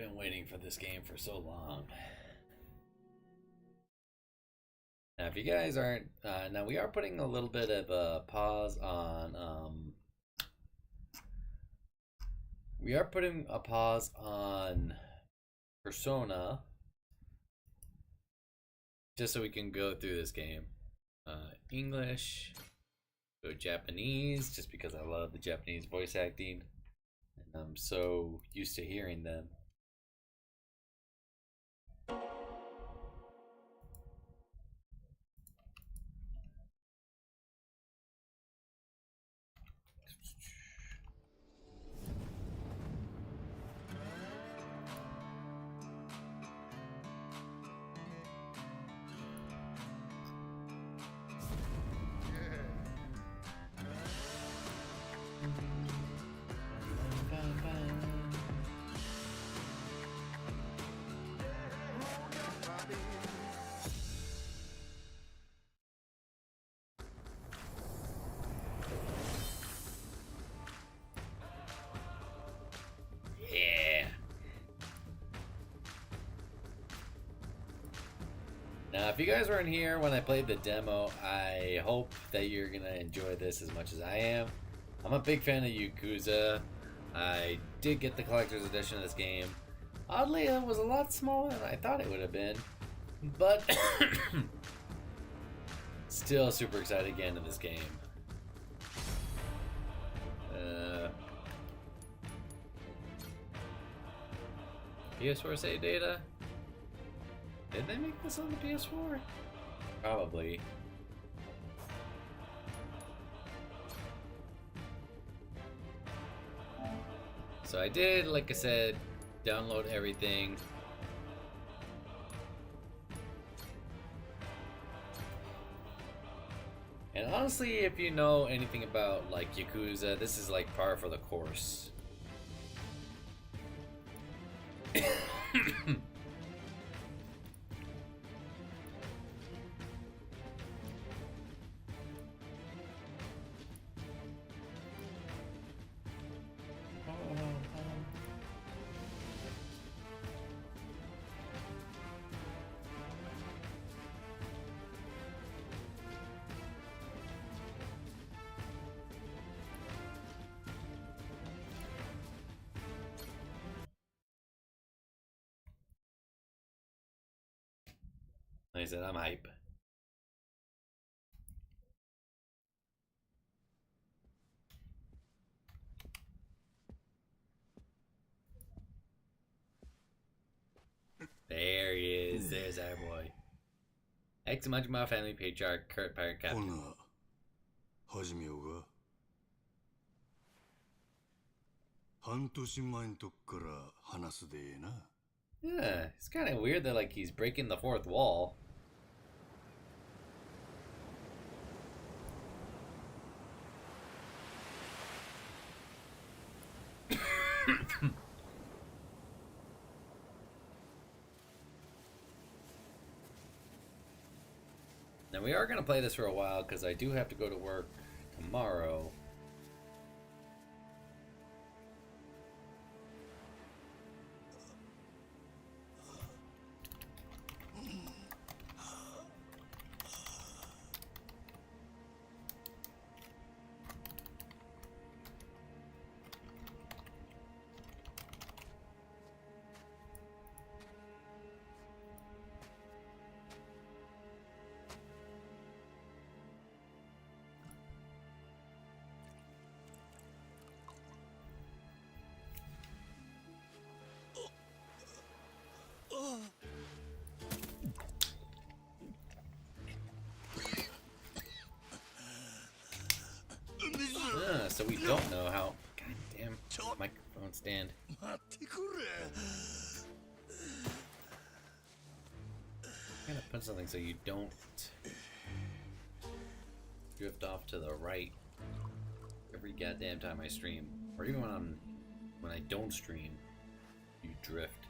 been waiting for this game for so long. Now, if you guys aren't, now we are putting a little bit of a pause on, we are putting a pause on Persona, just so we can go through this game. English, go Japanese, just because I love the Japanese voice acting, and I'm so used to hearing them. Now, if you guys weren't here when I played the demo, I hope that you're going to enjoy this as much as I am. I'm a big fan of Yakuza. I did get the collector's edition of this game. Oddly, it was a lot smaller than I thought it would have been. But still super excited to get into this game. PS4 save data? Did they make this on the PS4? Probably. So I did, like I said, download everything. And honestly, if you know anything about like Yakuza, this is like par for the course. Like I said, I'm hype. There he is. There's our boy. Ex Majima family patriarch Kurt Pirate Captain. 始めようが半年前のとこから話すでええな Yeah, it's kind of weird that like he's breaking the fourth wall. Now we are going to play this for a while because I do have to go to work tomorrow. So we don't know how. Goddamn microphone stand. I'm gonna put something so you don't drift off to the right every goddamn time I stream, or even when I don't stream, you drift.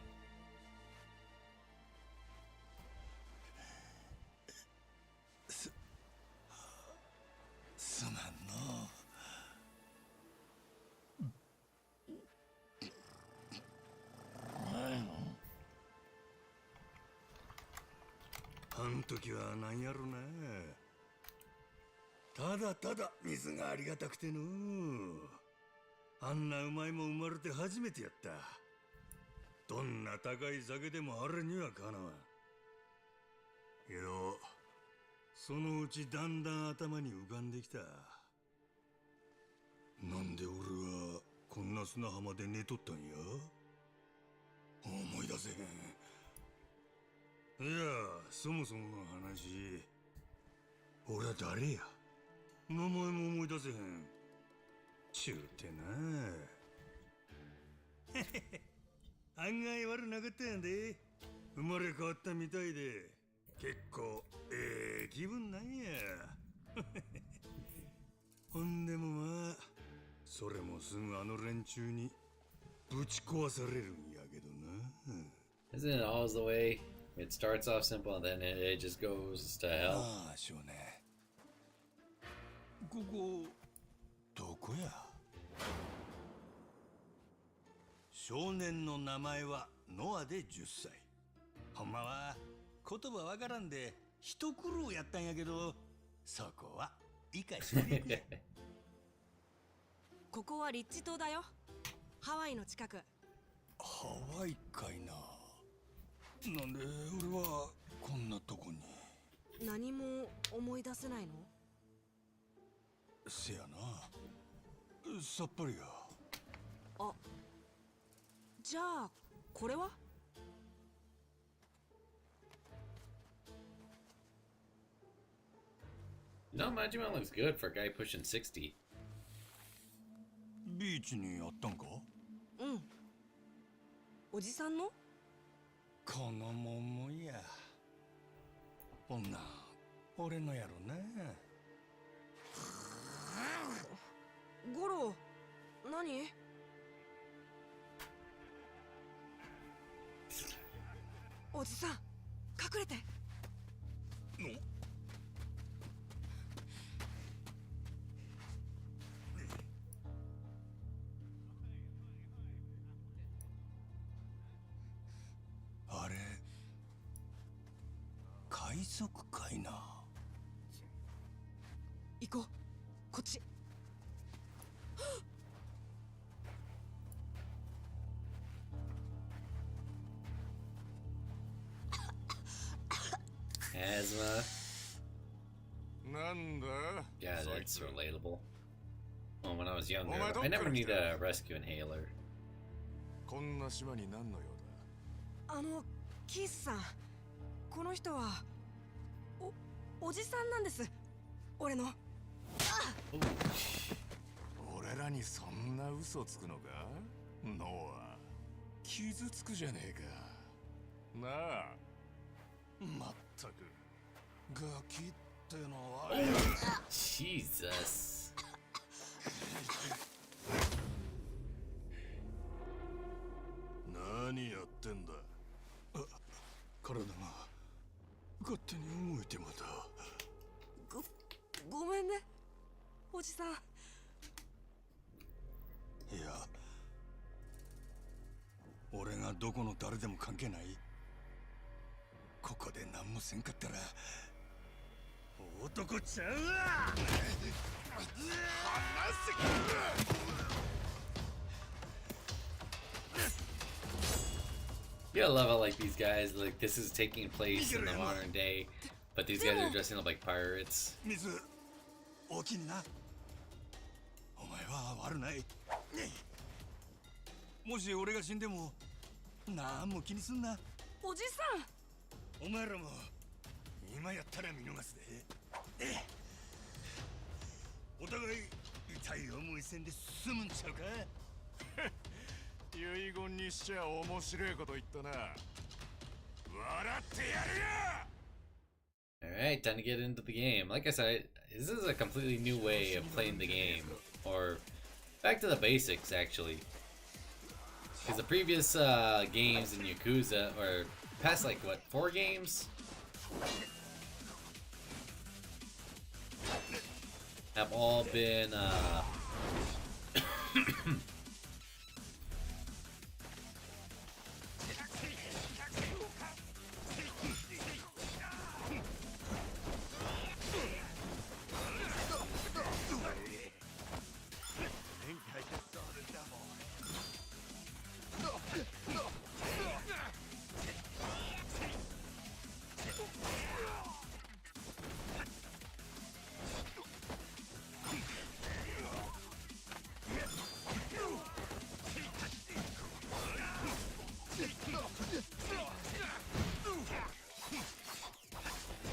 ん時はなんやろな。ただただ水がありがたくての。あんなうまいもん生まれて初めてやった。どんな高い酒でもあれにはかなわん。けどそのうちだんだん頭に浮かんできた。なんで俺はこんな砂浜で寝とったんや。思い出せへん。いや、そもそもの話、俺は誰や。名前も思い出せへんちゅうてな。案外悪なかったんやで。生まれ変わったみたいで結構気分なんや。ほんでもまあそれもすぐあの連中にぶち壊されるんやけどな。 Isn't it always the way? It starts off simple and then it just goes to hell. ああ、少年。ここどこや。少年の名前はノアで10歳。ほんまは言葉わからんで一苦労やったんやけど、そこは理解してくれ。ここはリッチ島だよ。ハワイの近く。ハワイかいな。なんで俺はこんなとこに。何も思い出せないの？せやな、さっぱりや。あ、じゃあこれはNo, Majima looks good for a guy pushing 60. ビーチにあったんか。うん。おじさんの？このもんもや。ほんな俺のやろな。ゴロ、何？おじさん、隠れて。あれ海賊かいな。行こう、こっち。Asthma. なんだ Yeah, そい that's つ relatable. Well, when I was younger, Oh, my I never doctor need a guy. rescue inhaler. こんな島に何の用キースさん、この人はおじさんなんです。俺の。だ。俺らにそんな嘘つくのか。ノア傷つくじゃねえか。なあ、まったくガキってのは。 Jesus. 何やってんだ。体が勝手に動いてまた。ごめんね、おじさん。いや、俺がどこの誰でも関係ない。ここで何もせんかったら男ちゃうわ。You gotta love how like these guys like this is taking place in the modern day, but these guys are dressing up like pirates. 水大きにな。お前は悪ない。もし俺が死んでも何も気にすんな。おじさん。お前らも今やったら見逃すで。お互い痛い思いせんで済むんちゃうか。遺言にしちゃ面白いこと言ったな。笑ってやるよ。 Alright, time to get into the game. Like I said, this is a completely new way of playing the game. Or, back to the basics, actually. Because the previous games in Yakuza, or past like, what, 4 games? Have all been,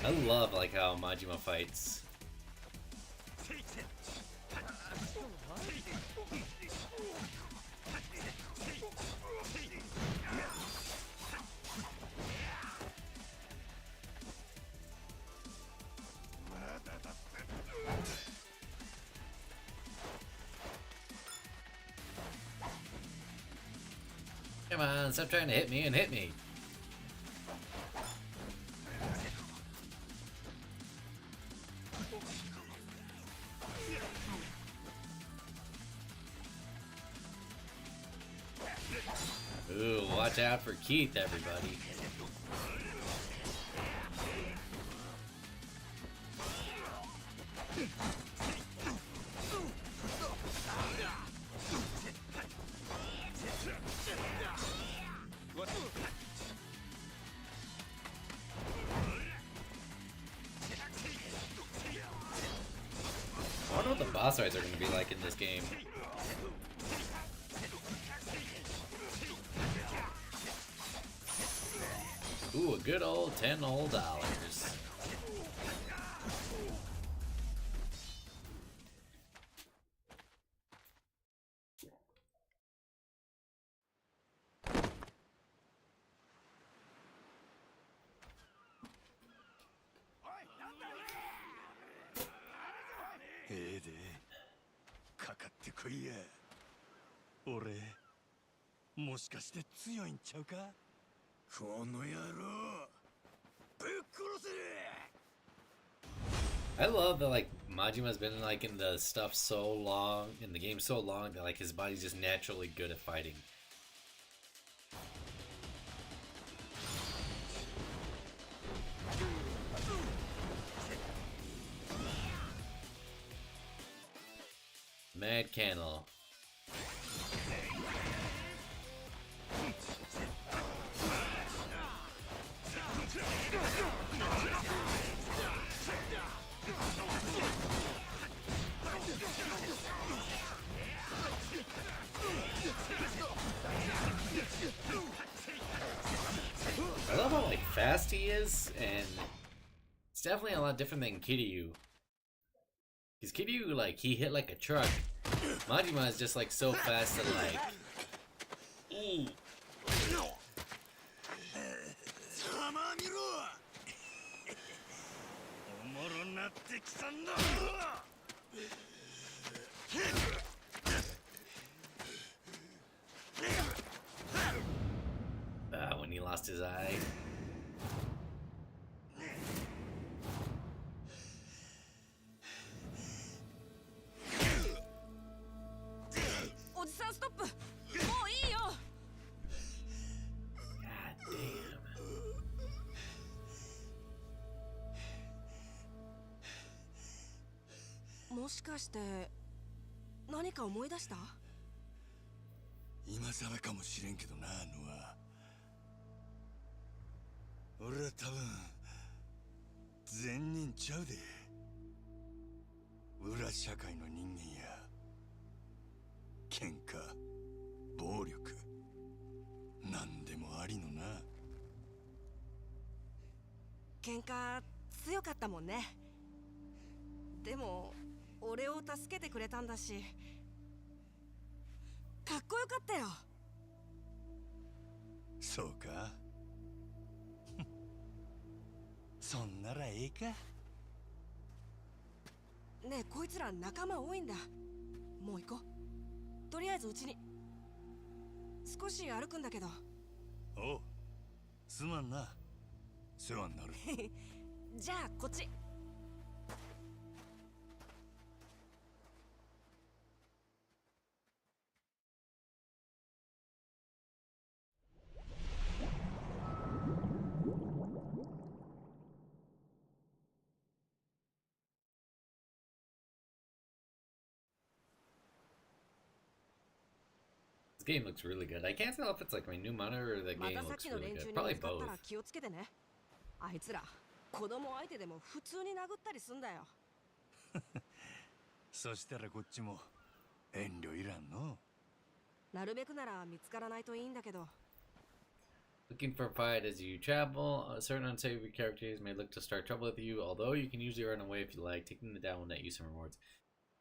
I love like how Majima fights. Come on, stop trying to hit me and hit me. Ooh, watch out for Keith, everybody. I wonder what the boss fights are going to be like in this game. Ooh, a good old $10 old dollars.かかってこいや。俺もしかして強いんちゃうか。この野郎ぶっ殺せ。I love that like Majima's been like in the stuff so long, in the game so long that like his body's just naturally good at fighting. Mad Cannel. I love how like fast he is, and it's definitely a lot different than Kiryu. Because Kiryu, like, he hit like a truck. Majima is just like so fast that like... Ooh. おもろなってきたんだ。When he lost his eye. おじさんストップ。もういいよ。 God damn. もしかして何か思い出した？今さらかもしれんけどな、ノア。俺は多分善人ちゃうで。裏社会の人間や喧嘩暴力何でもありのな。喧嘩強かったもんね。でも俺を助けてくれたんだし、かっこよかったよ。そうか。そんならええか。ねえ、こいつら仲間多いんだ。もう行こう。とりあえずうちに。少し歩くんだけど。おう、すまんな。世話になる。じゃあこっち。This game looks really good. I can't tell if it's like my new monitor or the ま game たさっ looks きの really 連 good. 中に Probably 見つかった both. ら気をつけてね。あいつら子供相手でも普通に殴ったりすんだよ。そしたらこっちも遠慮いらんの。なるべくなら見つからないといいんだけど。Looking for a fight as you travel. Certain unsavory characters may look to start trouble with you, although you can usually run away if you like. Taking them down will net you some rewards.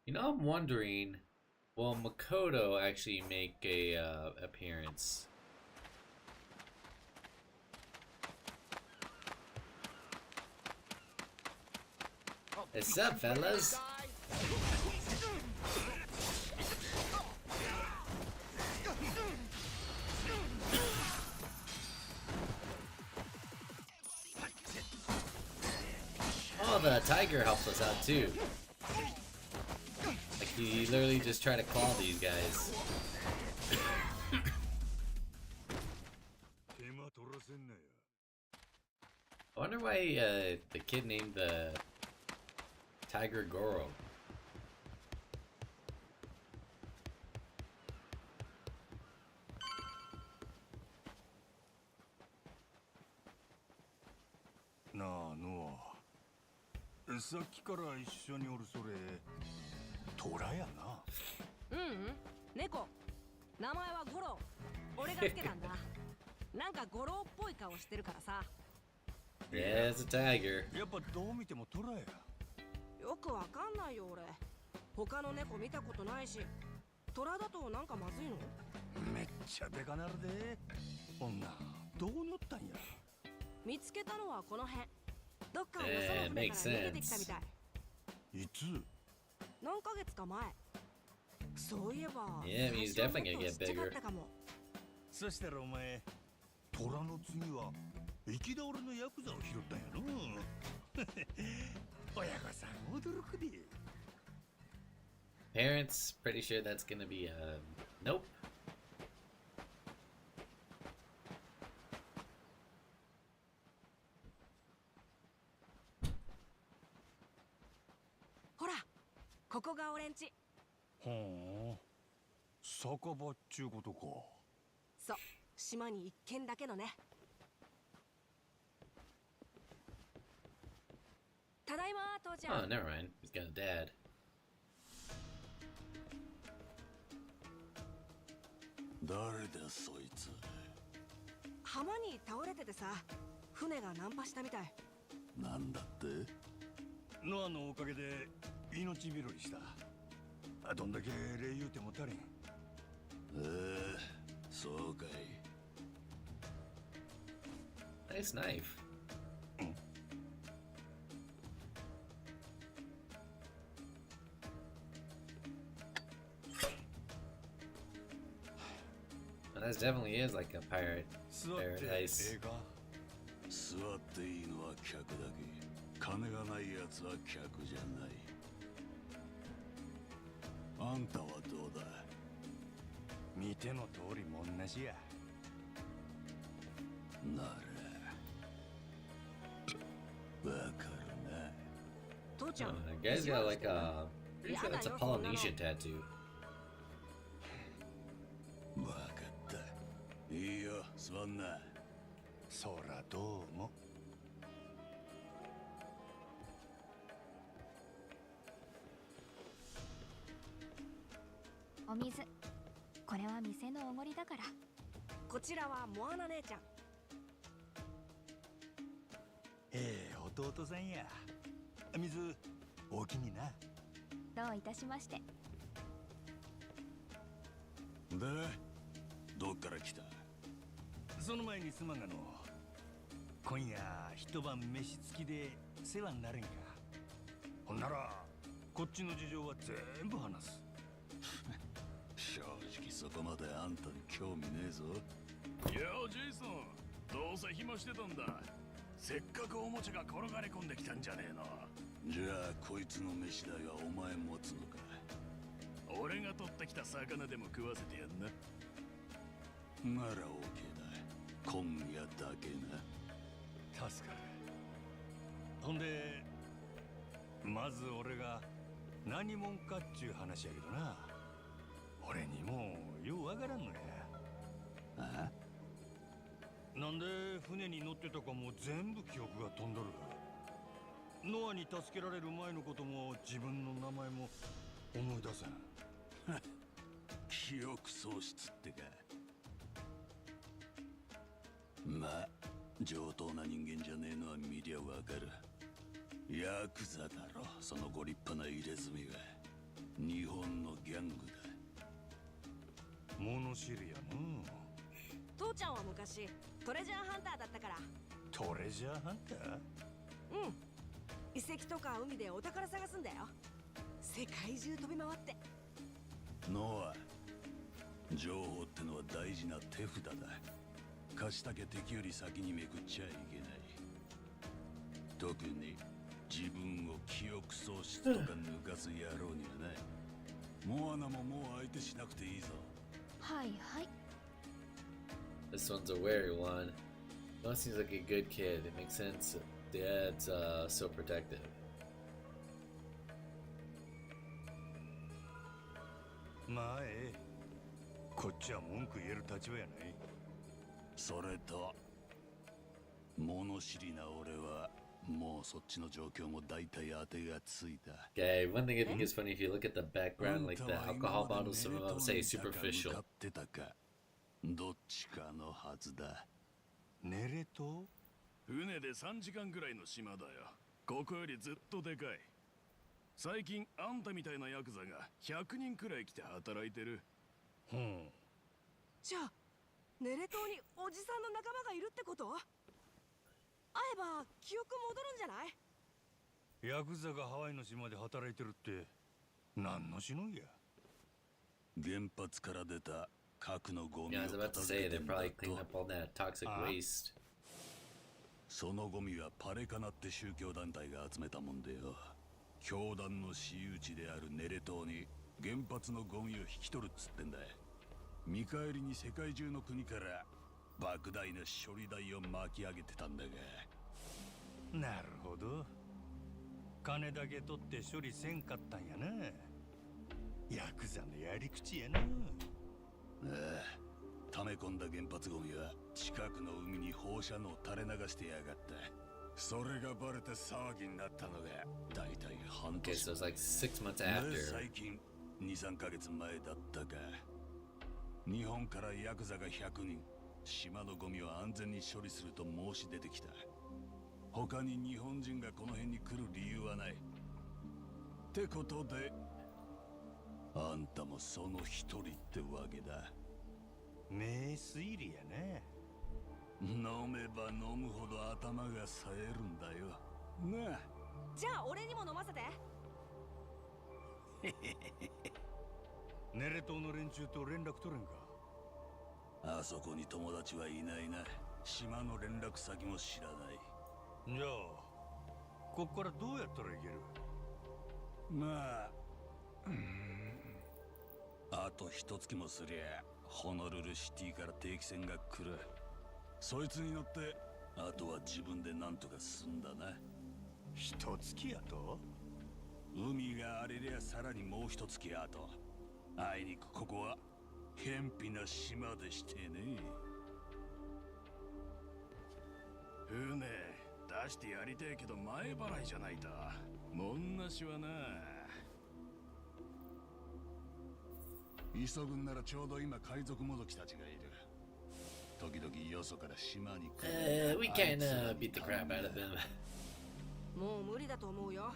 You know, I'm wondering, will Makoto actually make a appearance? What's up, fellas? Oh, the tiger helps us out too. Like he literally just tried to claw these guys. I wonder why the kid named the tiger Goro.なあノア、さっきから一緒におるそれトラやな。猫。名前はゴロ。俺がつけたんだ。なんかゴロっぽい顔してるからさ。Yeah, it's a tiger. やっぱどう見てもトラや。よくわかんないよ俺。他の猫見たことないし。トラだとなんかまずいの？めっちゃでかなるで。女どう乗ったんや。見つけたのはこの辺。どっかのよその船から逃げてきたみたい。いつ？何ヶ月か前。そういえば、Yeah, he's definitely gonna get 最初もっとちっちゃか bigger. ったかも。そしたらお前トラの次は行き倒れのヤクザを拾ったんやろ。親御さん驚くで。Parents, pretty sure that's gonna be nope. ほら、ここが俺んち。ほう、酒場っちゅうことか。そう、島に一軒だけのね。ただいま、父ちゃん。 Oh, never mind. He's got a dad. 誰だそいつ。浜に倒れててさ、船が難破したみたい。なんだって。ノアのおかげで命拾いした。どんだけ礼言うても足りん。そうかい。 Nice knife. Well, that definitely is like a pirate 座ってえ paradise. えか。座っていいのは客だけ。金がないやつは客じゃない。あんたはどうだ。見ての通りも同じや。ならわかるな。父ちゃ Oh, ん、 the guy's 意地悪 got して like る。 a. Pretty sure that's a Polynesian tattoo. わかった。いいよ、座んな。そらどうも。お水。これは店のおごりだから。こちらはモアナ姉ちゃん。ええ弟さんや。水お気にな。どういたしまして。で、どっから来た。その前にすまんがの。今夜一晩飯付きで世話になれんか。ほんならこっちの事情は全部話す。正直そこまであんたに興味ねえぞ。いやジェイソン、どうせ暇してたんだ。せっかくおもちゃが転がり込んできたんじゃねえの。じゃあこいつの飯代はお前持つのか。俺が取ってきた魚でも食わせてやんな。なら OK だ。今夜だけな。助かる。ほんでまず俺が何者かっちゅう話やけどな。俺にもようわからんのや。あ？なんで船に乗ってたかも全部記憶が飛んどる。ノアに助けられる前のことも自分の名前も思い出せん。記憶喪失ってか。まあ上等な人間じゃねえのは見りゃわかる。ヤクザだろ、そのご立派な入れ墨は。日本のギャングだ。物知りやの。父ちゃんは昔トレジャーハンターだったから。トレジャーハンター？うん、遺跡とか海でお宝探すんだよ。世界中飛び回って。ノア、情報ってのは大事な手札だ。貸したけ敵より先にめくっちゃいけない。特に自分を記憶喪失とか抜かす野郎にはない。モアナももう相手しなくていいぞ。はいはい。 This one's a wary one. Noah seems like a good kid. It makes sense. Dad's so protective. まあええ、こっちは文句言える立場やない。それと物知りな俺はもうそっちの状況も大体当てがついた。 Okay, one thing I think is funny if you look at the background, like the alcohol bottles, some of them say superficial. どっちかのはずだ。ネレ島？船で3時間ぐらいの島だよ。ここよりずっとでかい。最近あんたみたいなヤクザが100人くらい来て働いてる。じゃあネレ島におじさんの仲間がいるってこと？会えば記憶戻るんじゃない？ヤクザがハワイの島で働いてるって何のしのぎや。原発から出た核のゴミ Yeah, を I was about 片 to 付 say けて they're んだ probably cleaning と。 up all that toxic waste. そのゴミはパレカナって宗教団体が集めたもんでよ。教団の私有地であるネレ島に原発のゴミを引き取るっつってんだ。見返りに世界中の国から莫大な処理代を巻き上げてたんだが。なるほど。金だけ取って処理せんかったんやな。ヤクザのやり口やな。ああ、溜め込んだ原発ゴミは近くの海に放射能を垂れ流してやがった。それがバレて騒ぎになったのが大体半 Okay, 年。 so it's like 6 months で after. 最近 2,3 ヶ月前だったか。日本からヤクザが100人島のゴミを安全に処理すると申し出てきた。他に日本人がこの辺に来る理由はない。ってことであんたもその一人ってわけだ。名推理やね。飲めば飲むほど頭が冴えるんだよなあ。じゃあ俺にも飲ませて。ネレ島の連中と連絡取れんか。あそこに友達はいないな。島の連絡先も知らない。じゃあこっからどうやったらいける？まああと一月もすりゃホノルルシティから定期船が来る。そいつに乗ってあとは自分で何とかすんだな。一月やと？海が荒れりゃさらにもう一月あと。あいにくここは偏僻な島でしてね。船出してやりてえけど前払いじゃないと。もんなしはな。急ぐんならちょうど今海賊もどきたちがいる。時々よそから島に来る。We can beat the crap out of them. もう無理だと思うよ。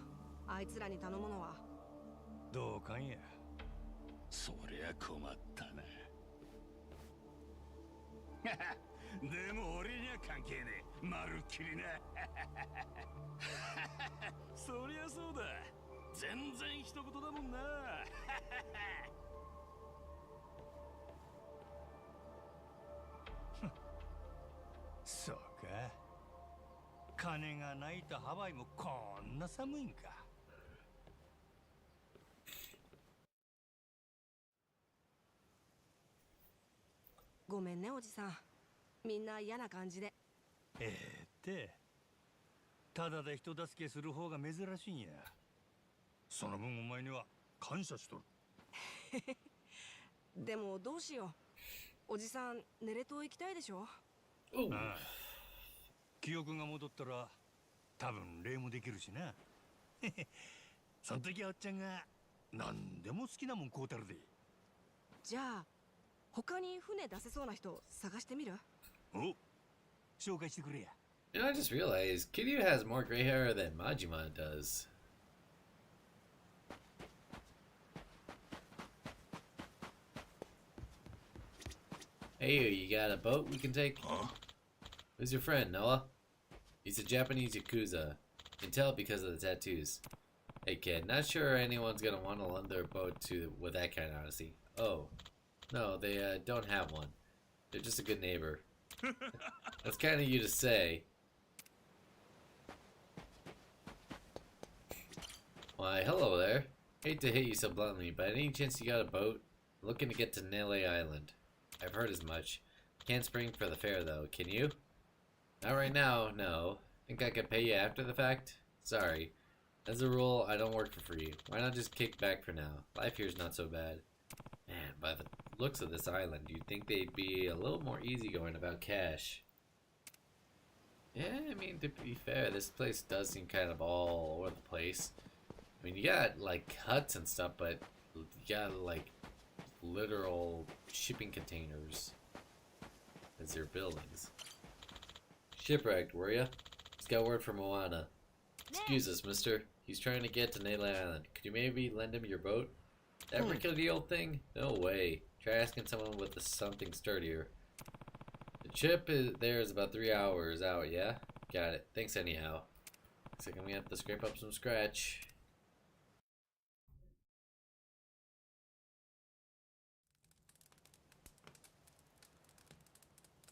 あいつらに頼むのは。どうかんや。そりゃ困ったな。でも俺には関係ねえ。まるっきりな。そりゃそうだ。全然一言だもんな。そうか。金がないとハワイもこんな寒いんか。ごめんねおじさん。みんな嫌な感じで。ただで人助けする方が珍しいんや。その分お前には感謝しとる。でもどうしよう。おじさんネレ島行きたいでしょ。Ooh. ああ、記憶が戻ったら多分礼もできるしな。その時はおっちゃんが何でも好きなもん買うたるで。じゃあ他に船出せそうな人探してみる？お、紹介してくれや。 You know, I just realized Kiryu has more gray hair than Majima does. Hey, you got a boat we can take? Huh? Who's your friend, Noah? He's a Japanese Yakuza. You can tell because of the tattoos. Hey kid, not sure anyone's gonna want to lend their boat to with that kind of honesty. Oh, no, they don't have one. They're just a good neighbor. That's kind of you to say. Why, hello there. Hate to hit you so bluntly, but any chance you got a boat? I'm looking to get to Nele Island. I've heard as much. Can't spring for the fare though, can you? Not right now, no. Think I could pay you after the fact? Sorry. As a rule, I don't work for free. Why not just kick back for now? Life here's not so bad. Man, by the looks of this island, you'd think they'd be a little more easygoing about cash. Yeah, I mean, to be fair, this place does seem kind of all over the place. I mean, you got, like, huts and stuff, but you got, like, literal shipping containers as your buildings. Shipwrecked, were ya? Just got word from Moana. Excuse us, mister. He's trying to get to Nele Island. Could you maybe lend him your boat? Ever kill the old thing? No way. Try asking someone with something sturdier. The ship there is about 3 hours out, yeah? Got it. Thanks anyhow. Looks like I'm gonna have to scrape up some scratch.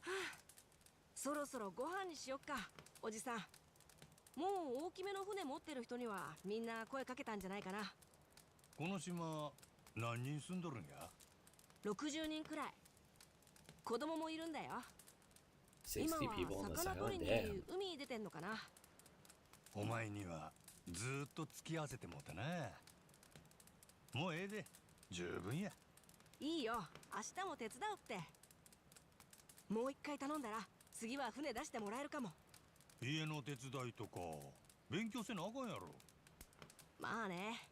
Ha. そろそろご飯にしよっか、おじさん。もう大きめの船持ってる人にはみんな声かけたんじゃないかな。この島何人住んどるんや？ 60人くらい。子供もいるんだよ。今60 people は on the 魚 island. 取りに Damn. 海に出てんのかな。お前にはずーっと付き合わせてもうたな。もうええで、十分や。いいよ、明日も手伝うって。もう一回頼んだら次は船出してもらえるかも。家の手伝いとか勉強せなあかんやろ。まあね。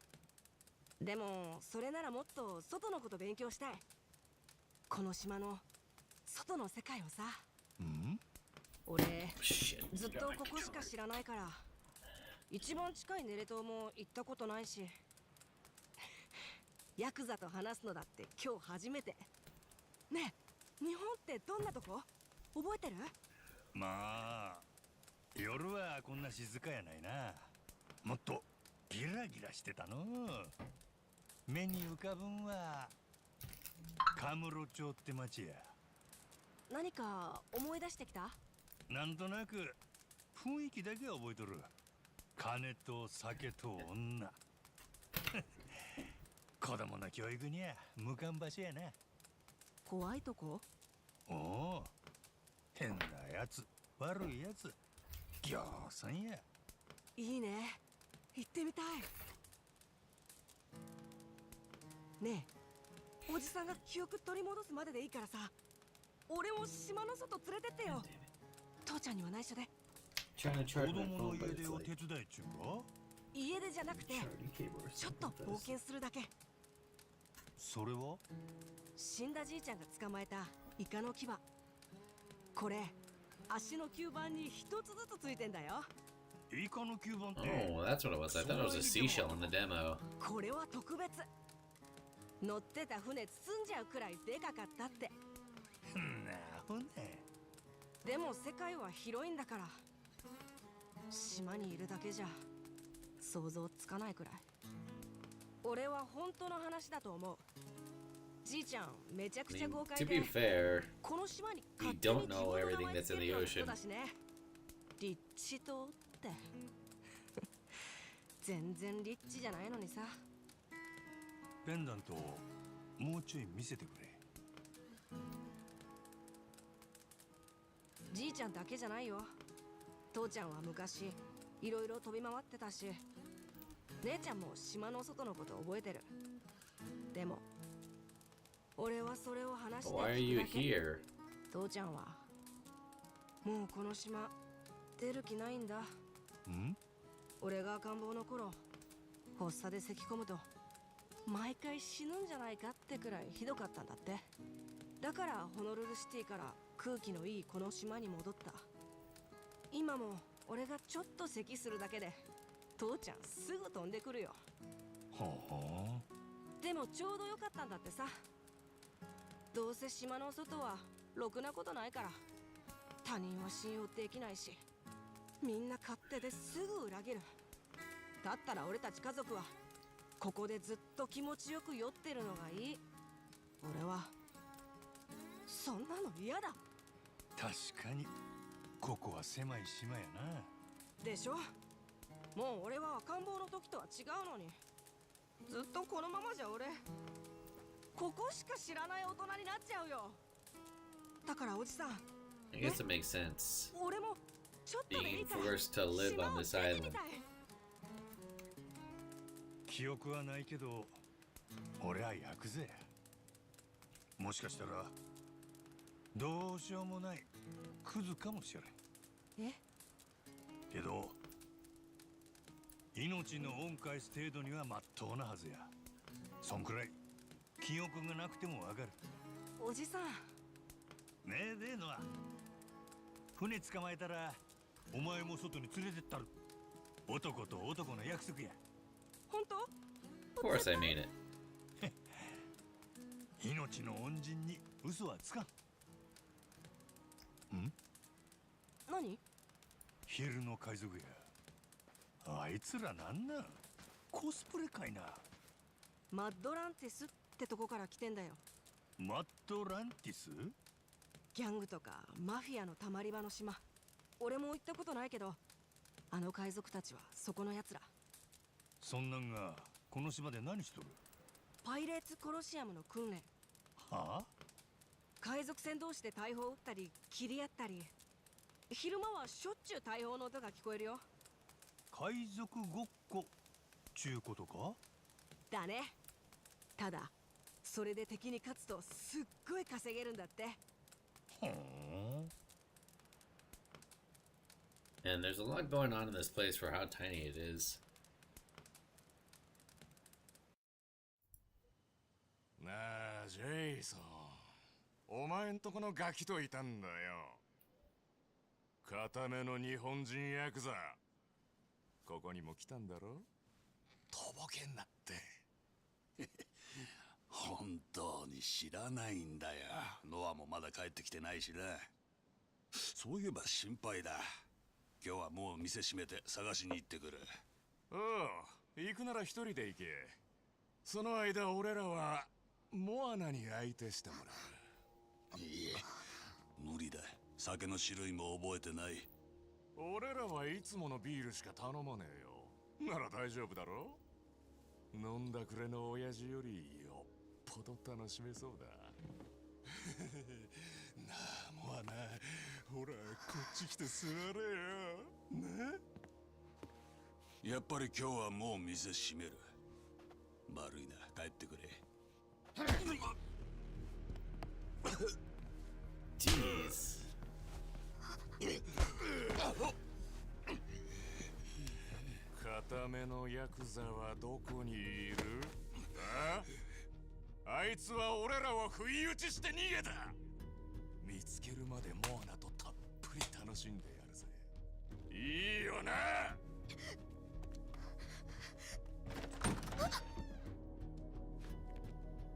でもそれならもっと外のこと勉強したい。この島の外の世界をさ。うん？俺 Shit. ずっとここしか知らないから。一番近いネレ島も行ったことないし。ヤクザと話すのだって今日初めて。ねえ、日本ってどんなとこ？覚えてる？まあ夜はこんな静かやないな。もっとギラギラしてたの。目に浮かぶんはカムロ町って町や。何か思い出してきた？なんとなく雰囲気だけは覚えとる。金と酒と女。子供の教育には無関場所やな。怖いとこ？おお、変なやつ、悪いやつ、ぎょうさんや。いいね。行ってみたい。ねえ、おじさんが記憶取り戻すまででいいからさ、俺も島の外連れてってよ。父ちゃんには内緒で。Trying to 子 charge my 供の phone, 家 but 出 it's を like 手伝いっちゅうか？家出じゃなくて、 charging cable or ちょっ something と like 冒 this. 険するだけ。それは？死んだじいちゃんが捕まえたイカの牙。これ足の吸盤に一つずつついてんだよ。イカの吸盤って。 Oh, that's what it was. I thought it was a seashell in the demo. これは特別。乗ってた船包んじゃうくらいでかかったって。なほんね。でも世界は広いんだから、島にいるだけじゃ想像つかないくらい。俺は本当の話だと思う。じいちゃんめちゃく I ちゃ mean, 豪快 to be で、 fair, この島に we 勝手に don't 自 know 分の名 everything 前 that's つけ in る the ような人 ocean. だしね。リッチ島って全然リッチじゃないのにさ。ペンダントもうちょい見せてくれ。じいちゃんだけじゃないよ。父ちゃんは昔いろいろ飛び回ってたし、姉ちゃんも島の外のこと覚えてる。でも俺はそれを話して Why are 聞く you だけ。 here? 父ちゃんはもうこの島出る気ないんだ。ん？俺が赤ん坊の頃発作で咳込むと毎回死ぬんじゃないかってくらいひどかったんだって。だからホノルルシティから空気のいいこの島に戻った。今も俺がちょっと咳するだけで父ちゃんすぐ飛んでくるよ。ほでもちょうどよかったんだってさ。どうせ島の外はろくなことないから、他人は信用できないし、みんな勝手ですぐ裏切る。だったら俺たち家族はここでずっと気持ちよく酔ってるのがいい。俺はそんなの嫌だ。確かにここは狭い島やな。でしょ。もう俺は赤ん坊の時とは違うのに、ずっとこのままじゃ俺ここしか知らない大人になっちゃうよ。だからおじさん、 I guess it makes sense. 俺もちょっとでいい Being から forced to live 島 on を this 出てみ island. たい。記憶はないけど俺はヤクザや。もしかしたらどうしようもないクズかもしれんえ、けど、命の恩返す程度にはまっとうなはずや。そんくらい記憶がなくてもわかる。おじさん。ねえでえのは、船捕まえたらお前も外に連れてったる。男と男の約束や。本当？ Of course I mean it. 命の恩人に嘘はつかん。何？昼の海賊や。あいつらなんなん？コスプレかいな。マッドランティスってとこから来てんだよ。マッドランティス？ギャングとかマフィアのたまり場の島。俺も行ったことないけど、あの海賊たちはそこのやつら。そんなんがこの島で何しとる？パイレーツコロシアムの訓練。はあ？海賊船同士で大砲撃ったり切り合ったり、昼間はしょっちゅう大砲の音が聞こえるよ。海賊ごっこちゅうことか？だね。ただそれで敵に勝つとすっごい稼げるんだって。ほーん。 And there's a lot going on in this place for how tiny it is. なあジェイソン、お前んとこのガキといたんだよ。固めの日本人ヤクザ、ここにも来たんだろ。とぼけんなって。本当に知らないんだよ。ノアもまだ帰ってきてないしな。そういえば心配だ。今日はもう店閉めて探しに行ってくる。おう、行くなら一人で行け。その間俺らはモアナに相手してもらいいえ、無理だ。酒の種類も覚えてない。う。俺らはいつものビールしか頼まねえよ。なら大丈夫だろ。飲んだくれの親父よりよっぽど楽しめそうだ。なあモアナ、ほらこっち来て座れよ。ね。やっぱり今日はもう店閉める。悪いな、帰ってくれ。Jeez. 固めのヤクザはどこにいる？あいつは俺らを不意打ちして逃げた。見つけるまでモアナとたっぷり楽しんでやるぜ。いいよな。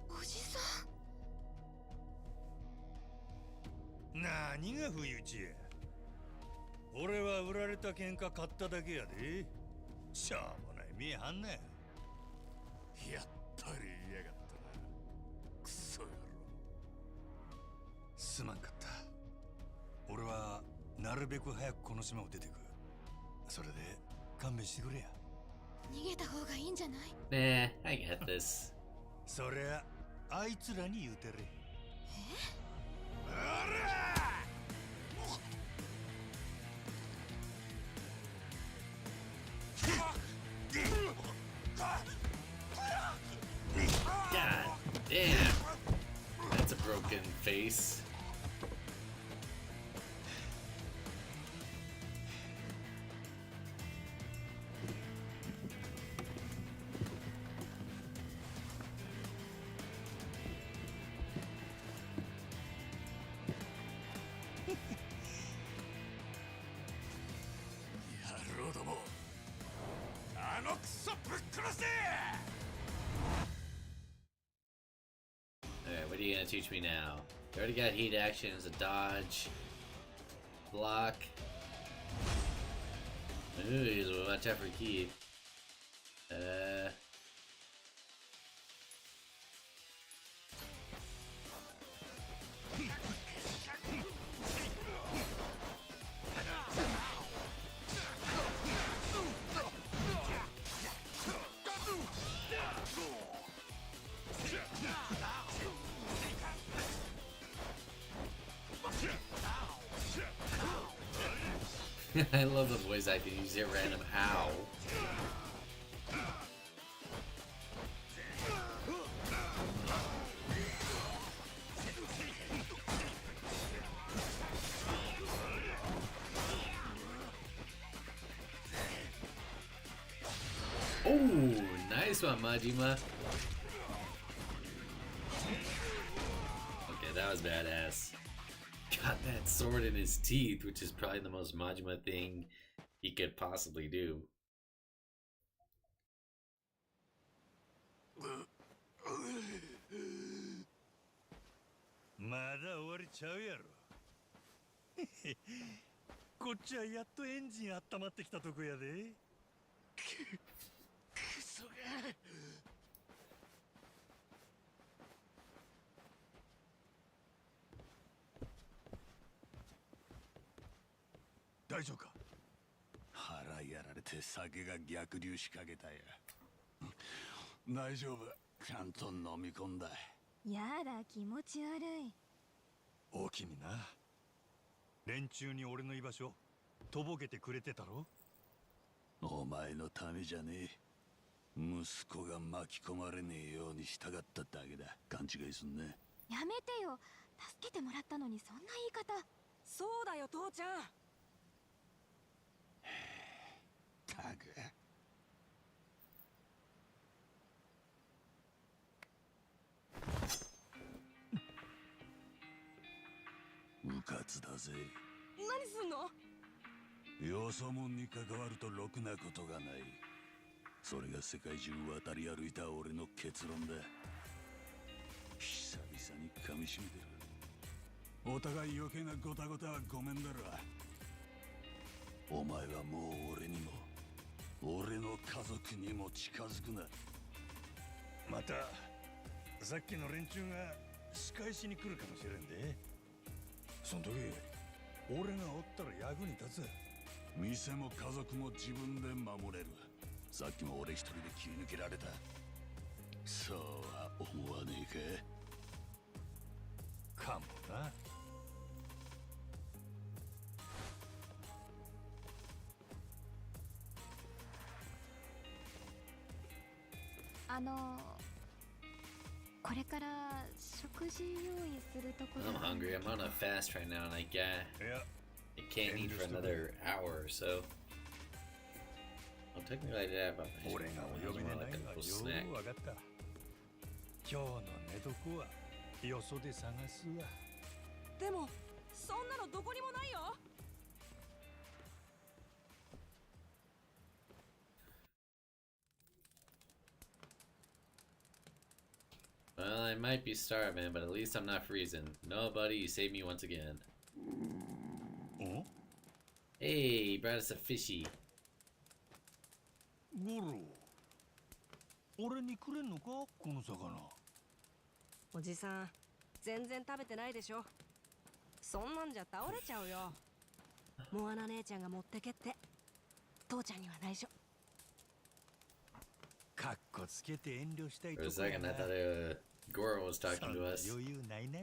おじさん。何が不意打ちや。俺は売られた喧嘩買っただけやで。しょうもない見えはんね。やっぱり言いやがったな。クソ野郎。すまんかった。俺はなるべく早くこの島を出てく。それで勘弁してくれや。逃げた方がいいんじゃない？ Nah, I get this. そりゃあいつらに言うてれ。God damn. That's a broken face. Alright, what are you gonna teach me now? You already got heat actions, a dodge, block. Ooh, watch out for Keith. I love the voice acting. You say random ow. Oh, nice one, Majima. Okay, that was badass. Got that sword in his teeth, which is probably the most Majima thing he could possibly do. まだ終わりちゃうやろ。こっちはやっとエンジン温まってきたとこやで。クソが。大丈夫か？腹やられて酒が逆流しかけたや。大丈夫。ちゃんと飲み込んだ。やだ、気持ち悪い。大きにな。連中に俺の居場所とぼけてくれてたろ。お前のためじゃねえ。息子が巻き込まれねえようにしたかっただけだ。勘違いすんな。やめてよ。助けてもらったのにそんな言い方。そうだよ父ちゃん。たく。うかつだぜ。何すんの？よそ者に関わるとろくなことがない。それが世界中渡り歩いた俺の結論だ。久々に噛みしめてる。お互い余計なゴタゴタはごめんだろ。お前はもう俺にも俺の家族にも近づくな。またさっきの連中が仕返しに来るかもしれんで。その時俺がおったら役に立つ。店も家族も自分で守れる。さっきも俺一人で切り抜けられた。そうは思わねえか。かもな。これから食事用意するところ。 I'm hungry. I'm on a fast right now, and I いや can't eat for another hour or so. Well, technically, I did have a 俺がお呼びでないのはよ snack. う分かった。今日の寝床はよそで探すわ。でもそんなのどこにもないよ。Well, I might be starving, but at least I'm not freezing. No, buddy, you saved me once again. お？ Hey, you brought us a fishy. ゴロ。俺にくれんのかこの魚。おじさん全然食べてないでしょ。そんなんじゃ倒れちゃうよ。モアナ姉ちゃんが持ってけって。父ちゃんには内緒。かっこつけて遠慮したい For と a こや second, な。 I thought Goro was talking to us. 余裕ないな。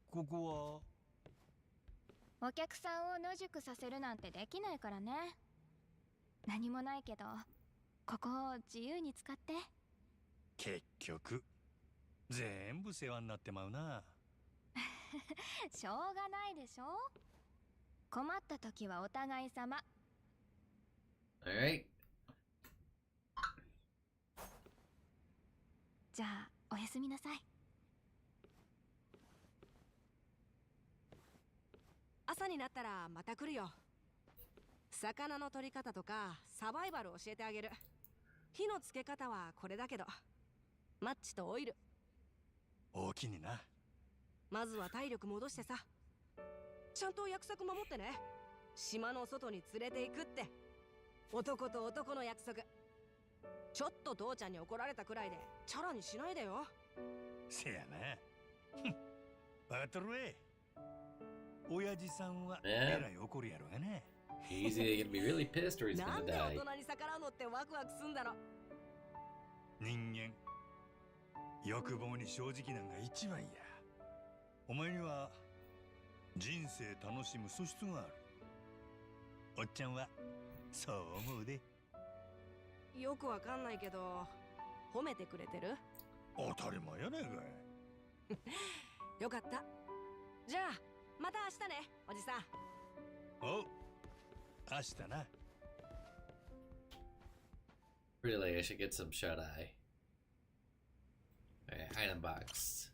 ここはお客さんを野宿させるなんてできないからね。何もないけどここを自由に使って。結局全部世話になってまうな。しょうがないでしょ。困った時はお互い様。 Alright. じゃあおやすみなさい。になったらまた来るよ。魚の取り方とかサバイバル教えてあげる。火のつけ方はこれだけど、マッチとオイル。大きにな。まずは体力戻してさ。ちゃんと約束守ってね。島の外に連れて行くって。男と男の約束。ちょっと父ちゃんに怒られたくらいでチャラにしないでよ。せやな。分かっとるわ。親父さんはえらい怒るやろがね。He's either gonna be really pissed or he's な gonna んで die. 大人に逆らうのってワクワクすんだろ。人間欲望に正直なんが一番や。お前には人生楽しむ素質がある。おっちゃんはそう思うで。よくわかんないけど、褒めてくれてる？当たり前やねんかい。よかった。じゃあまた明日ね、おじさん。おう、明日な。Really, I should get some shut eye. Alright, item box.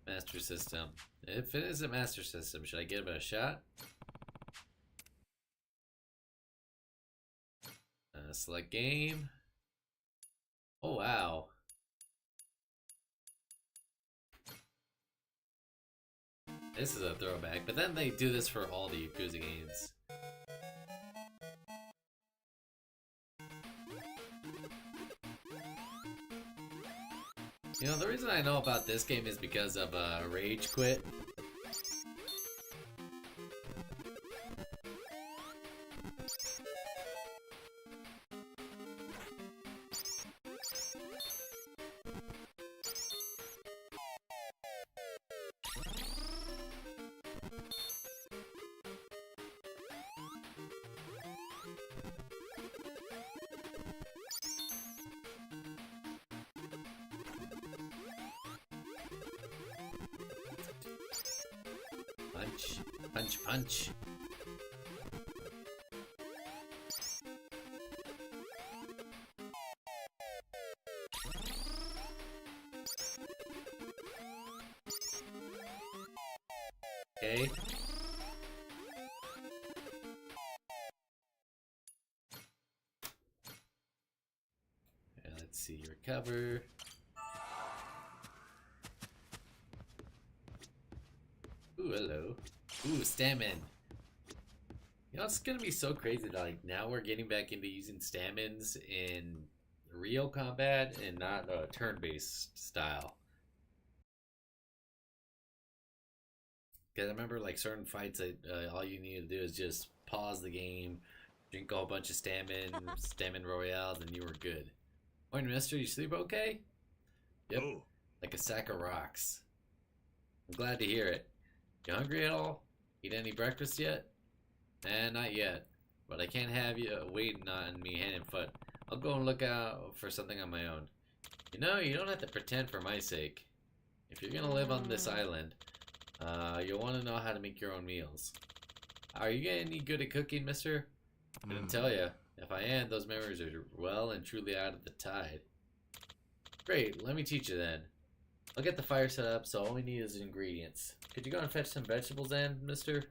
Master system. If it is a master system, should I give it a shot? Select game. Oh wow. This is a throwback, but then they do this for all the Yakuza games. You know, the reason I know about this game is because of Rage Quit. Punch, punch, punch. Okay. Yeah, let's see, recover. Ooh, hello. Ooh, stamina. You know, it's gonna be so crazy that like now we're getting back into using stamens in real combat and not turn-based style. Because I remember like certain fights that all you need to do is just pause the game, drink a whole bunch of stamin royales, and you were good. Morning, mister. You sleep okay? Yep. Oh. Like a sack of rocks. I'm glad to hear it. You hungry at all? Eat any breakfast yet? Not yet. But I can't have you waiting on me hand and foot. I'll go and look out for something on my own. You know, you don't have to pretend for my sake. If you're gonna live on this island, you'll want to know how to make your own meals. Are you any good at cooking, mister? I didn't tell you. If I am, those memories are well and truly out of the tide. Great, let me teach you then. I'll get the fire set up, so all we need is ingredients. Could you go and fetch some vegetables then, mister?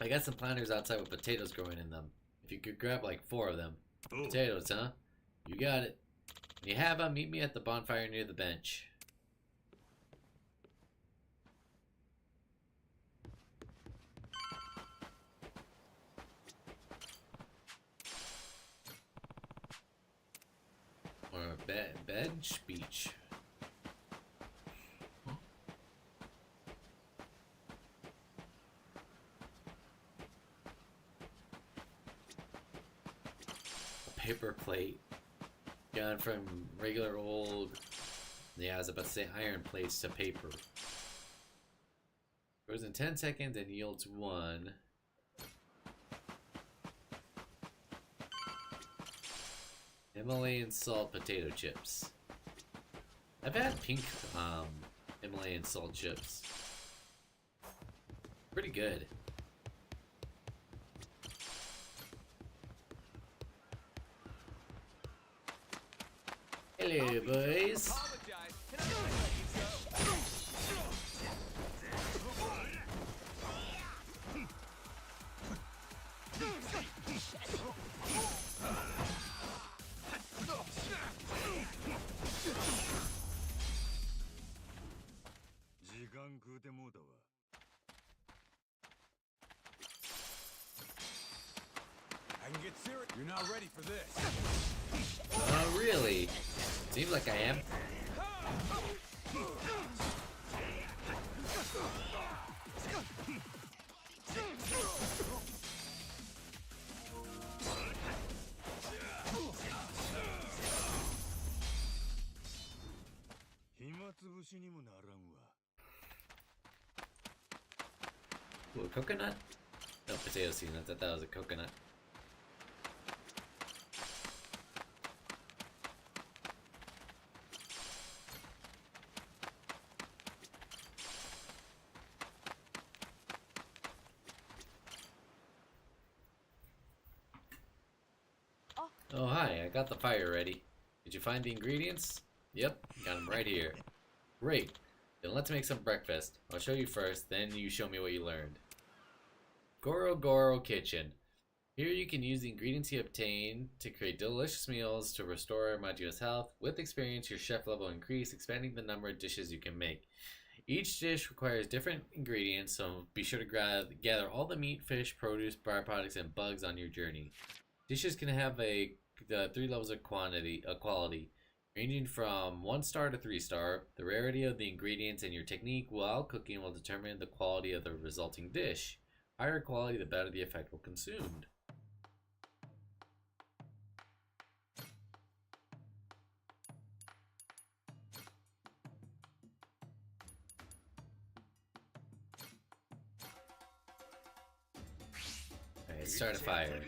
I got some planters outside with potatoes growing in them. If you could grab like 4 of them. Oh. Potatoes, huh? You got it. When you have them, meet me at the bonfire near the bench. Or a bench beach. Paper plate. Gone from regular old, yeah, I was about to say iron plates to paper. Goes in 10 seconds and yields 1. Himalayan salt potato chips. I've had pink Himalayan salt chips. Pretty good. Hello, boys. Apologize. Can I just let you go? 時間食うてもうたわ。I can get serious. You're not ready for this. Oh, really? Seems like I am. Ooh, coconut? No, potato seed. I thought that was a coconut. Oh, hi. I got the fire ready. Did you find the ingredients? Yep, got them right here. Great. Then let's make some breakfast. I'll show you first, then you show me what you learned. Goro Goro Kitchen. Here you can use the ingredients you obtain to create delicious meals to restore Majima's health. With experience, your chef level increase, expanding the number of dishes you can make. Each dish requires different ingredients, so be sure to gather all the meat, fish, produce, byproducts, and bugs on your journey. Dishes can have three levels of quality, ranging from 1 star to 3 star. The rarity of the ingredients and your technique while cooking will determine the quality of the resulting dish. Higher quality, the better the effect will consumed. Alright, start a fire.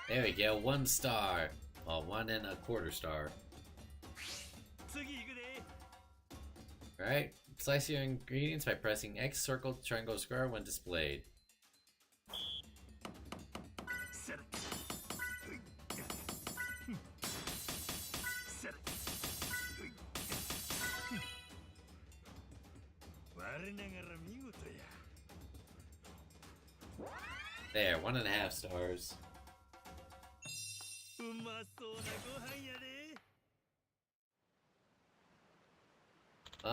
There we go, 1 star. Well, 1 1/4 star. Alright, slice your ingredients by pressing X, circle, triangle, square when displayed. There, 1.5 stars.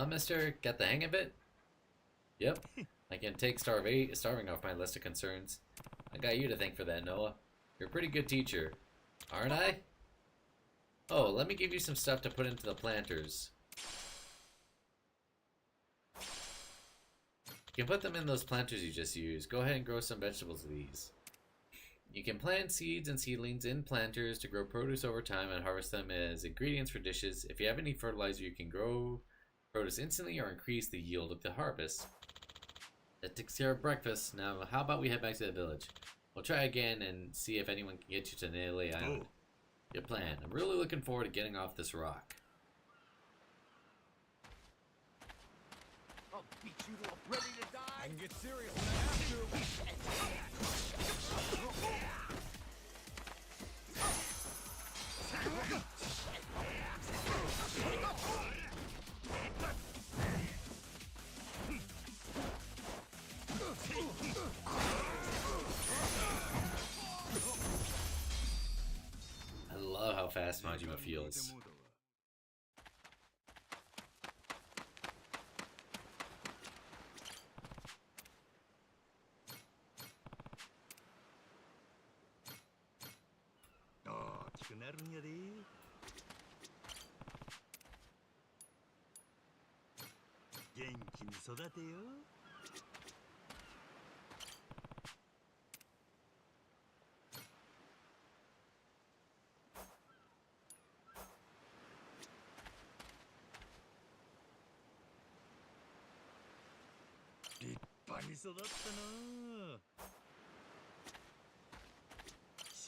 Mister, got the hang of it? Yep, I can take starving off my list of concerns. I got you to thank for that, Noah. You're a pretty good teacher, aren't I? Oh, let me give you some stuff to put into the planters. You can put them in those planters you just used. Go ahead and grow some vegetables with these. You can plant seeds and seedlings in planters to grow produce over time and harvest them as ingredients for dishes. If you have any fertilizer, you can grow produce instantly or increase the yield of the harvest. That takes care of breakfast. Now, how about we head back to the village? We'll try again and see if anyone can get you to Nele Island. Good plan. I'm really looking forward to getting off this rock. I'll beat you to a ready to die. I can get serious when I have to. I love how fast Majima feels.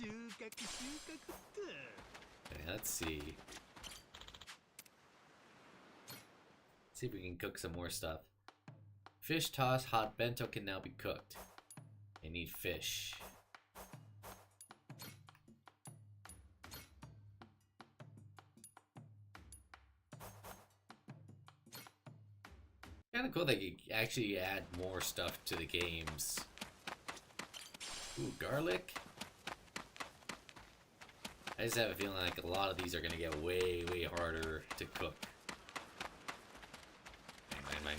Okay, let's see. See if we can cook some more stuff. Fish toss hot bento can now be cooked. I need fish. Kind of cool that you actually add more stuff to the games. Ooh, garlic. I just have a feeling like a lot of these are gonna get way, way harder to cook. Mine.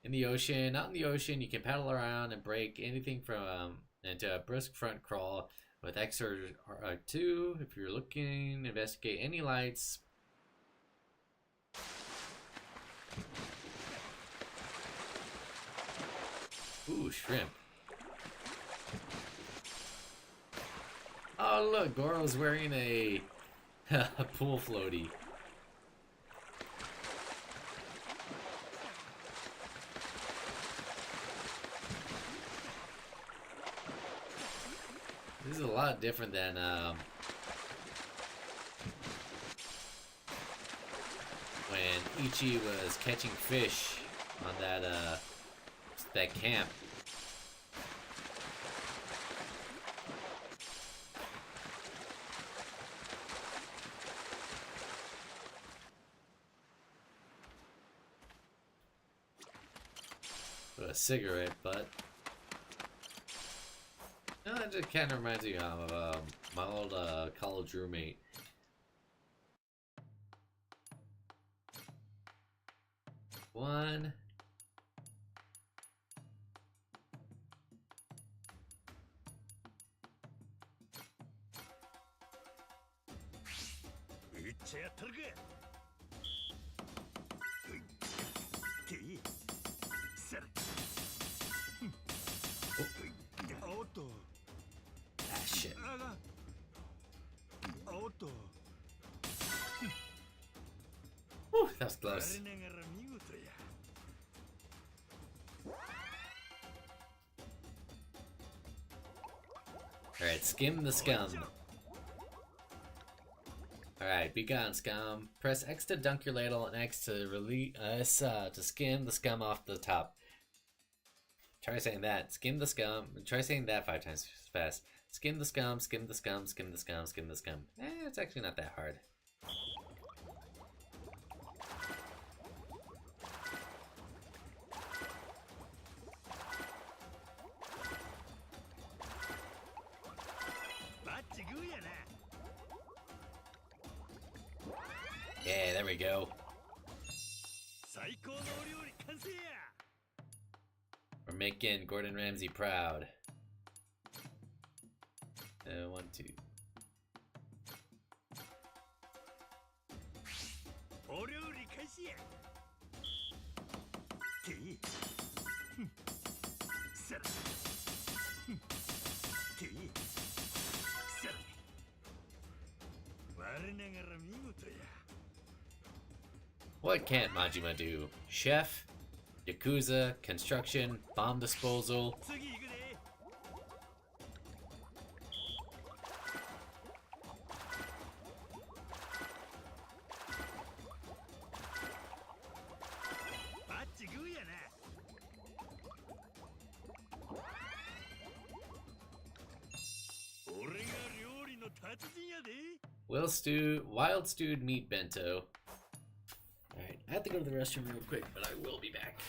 In the ocean, out in the ocean, you can paddle around and break anything from into a brisk front crawl with X or R2. If you're looking, investigate any lights. Ooh, shrimp. Oh look, Goro's wearing a pool floaty. This is a lot different than when Ichi was catching fish on that camp. A cigarette butt. No, that just kind of reminds me of my old college roommate. One. Ah, shit. Whew, that was close. Alright, skim the scum. Alright, be gone, scum. Press X to dunk your ladle and X to release to skim the scum off the top. Try saying that. Skim the scum. Try saying that 5 times fast. Skim the scum, skim the scum, skim the scum, skim the scum. It's actually not that hard. Yeah, there we go. We're making Gordon Ramsay proud. 1, 2. What can't Majima do? Chef, Yakuza, construction, bomb disposal. Wild stewed meat bento. Alright, I have to go to the restroom real quick, but I will be back.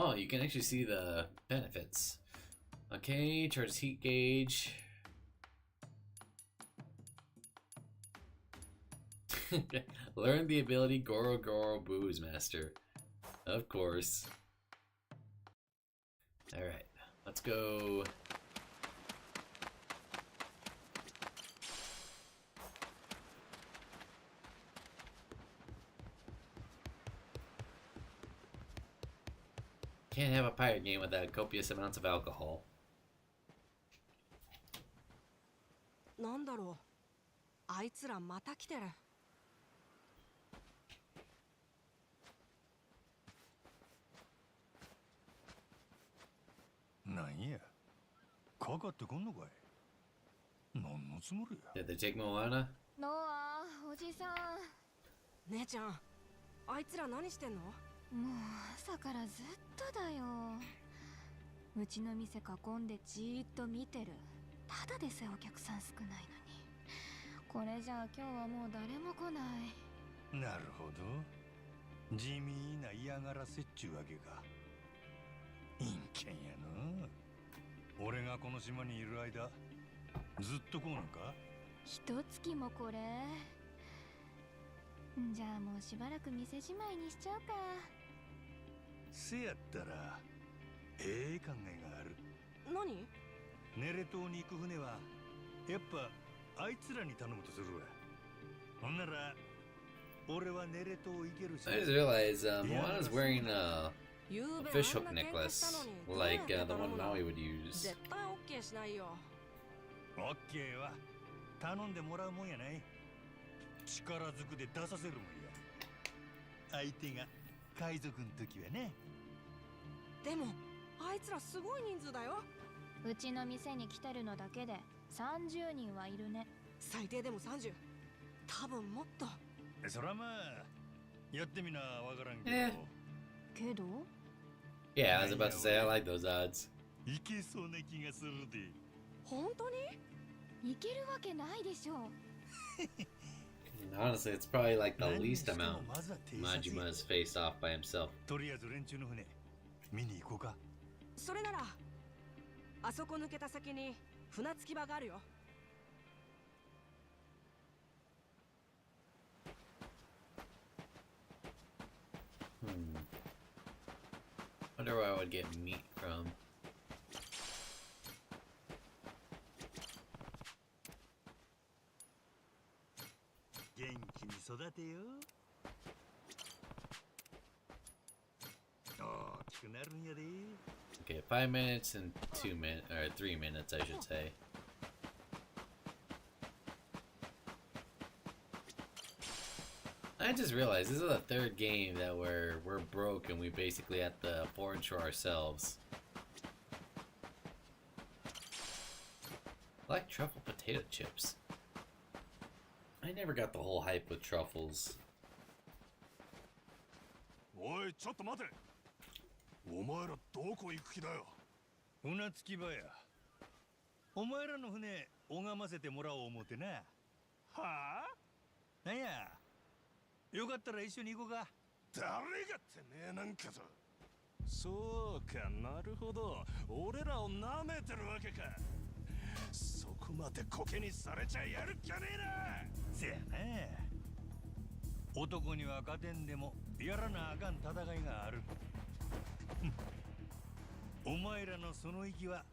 Oh, you can actually see the benefits. Okay, charges heat gauge. Learn the ability Goro Goro Booze Master. Of course. Alright, let's go. Can't have a pirate game without copious amounts of alcohol. なんだろう。あいつらまた来てる。なんや、かかってこんのかい。何のつもりや。 Did they take Moana? ノア、おじさん。姉ちゃん、あいつら何してんの？もう朝からずっとだよ。うちの店囲んでじーっと見てる。ただでさえお客さん少ないのに。これじゃあ今日はもう誰も来ない。なるほど。地味な嫌がらせっちゅうわけか。陰険やな。俺がこの島にいる間ずっとこうなんか。一月もこれ。じゃあもうしばらく店じまいにしちゃうか。せやったらええ考えがある。何？ネレ島に行く船はやっぱあいつらに頼むとするわ。ほんなら俺はネレ島行けるし。 I just realized Moana's wearing a ゆうべ fish あん hook な喧嘩した necklace のに like どうやって the 頼 one むの？ Maui would use. 絶対オッケーしないよ。オッケーは頼んでもらうもんやない。力ずくで出させるもんや。相手が海賊の時はね。でもあいつらすごい人数だよ。うちの店に来てるのだけで30人はいるね。最低でも30。多分もっと。そらまあやってみなわからんけど、けど Yeah, I was about to say I like those odds. いけそうな気がするで。本当に？いけるわけないでしょ。And honestly, it's probably like the 何に least しても amount まずは偵察や。 Majima's faced off by himself. とりあえず連中の船見に行こうか。それならあそこ抜けた先に船着き場があるよ。Wonder where I would get meat from. 元気に育てよ。大きくなるんやで。 Okay, 5 minutes and 2 minutes, or 3 minutes, I should say. I just realized this is the third game that we're broke and we basically have to forage for ourselves. I like truffle potato chips. I never got the whole hype with truffles. おいちょっと待て。お前らどこ行く気だよ。船着き場や。お前らの船拝ませてもらおう思うてな。はあ？なんや、よかったら一緒に行こうか。誰がてめえなんかと。そうか、なるほど。俺らを舐めてるわけか。そこまでコケにされちゃやるっきゃねえな。せやな。男には勝てんでもやらなあかん戦いがある。お前らのその息は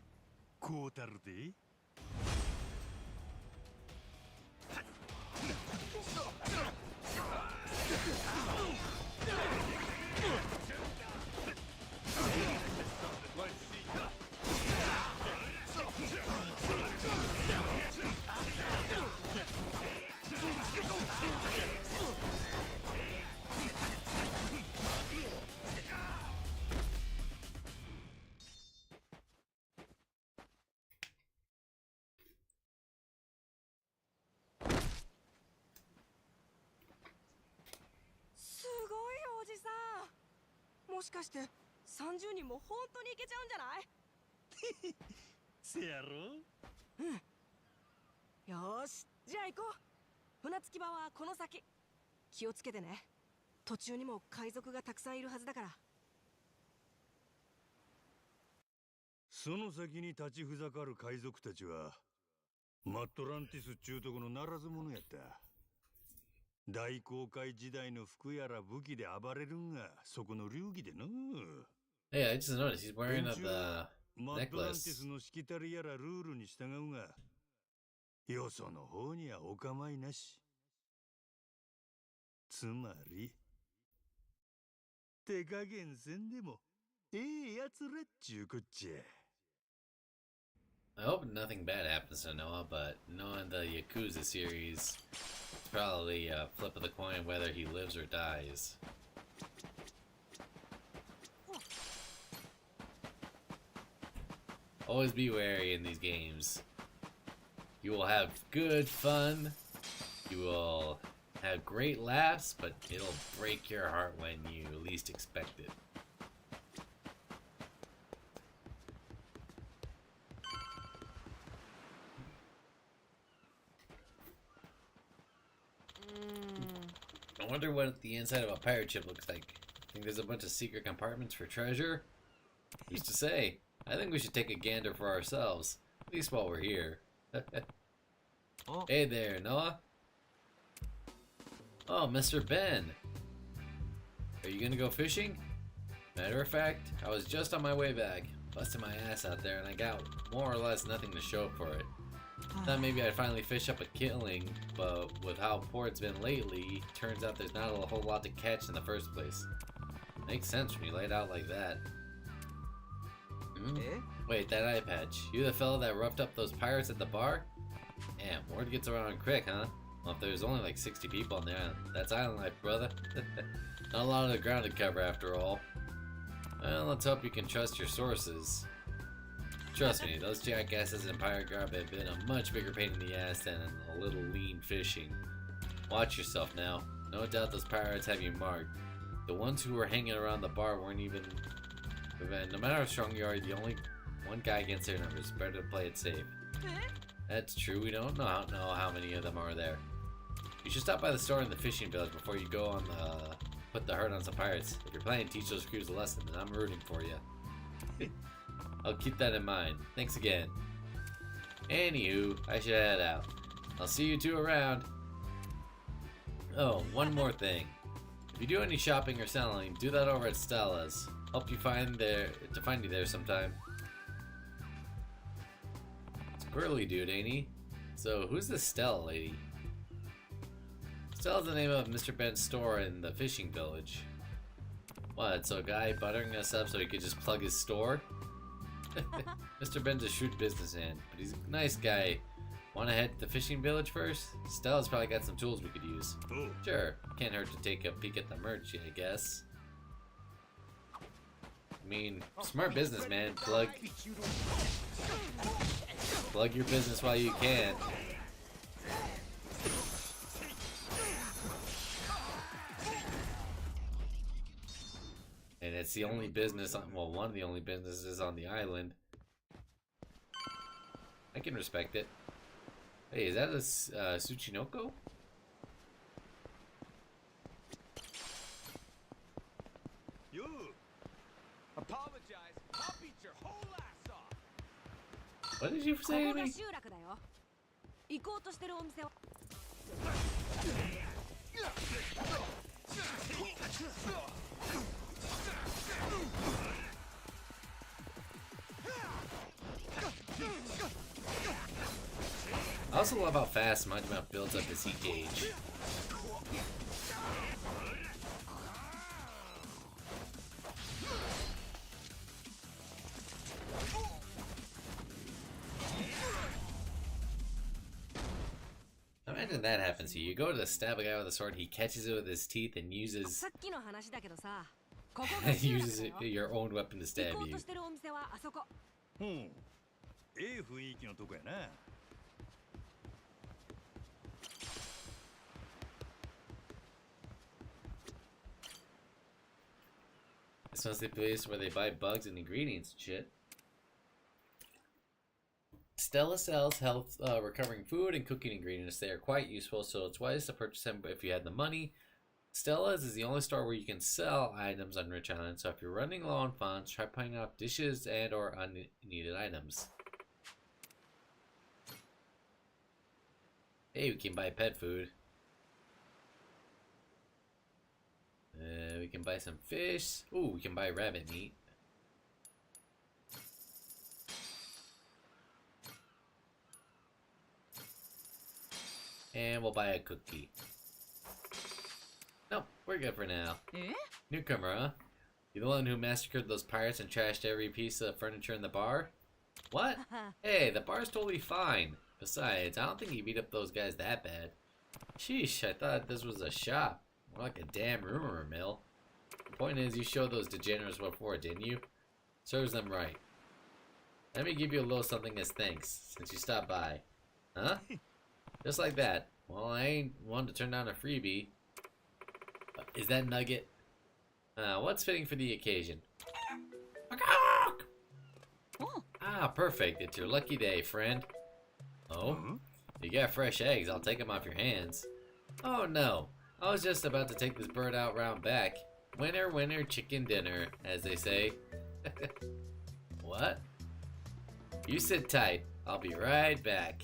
こうたるで。すごいよおじさん。もしかして30人も本当にいけちゃうんじゃない？せやろ。よーし、じゃあ行こう。船着き場はこの先。気をつけてね。途中にも海賊がたくさんいるはずだから。その先に立ちふざかる海賊たちはマットランティスっちゅうとこのならず者やった。大航海時代の服やら武器で暴れるんがそこの流儀での。Hey, I just noticed he's wearing 連中は the マットランティ necklace. スのしきたりやらルールに従うが、よその方にはお構いなし。つまり手加減せんでもええやつらっちゅうこっちゃ。I hope nothing bad happens to Noah, but knowing the Yakuza series, it's probably a flip of the coin whether he lives or dies. Always be wary in these games. You will have good fun, you will have great laughs, but it'll break your heart when you least expect it. I wonder what the inside of a pirate ship looks like. Think there's a bunch of secret compartments for treasure? Who's to say? I think we should take a gander for ourselves, at least while we're here. Oh. Hey there, Noah. Oh, Mr. Ben. Are you gonna go fishing? Matter of fact, I was just on my way back, busting my ass out there, and I got more or less nothing to show for it. Thought maybe I'd finally fish up a killing, but with how poor it's been lately, turns out there's not a whole lot to catch in the first place. Makes sense when you lay it out like that. Eh? Wait, that eye patch. You the fellow that roughed up those pirates at the bar? Damn, word gets around quick, huh? Well, if there's only like 60 people in there, that's island life, brother. Not a lot of ground to cover after all. Well, let's hope you can trust your sources. Trust me, those jackasses in Pirate Garb have been a much bigger pain in the ass than a little lean fishing. Watch yourself now. No doubt those pirates have you marked. The ones who were hanging around the bar weren't even... No matter how strong you are, the only one guy against their numbers. Better to play it safe. That's true, we don't know how many of them are there. You should stop by the store in the fishing village before you go on the... put the hurt on some pirates. If you're planning to teach those crews a lesson, then I'm rooting for you. I'll keep that in mind. Thanks again. Anywho, I should head out. I'll see you two around. Oh, one more thing. If you do any shopping or selling, do that over at Stella's. Hope you find you there sometime. It's Burly dude, ain't he? So who's this Stella lady? Stella's the name of Mr. Ben's store in the fishing village. What, so a guy buttering us up so he could just plug his store? Mr. Ben's a shrewd businessman, but he's a nice guy. Wanna head to the fishing village first? Stella's probably got some tools we could use. Oh. Sure, can't hurt to take a peek at the merch, I guess. I mean, smart businessman, plug your business while you can. And it's the only business, well, one of the only businesses on the island. I can respect it. Hey, is that a Tsuchinoko?よ Apologize. I'll beat your whole ass off. What did you こ say こ to が me? 集落だよ。行こうとしてるお店は I also love how fast Majima builds up his heat gauge. Imagine that happens to you. You go to stab a guy with a sword, he catches it with his teeth and uses さっきの話だけどさ、ここが集落 uses だよ。 your own weapon to 行 stab こう you. としてるお店はあそこ。うん。ええ雰囲気のとこやな。This one's the place where they buy bugs and ingredients and shit. Stella sells health recovering food and cooking ingredients. They are quite useful, so it's wise to purchase them if you had the money. Stella's is the only store where you can sell items on Rich Island, so if you're running low on funds, try putting up dishes and or unneeded items. Hey, we can buy pet food. We can buy some fish. Ooh, we can buy rabbit meat. And we'll buy a cookie. Nope, we're good for now. Newcomer, huh? You the one who massacred those pirates and trashed every piece of furniture in the bar? What? Hey, the bar's totally fine. Besides, I don't think you beat up those guys that bad. Sheesh, I thought this was a shop. More like a damn rumor mill. The point is, you showed those degenerates what for, didn't you? Serves them right. Let me give you a little something as thanks, since you stopped by. Huh? Just like that. Well, I ain't one to turn down a freebie. Is that Nugget? What's fitting for the occasion? Ah, perfect. It's your lucky day, friend. Oh? You got fresh eggs. I'll take them off your hands. Oh, no. I was just about to take this bird out round back. Winner, winner, chicken dinner, as they say. What? You sit tight. I'll be right back.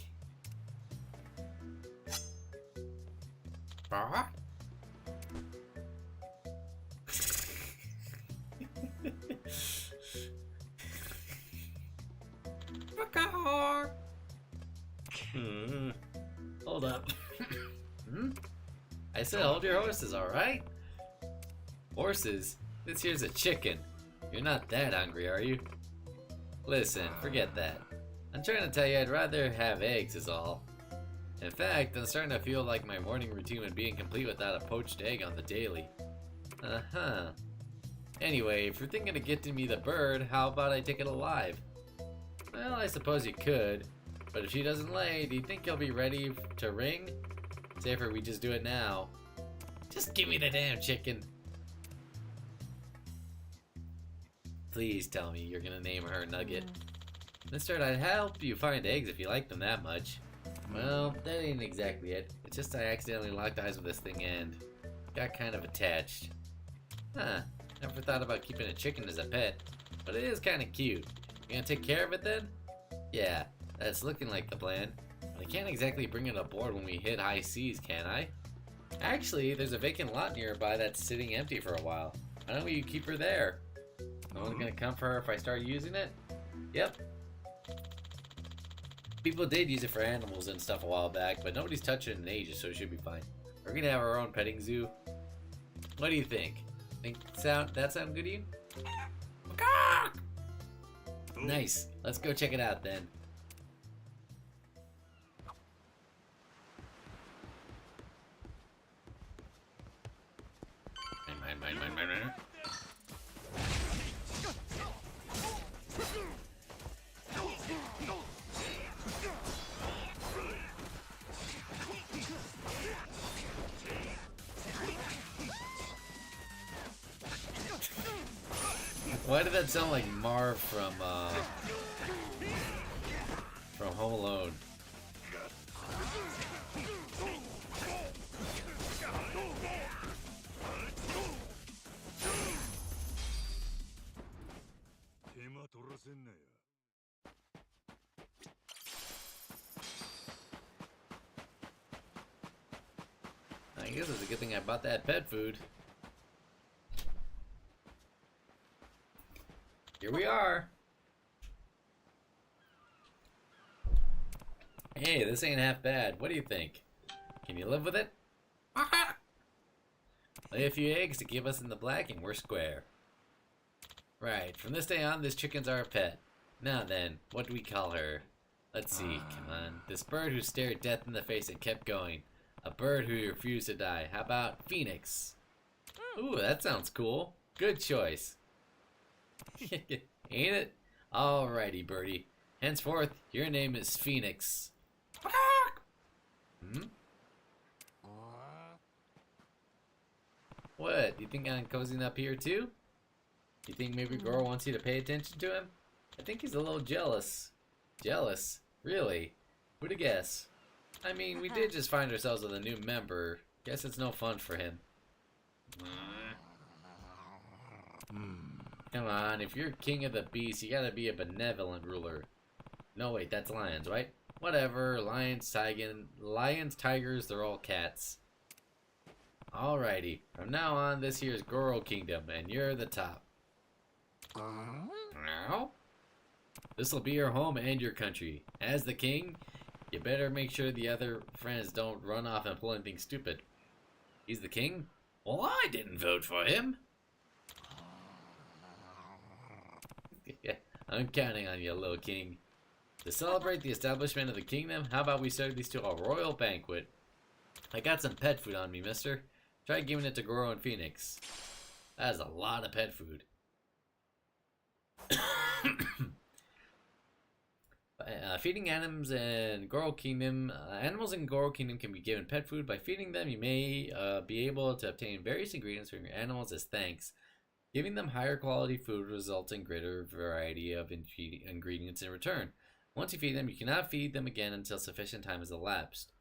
Hold up. I said hold your horses, alright? Horses? This here's a chicken. You're not that hungry, are you? Listen, forget that. I'm trying to tell you I'd rather have eggs is all. In fact, I'm starting to feel like my morning routine would be incomplete without a poached egg on the daily. Uh-huh. Anyway, if you're thinking of getting me the bird, how about I take it alive? Well, I suppose you could. But if she doesn't lay, do you think you'll be ready to ring? Safer we just do it now. Just give me the damn chicken. Please tell me you're gonna name her Nugget. Mister, I'd help you find eggs if you like them that much. Well, that ain't exactly it. It's just I accidentally locked eyes with this thing and got kind of attached. Huh, never thought about keeping a chicken as a pet, but it is kind of cute. You gonna take care of it then? Yeah, that's looking like the plan. But I can't exactly bring it aboard when we hit high seas, can I? Actually, there's a vacant lot nearby that's sitting empty for a while. Why don't we keep her there? No one's gonna come for her if I start using it? Yep. People did use it for animals and stuff a while back, but nobody's touched it in ages, so it should be fine. We're gonna have our own petting zoo. What do you think? That sound good to you? Nice. Let's go check it out then. Mine. Why did that sound like Marv from Home Alone? I guess it's a good thing I bought that pet food. Here we are. Hey, this ain't half bad. What do you think? Can you live with it? Lay a few eggs to keep us in the black and we're square. Right, from this day on, this chicken's our pet. Now then, what do we call her? Let's see, come on. This bird who stared death in the face and kept going. A bird who refused to die. How about Phoenix? Ooh, that sounds cool. Good choice. Ain't it? Alrighty, birdie. Henceforth, your name is Phoenix. What? You think I'm cozying up here too? You think maybe Goro wants you to pay attention to him? I think he's a little jealous. Jealous? Really? Who'd have guessed? I mean, we did just find ourselves with a new member. Guess it's no fun for him. Come on, if you're king of the beasts, you gotta be a benevolent ruler. No, wait, that's lions, right? Whatever, lions, tigers, they're all cats. Alrighty, from now on, this here's Goro Kingdom, and you're the top. Now, this'll be your home and your country. As the king, you better make sure the other friends don't run off and pull anything stupid. He's the king? Well, I didn't vote for him. Yeah, I'm counting on you, little king. To celebrate the establishment of the kingdom, how about we serve these to a royal banquet? I got some pet food on me, mister. Try giving it to Goro and Phoenix. That is a lot of pet food. Feeding animals in Goro Kingdom. Animals in Goro Kingdom can be given pet food. By feeding them, you may be able to obtain various ingredients from your animals as thanks. Giving them higher quality food results in greater variety of ingredients in return. Once you feed them, you cannot feed them again until sufficient time has elapsed.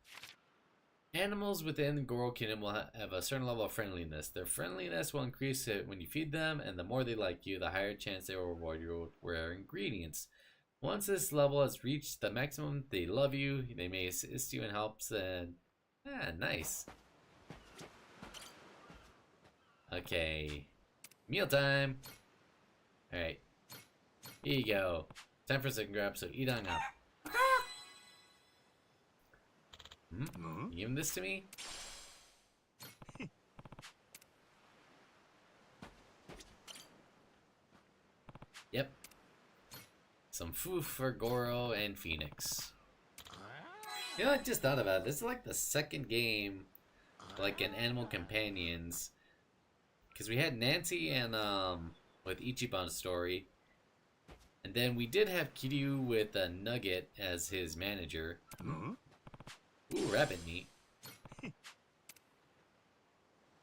Animals within Goro Kingdom will have a certain level of friendliness. Their friendliness will increase when you feed them, and the more they like you, the higher chance they will reward you with rare ingredients. Once this level has reached the maximum, they love you, they may assist you in helps, and... nice. Okay. Mealtime! Alright. Here you go. Time for some grub, so eat on up. You giving this to me? Yep. Some food for Goro and Phoenix. You know, I just thought about it. This is like the second game, like in Animal Companions. Because we had Nancy and, with Ichiban's story. And then we did have Kiryu with Nugget as his manager. Ooh, rabbit meat.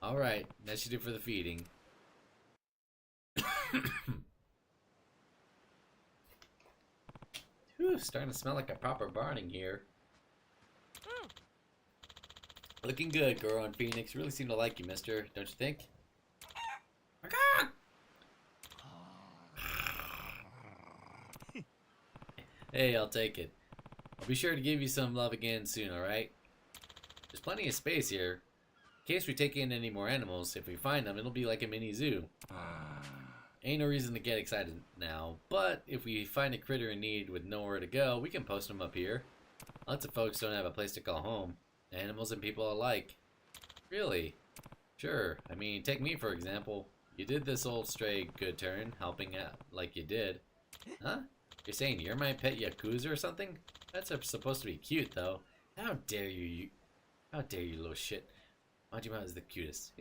Alright, that should do for the feeding. Whew, starting to smell like a proper barn in here. Looking good, Goro and Phoenix. Really seem to like you, mister. Don't you think? Hey, I'll take it. I'll be sure to give you some love again soon, alright? There's plenty of space here. In case we take in any more animals, if we find them, it'll be like a mini zoo. Ain't no reason to get excited now, but if we find a critter in need with nowhere to go, we can post them up here. Lots of folks don't have a place to call home. Animals and people alike. Really? Sure. I mean, take me for example. You did this old stray good turn, helping out like you did. Huh? You're saying you're my pet Yakuza or something? That's supposed to be cute, though. How dare you? How dare you, little shit? Majima is the cutest.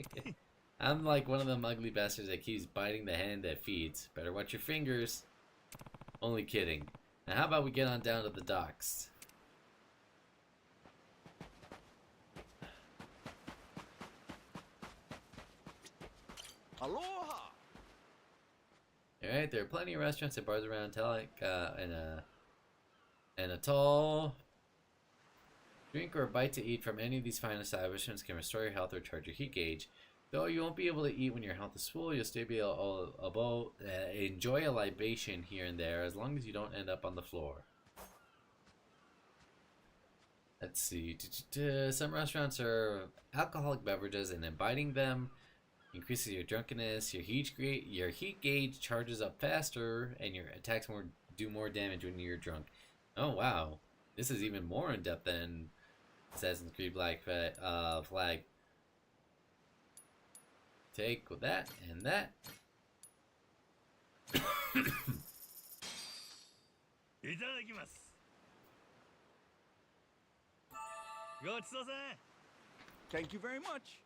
I'm like one of them ugly bastards that keeps biting the hand that feeds. Better watch your fingers. Only kidding. Now how about we get on down to the docks? Aloha! Alright, there are plenty of restaurants and bars around Talik, and a tall drink or a bite to eat from any of these fine establishments can restore your health or charge your heat gauge. Though you won't be able to eat when your health is full, you'll still be able to enjoy a libation here and there as long as you don't end up on the floor. Let's see. Some restaurants serve alcoholic beverages, and imbibing them increases your drunkenness. Your heat gauge charges up faster, and your attacks do more damage when you're drunk. Oh wow, this is even more in depth than Assassin's Creed Black Flag. Take that and that. いただきます。ごちそうさん。 Thank you very much.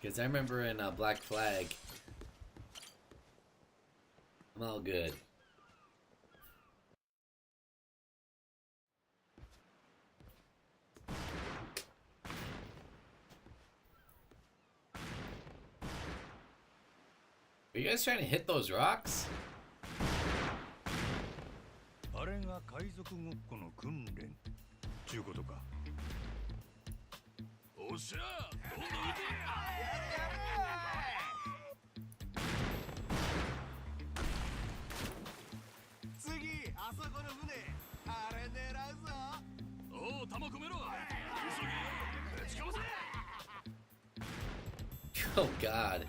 Because I remember in Black Flag, I'm all good. Are you guys trying to hit those rocks? あれが海賊ごっこの訓練ちゅうことか。おっしゃどんどん撃て。次あそこの船あれ狙うぞ。おう、弾込めろ。急げ。ぶちかませ。 Oh God.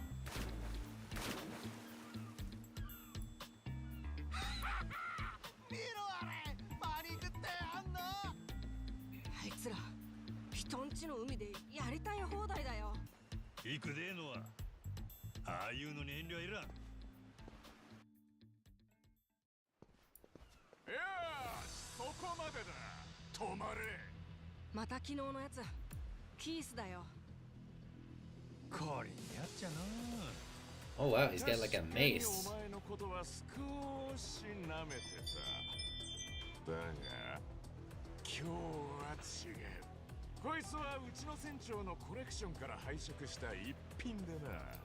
見ろあれパニックってあんの。あいつら人んちの海でやりたい放題だよ。行くでえのはああいうのに遠慮はいらん。いやー、そこまでだ。止まれ。また昨日のやつキースだよ。これやっちゃな。 Oh wow, he's got like a 確かに mace. お前のことは少し舐めてた。だが今日は違う。こいつはうちの船長のコレクションから拝借した一品でな。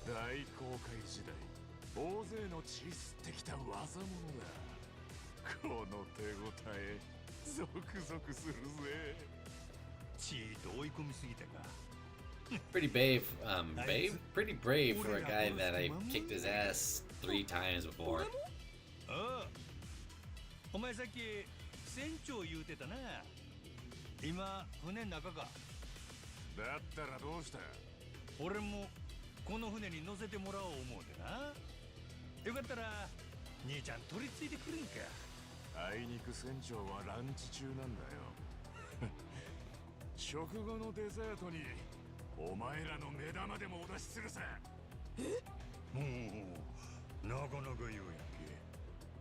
大航海時代大勢の血吸ってきた技物だ。この手応えゾクゾクするぜ。チート追い込みすぎたか。 Pretty pretty brave for a guy that I kicked his ass 3 times before. ああ、お前さっき船長言うてたな。今船の中か。だったらどうした。俺もこの船に乗せてもらおう思うてな。よかったら兄ちゃん取り付いてくれんか。あいにく船長はランチ中なんだよ。食後のデザートにお前らの目玉でもお出しするさ。もうなかなか言う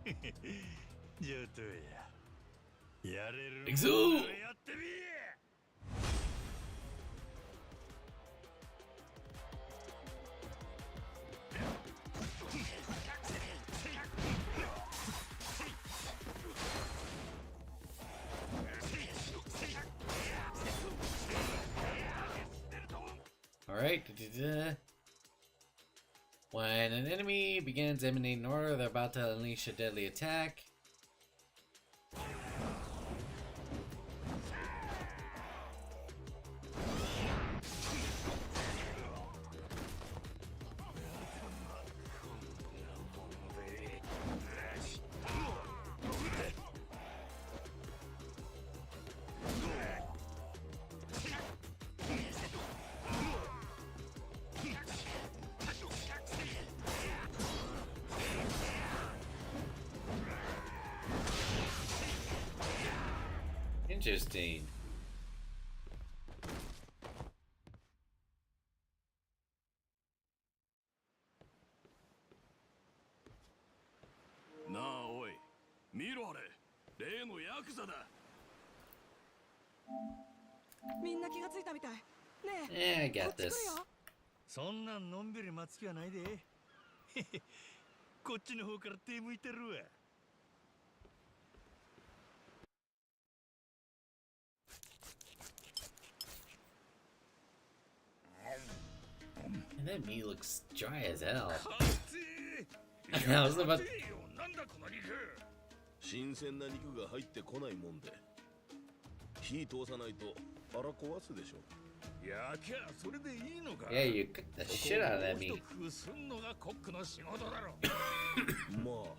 やんけ。上等や。やれる行くぞ。もんならやってみえ。 Alright. When an enemy begins emanating order, they're about to unleash a deadly attack. Interesting. なあおい、見ろあれ、例のヤクザだ。みんな気がついたみたい。ねえ、 Yeah, I こ got っち来る this. よ。そんなんのんびり待つ気はないで。こっちの方から手向いてるわ。 And that meat looks dry as hell. I was about. なんだこの肉。新鮮な肉が入ってこないもんで。火通さないと腹壊すでしょ。やきゃそれでいいのか。 Yeah, you cooked the shit out of that meat. 工夫すんのがコックの仕事だろ。まあ、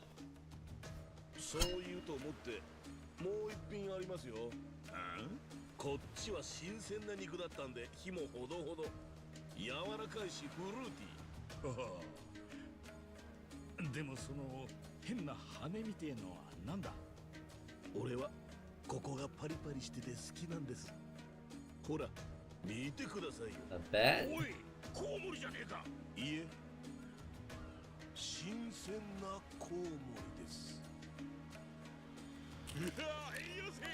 そう言うと思ってもう一品ありますよ。こっちは新鮮な肉だったんで火もほどほど。柔らかいしフルーティー。でもその変な羽みてえのはなんだ。俺はここがパリパリしてて好きなんです。ほら見てくださいよ。 Not bad. おい、コウモリじゃねえか。いいえ、新鮮なコウモリです。いや、いいよせ。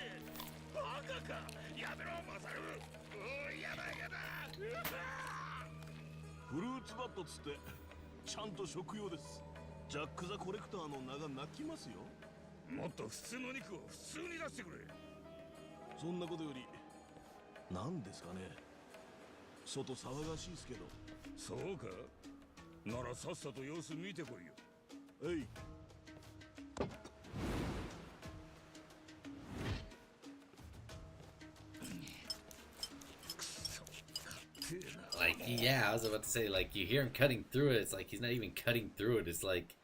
バカか。やめろマサル。おい、やだやだ。フルーツバットつってちゃんと食用です。ジャック・ザ・コレクターの名が泣きますよ。もっと普通の肉を普通に出してくれ。そんなことより何ですかね。外騒がしいですけど。そうか。ならさっさと様子見てこいよ。はい。Yeah, I was about to say, like, you hear him cutting through it. It's like he's not even cutting through it. It's like...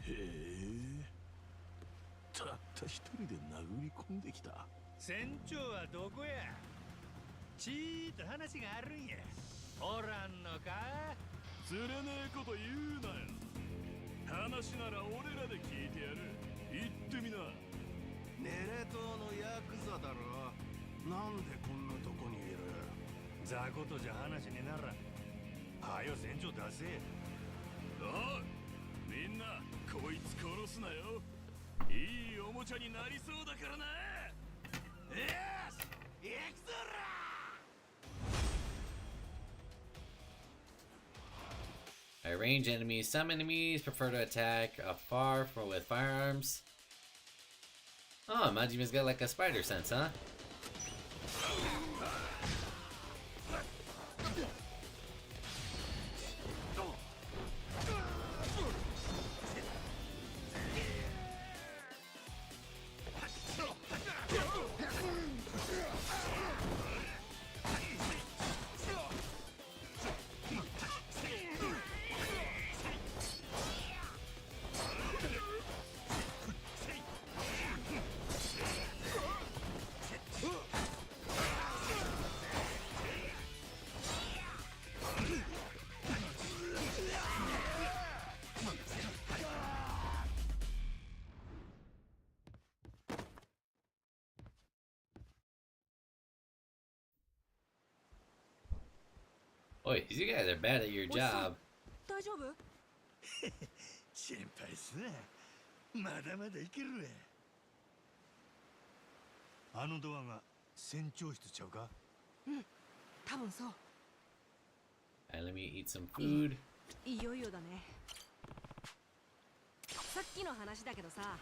へえ、たった一人で殴り込んできた。船長はどこや。ちーっと話があるんや。おらんのか。釣れねえこと言うなよ。話なら俺らで聞いてやる。言ってみな。ネレ島のヤクザだろ。なんでこんなとこにいる。雑魚とじゃ話にならん。はよ船長出せ。おい、みんなこいつ殺すなよ。いいおもちゃになりそうだからな。よし、行くぞら。I range enemies. Some enemies prefer to attack afar from with firearms. Oh, Majima's got like a spider sense, huh? Boy, you guys are bad at your job. 大丈夫？心配すな。まだまだいけるわ。あのドアが船長室ちゃうか？うん、多分そう。Alright, let me eat some food. いよいよだね。さっきの話だけどさ、さ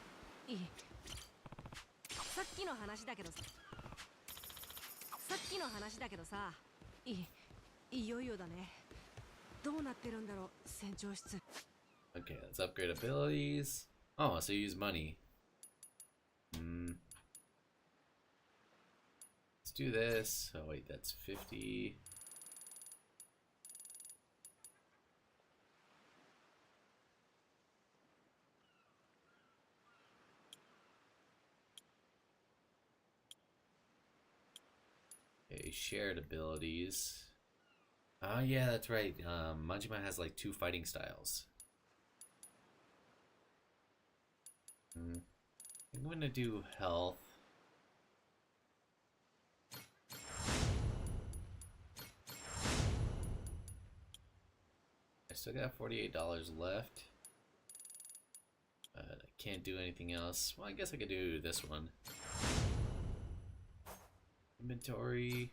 っきの話だけどさ、いよいよだね。どうなってるんだろう、船長室。Okay, let's upgrade abilities. Oh, so you use money. Let's do this. Oh wait, that's 50. Okay, shared abilities. Oh yeah, that's right. Majima has like 2 fighting styles. I'm gonna do health. I still got $48 left. I can't do anything else. Well, I guess I could do this one. Inventory.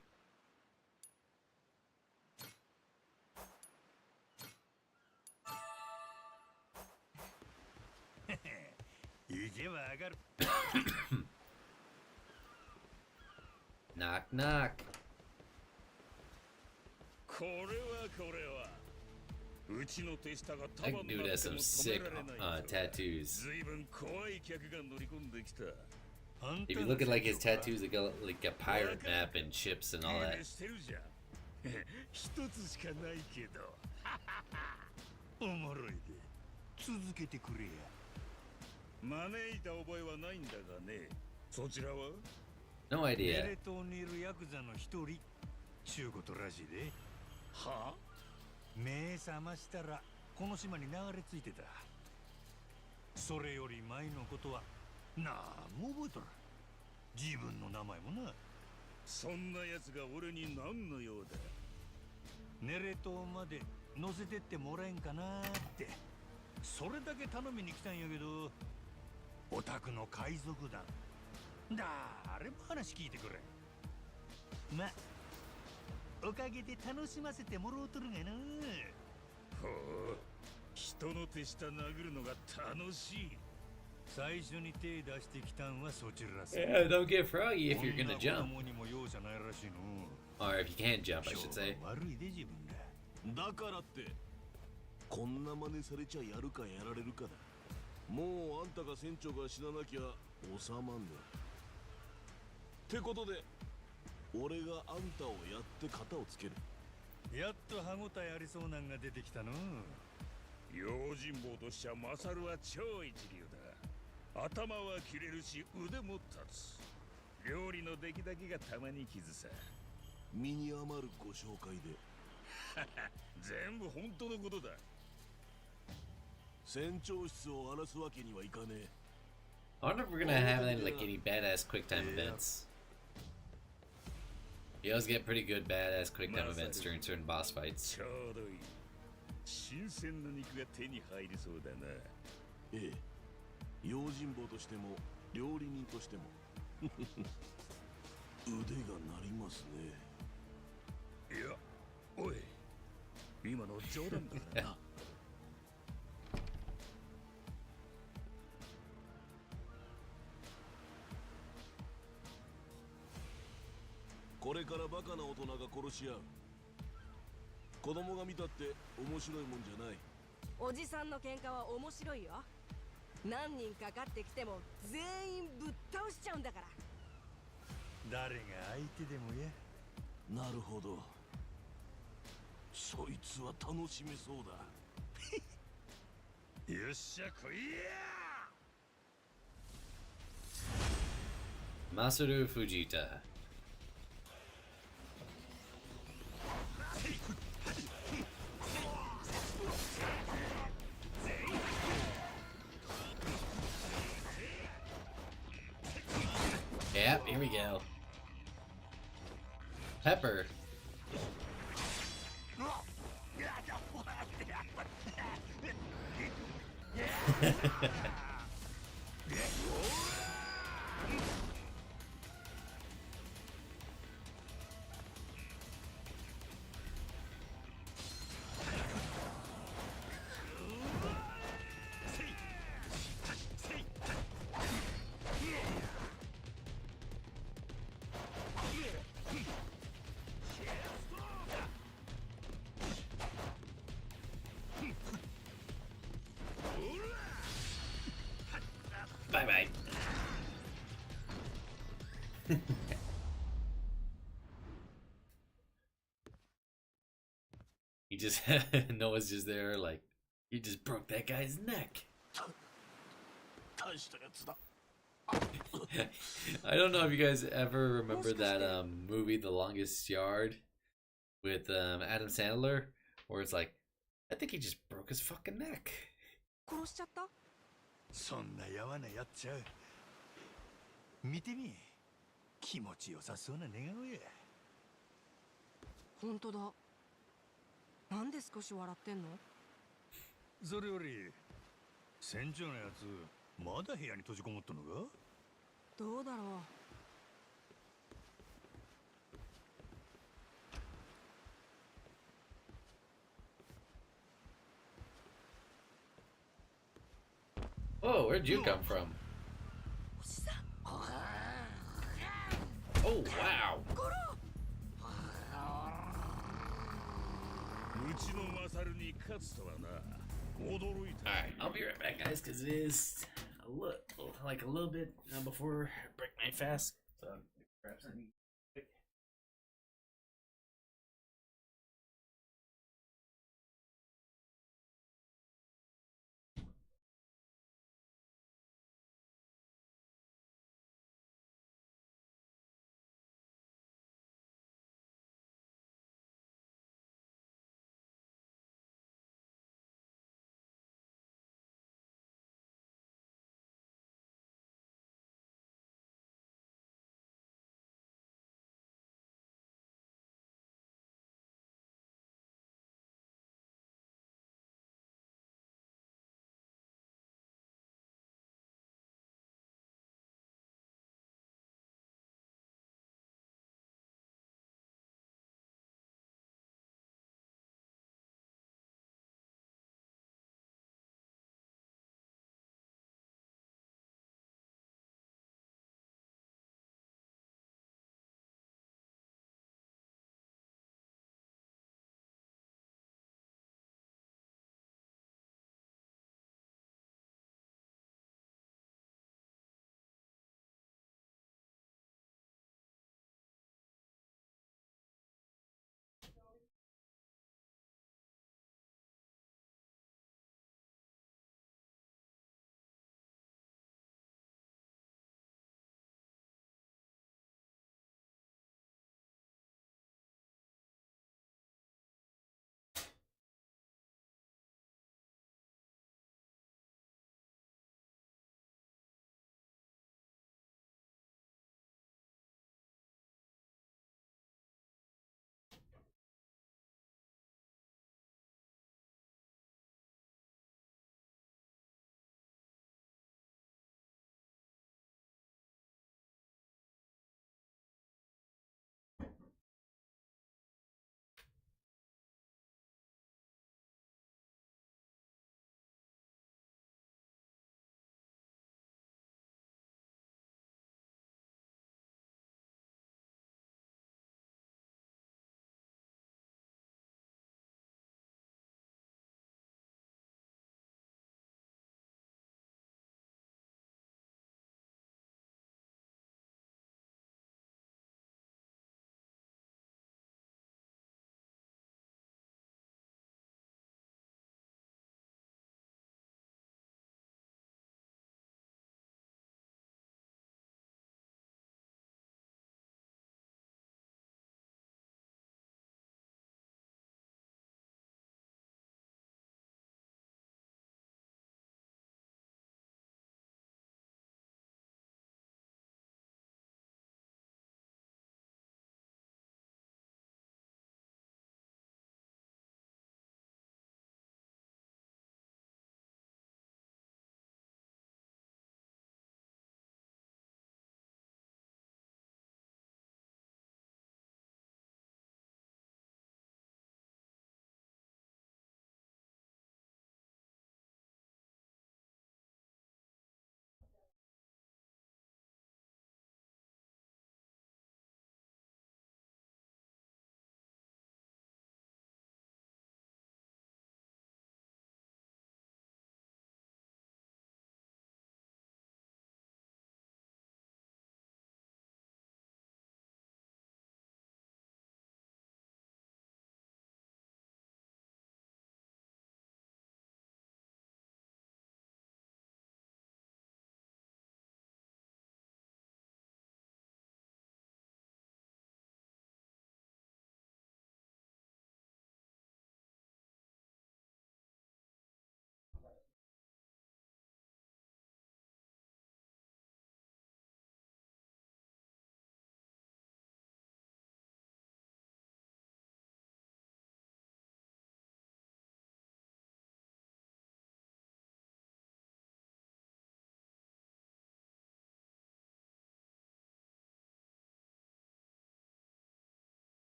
Knock knock. これはこれは。うちの手下が That dude has some sick tattoos. 随分怖い客が乗り込んできた。 If you look at like his tattoos, they got like a pirate map and ships and all that. 一つしかないけど。おもろいで。続けてくれや。招いた覚えはないんだがね。そちらは No ネ idea. レ島にいるヤクザの一人。ちゅうことらしいで。は？目覚ましたらこの島に流れ着いてた。それより前のことはなんも覚えとる。自分の名前もな。そんな奴が俺に何の用だ。ネレ島まで乗せてってもらえんかなーって。それだけ頼みに来たんやけど、お宅の海賊団誰も話聞いてくれ。ま、おかげで楽しませてもろうとるがな。ほう、人の手下殴るのが楽しい。最初に手出してきたんはそちらさ。Yeah, don't get froggy if you're gonna jump. にも容赦ないらしいの。Or if you can't jump, I should say. 悪いで自分だ。だからってこんな真似されちゃやるかやられるかだ。もうあんたが船長が死ななきゃ収まんねえ。ってことで俺があんたをやって型をつける。やっと歯ごたえありそうなんが出てきたの。用心棒としちゃマサルは超一流だ。頭は切れるし腕も立つ。料理の出来だけがたまに傷さ。身に余るご紹介で。全部本当のことだ。船長室を荒らすわけにはいかねえ。I wonder if we're gonna have any badass quick time events. You always get pretty good badass quick time events during certain boss fights. ちょうどいい。新鮮な肉が手に入りそうだな。ええ。用心棒としても料理人としても腕が鳴りますね。いや、おい、今の冗談だからな。これからバカな大人が殺し合う。子供が見たって面白いもんじゃない。おじさんの喧嘩は面白いよ。何人かかってきても全員ぶっ倒しちゃうんだから。誰が相手でもや。なるほど。そいつは楽しめそうだ。よっしゃ来いや。Masaru Fujita. Yep, here we go. Pepper. Bye bye. He just Noah's just there like he just broke that guy's neck. 大したやつだ。I don't know if you guys ever remember that movie The Longest Yard with Adam Sandler where it's like I think he just broke his fucking neck. 殺しちゃった？そんなやわなやっちゃう。見てみ。気持ちよさそうな寝顔や。本当だ。なんで少し笑ってんの？それより船長のやつまだ部屋に閉じこもったのか？どうだろう。Oh, where'd you come from? Oh, wow. うちのマサルに勝つとはな。驚いた。 Alright, I'll be right back, guys, because it is a little bit before break my fast. So, grab something.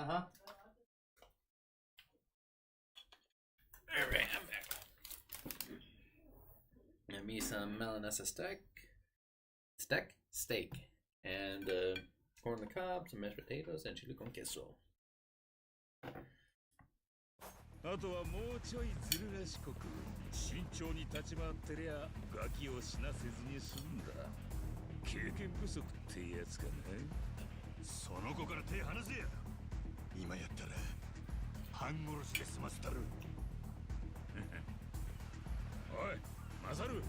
Uh-huh. Alright, I'm back. Give me some melanesa steak, and corn on the cob, some mashed potatoes, and chili con queso. あとはもうちょいずる賢く慎重に立ち回ってりゃガキを死なせずに済んだ。経験不足ってやつかな。その子から手離せや。今やったら半殺しで済ませたる。おいマサル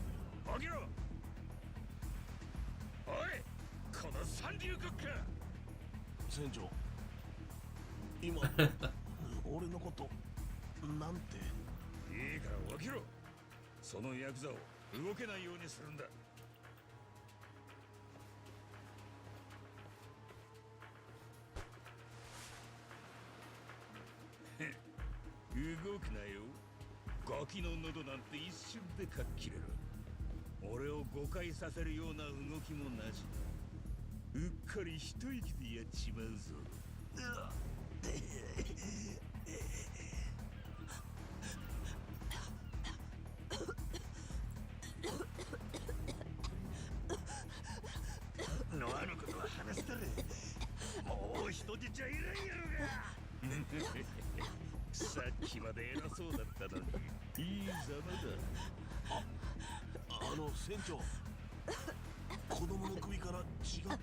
起きろ。おいこの三流国か。船長、今俺のことなんて。いいから起きろ。そのヤクザを動けないようにするんだ。動くなよ。ガキの喉なんて一瞬でかっきれる。俺を誤解させるような動きもなしだ。うっかり一息でやっちまうぞ。ノアのことは話したれ。もう人質はいらんやろが。さっきまで偉そうだったのにいいざまだ。船長、子供の首から血が。いい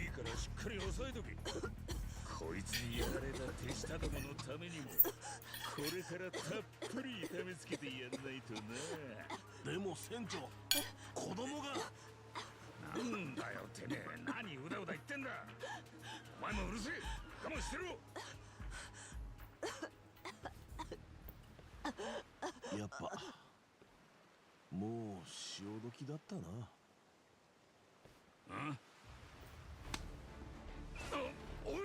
からしっかり押さえとけ。こいつにやられた手下どものためにもこれからたっぷり痛めつけてやんないとな。でも船長、子供が。なんだよてめえ、何うだうだ言ってんだ。お前もうるせえ。我慢してろ。やっぱもう潮時だったな。おい、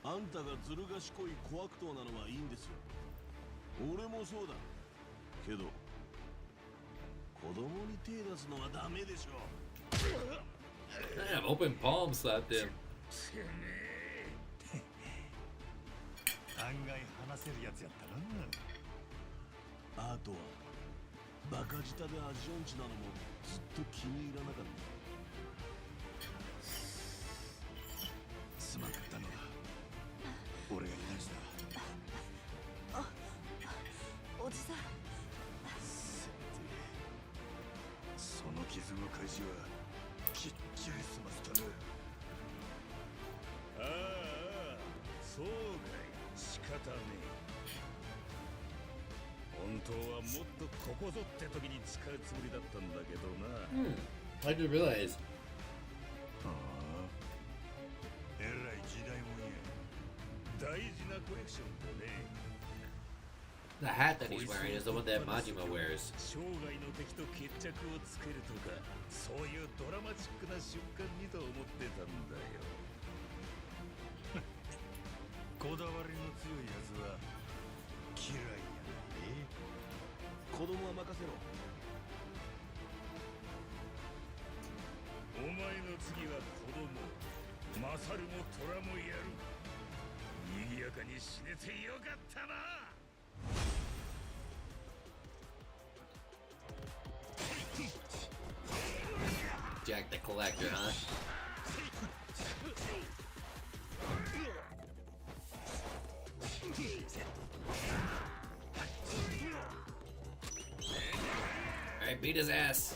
あんたがずる賢い小悪党なのはいいんですよ。俺もそうだけど、子供に手出すのはダメでしょ。 Damn, open palm slapped him. 案外話せるやつやったな。あとはバカ舌で味音痴なのもずっと気に入らなかった。すまんかったのは俺がいないしだ。おじさん、せめてその傷の開始はきっちり済ませたる。ああ、そうかい。仕方ねえ。本当はもっとここぞって時に使うつもりだったんだけどな。I didn't realize. ああ、えらい時代もんや。大事なコレクションだね。 The hat that he's wearing is the one that Majima wears. 生涯の敵と決着をつけるとか、そういうドラマチックな瞬間にと思ってたんだよ。こだわりの強いやつは嫌いやね。子供は任せろ。お前の次は子供、勝るも虎もやる。賑やかに死ねてよかったな。 Jack the Collector, huh? Alright, beat his ass.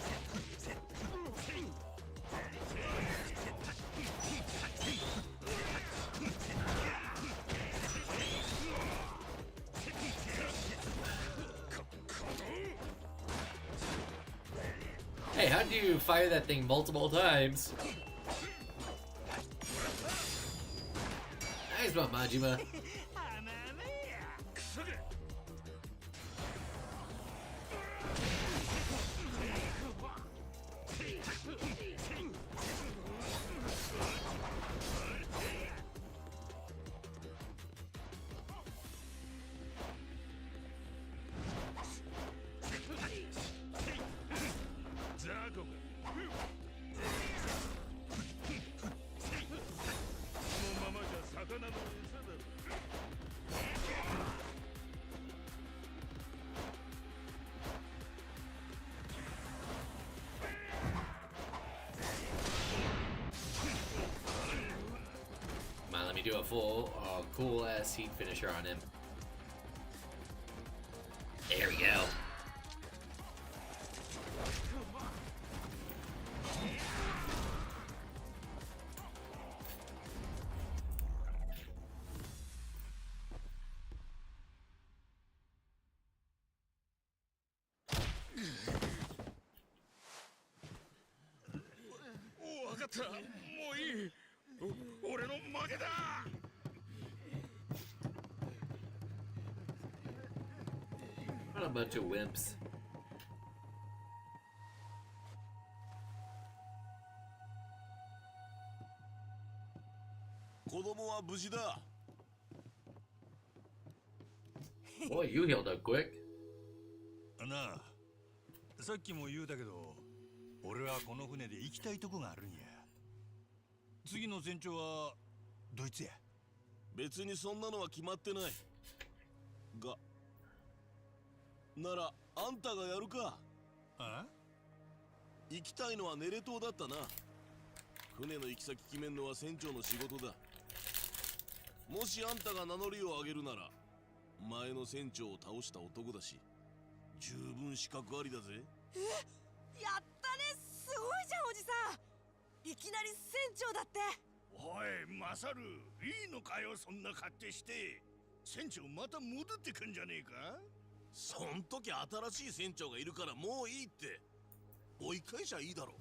Hey, how do you fire that thing multiple times? Nice one, Majima. full, cool ass heat finisher on him. There we go. What a bunch of wimps. 子供は無事だ。 Boy, you healed up quick. なあ、さっきも言うたけど、俺はこの船で行きたいとこがあるんや。次の船長はドイツや。別にそんなのは決まってない。が、ならあんたがやるか。あ？行きたいのはネレ島だったな。船の行き先決めんのは船長の仕事だ。もしあんたが名乗りを上げるなら、前の船長を倒した男だし、十分資格ありだぜ。やったね、すごいじゃんおじさん。いきなり船長だって。おいマサル、いいのかよそんな勝手して。船長また戻ってくんじゃねえか。そん時新しい船長がいるからもういいって。追い返しゃいいだろ。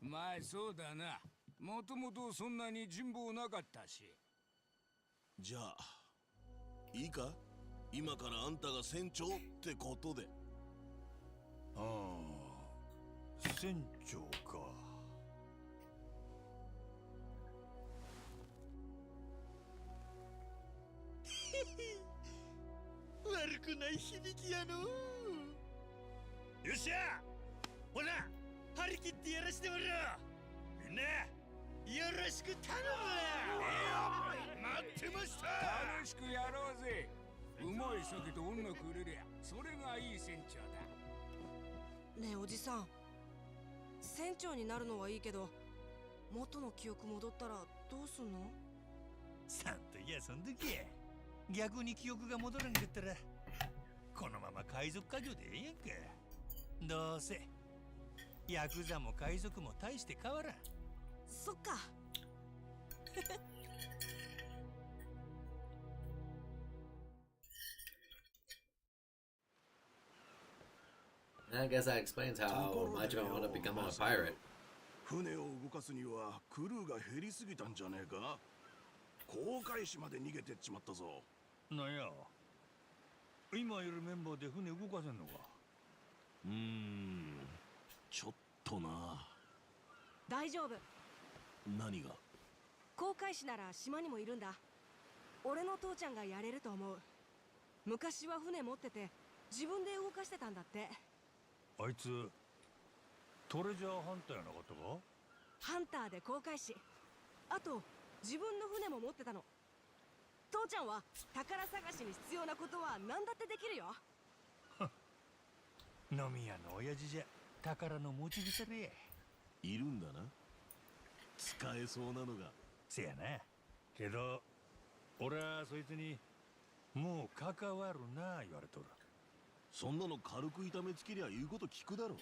まあそうだな。もともとそんなに人望なかったし。じゃあいいか、今からあんたが船長ってことで。ああ、船長か。悪くない響きやの。よっしゃ、ほら張り切ってやらしてもらおう。みんなよろしく頼むわ。待ってました。楽しくやろうぜ。うまい酒と音楽売れりゃそれがいい船長だ。ねえおじさん、船長になるのはいいけど、元の記憶戻ったらどうすんの？さんと休んどけ。逆に記憶が戻らんかったらこのまま海賊家業でええやんか。どうせヤクザも海賊も大して変わらん。そっか。I guess that explains how much I want to become a pirate. 船を動かすにはクルーが減りすぎたんじゃねえか。航海士まで逃げてっちまったぞ。なんや、今いるメンバーで船動かせんのか。ちょっとな。大丈夫。何が？航海士なら島にもいるんだ。俺の父ちゃんがやれると思う。昔は船持ってて自分で動かしてたんだって。あいつトレジャーハンターやなかったか。ハンターで航海士、あと自分の船も持ってたの。父ちゃんは宝探しに必要なことは何だってできるよ。飲み屋の親父じゃ宝の持ち腐れや。いるんだな、使えそうなのが。せやな。けど俺はそいつにもう関わるな言われとる。そんなの軽く痛めつけりゃ言うこと聞くだろ。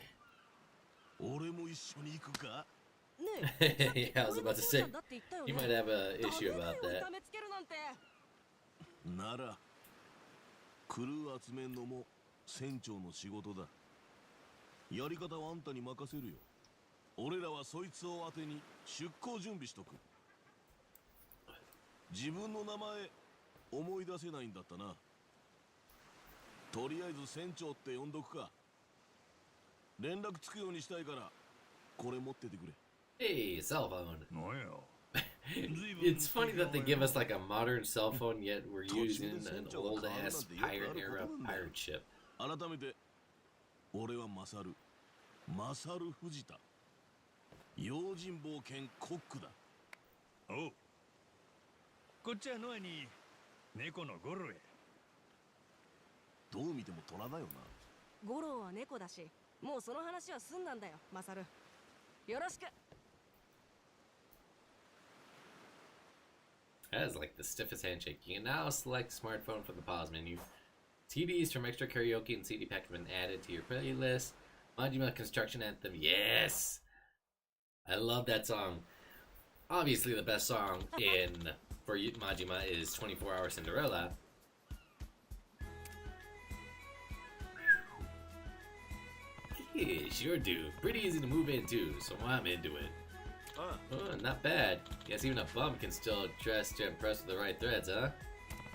俺も一緒に行くか。ねえ、 Yeah, I was about to say, you might have an issue about that. 痛めつけるなんて。ならクルー集めんのも船長の仕事だ。やり方はあんたに任せるよ。俺らはそいつを当てに出航準備しとく。自分の名前思い出せないんだったな。とりあえず船長って呼んどくか。連絡つくようにしたいからこれ持っててくれ。 Hey, cell phone. なんや。It's funny that they give us like a modern cell phone, yet we're using an old ass pirate era pirate ship. 改めて俺はマサル藤田、用心棒兼コックだ。おう、こっちはノアに猫のゴロや。どう見ても虎だよな。ゴローは猫だし、もうその話は済んだんだよ、マサル。よろしく。That is like the stiffest handshake. You can now select smartphone from the pause menu. CDs from extra karaoke and CD pack have been added to your playlist. Majima Construction Anthem, yes! I love that song. Obviously, the best song for Majima is 24 Hour Cinderella. Yeah, sure do. Pretty easy to move into, so I'm into it. Oh, not bad. Guess even a bum can still dress to impress with the right threads, huh?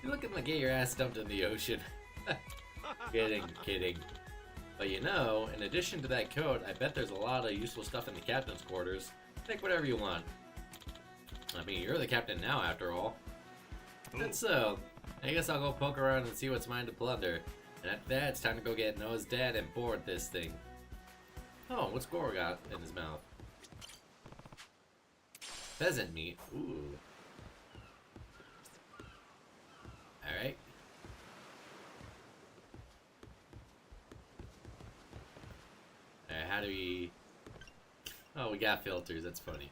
You're looking like get your ass dumped in the ocean. Kidding. But you know, in addition to that coat, I bet there's a lot of useful stuff in the captain's quarters. Take whatever you want. I mean, you're the captain now, after all. And so, I guess I'll go poke around and see what's mine to plunder. And after that, it's time to go get Noah's dad and board this thing. Oh, what's Goro got in his mouth? Pheasant meat. Ooh. Alright. Alright, how do we... Oh, we got filters. That's funny.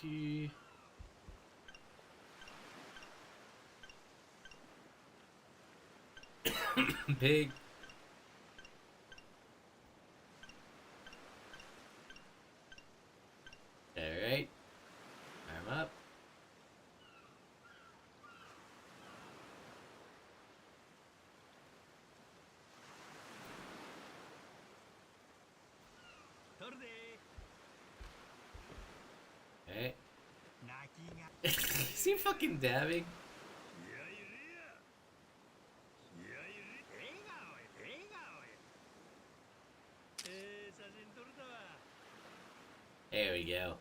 Gee... Pig. Alright. Arm up. Alright. Is he fucking dabbing? There we go.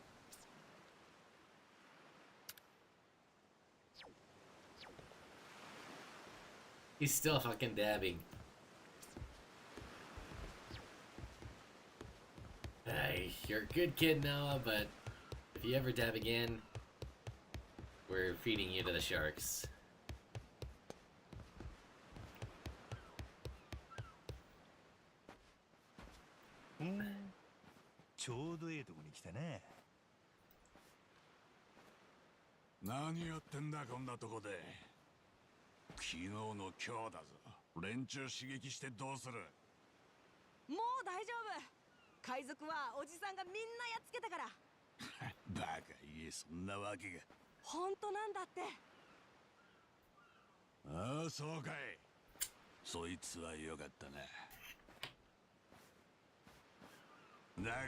He's still fucking dabbing. Hey, you're a good kid, Noah, but if you ever dab again, we're feeding you to the sharks. Hmm. ちょうどいいとこに来たね。何やってんだこんなとこで。昨日の今日だぞ。連中刺激してどうする。もう大丈夫。海賊はおじさんがみんなやっつけたから。バカ言え、そんなわけが。本当なんだって。ああ、そうかい。そいつはよかったな。だが、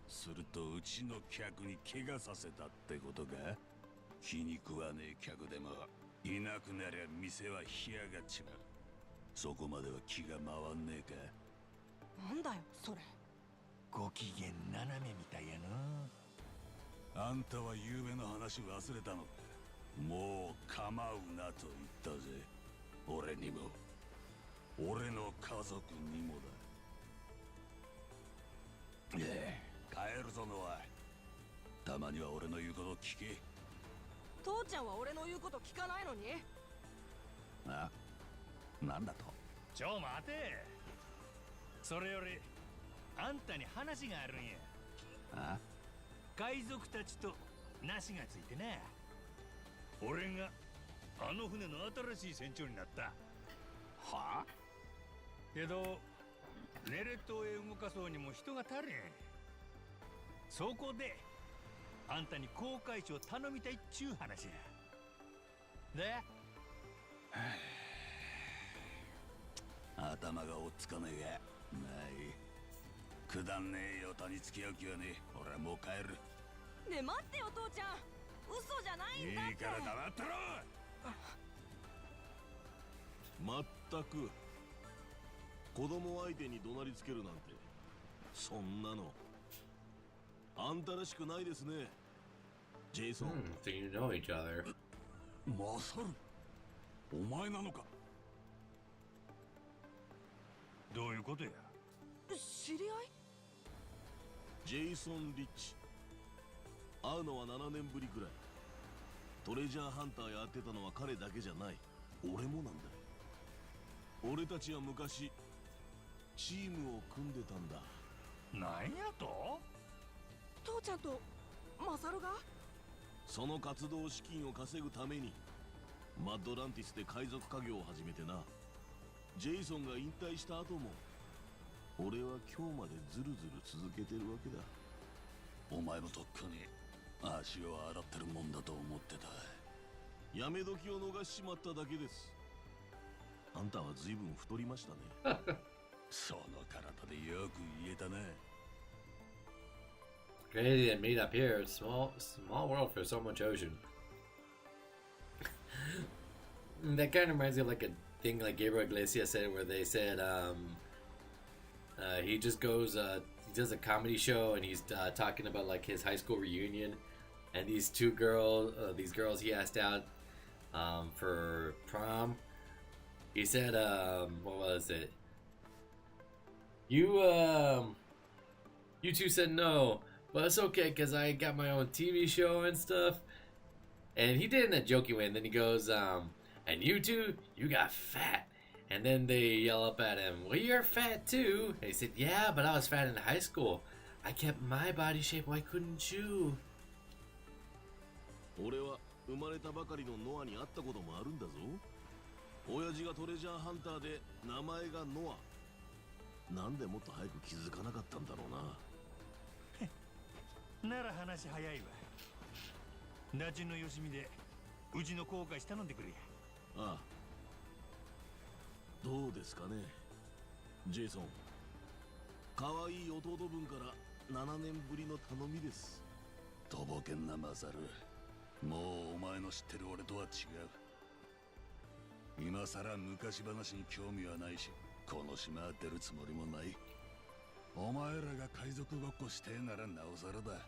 するとうちの客に怪我させたってことか。気に食わねえ客でもいなくなりゃ店は干上がっちまう。そこまでは気が回んねえか。なんだよそれ。ご機嫌斜めみたいやな。あんたは夕べの話忘れたのか。もう構うなと言ったぜ。俺にも俺の家族にもだ。帰るぞノア。たまには俺の言うこと聞け。父ちゃんは俺の言うこと聞かないのに。あ、なんだと。ちょ待て。それよりあんたに話があるんや。あ、海賊たちと梨がついてな。俺があの船の新しい船長になった。はあ。けどネレ島へ動かそうにも人が足りん。そこであんたに航海士を頼みたいっちゅう話や。で、頭が追っつかねえがない。くだんねえよ、他に付き合う気はねえ。俺はもう帰る。ねえ待ってよ父ちゃん。嘘じゃないんだって。いいから黙ってろ。まったく子供相手に怒鳴りつけるなんて、そんなのあんたらしくないですね、ジェイソン。So you know each other. マサル、お前なのか。どういうことや。知り合い？ジェイソン・リッチ。会うのは7年ぶりくらい。トレジャーハンターやってたのは彼だけじゃない。俺もなんだ。俺たちは昔チームを組んでたんだ。なんやと？父ちゃんとマサルが？その活動資金を稼ぐためにマッドランティスで海賊家業を始めてな。ジェイソンが引退した後も俺は今日までずるずる続けてるわけだ。お前もとっくに足を洗ってるもんだと思ってた。やめ時を逃しちまっただけです。あんたは随分太りましたね。その体でよく言えたね。 Crazy to meet up here. Small world for so much ocean. That kind of reminds me of like a thing like Gabriel Iglesias said, where they said he just goes, he does a comedy show, and he's talking about like his high school reunion, and these girls he asked out for prom. He said, what was it? You two said no, but it's okay because I got my own TV show and stuff. And he did it in a joking way, and then he goes, and you two, you got fat. And then they yell up at him, well, you're fat too. And he said, yeah, but I was fat in high school. I kept my body shape, why couldn't you? 俺は生まれたばかりのノアに会ったこともあるんだぞ。親父がトレジャーハンターで名前がノア。なんでもっと早く気づかなかったんだろうな。なら話早いわ。ナジのよしみでうちの後悔したのでくれ。ああ、どうですかねジェイソン。可愛い弟分から7年ぶりの頼みです。とぼけんなマサル。もうお前の知ってる俺とは違う。今さら昔話に興味はないし、この島は出るつもりもない。お前らが海賊ごっこしてえならなおさらだ。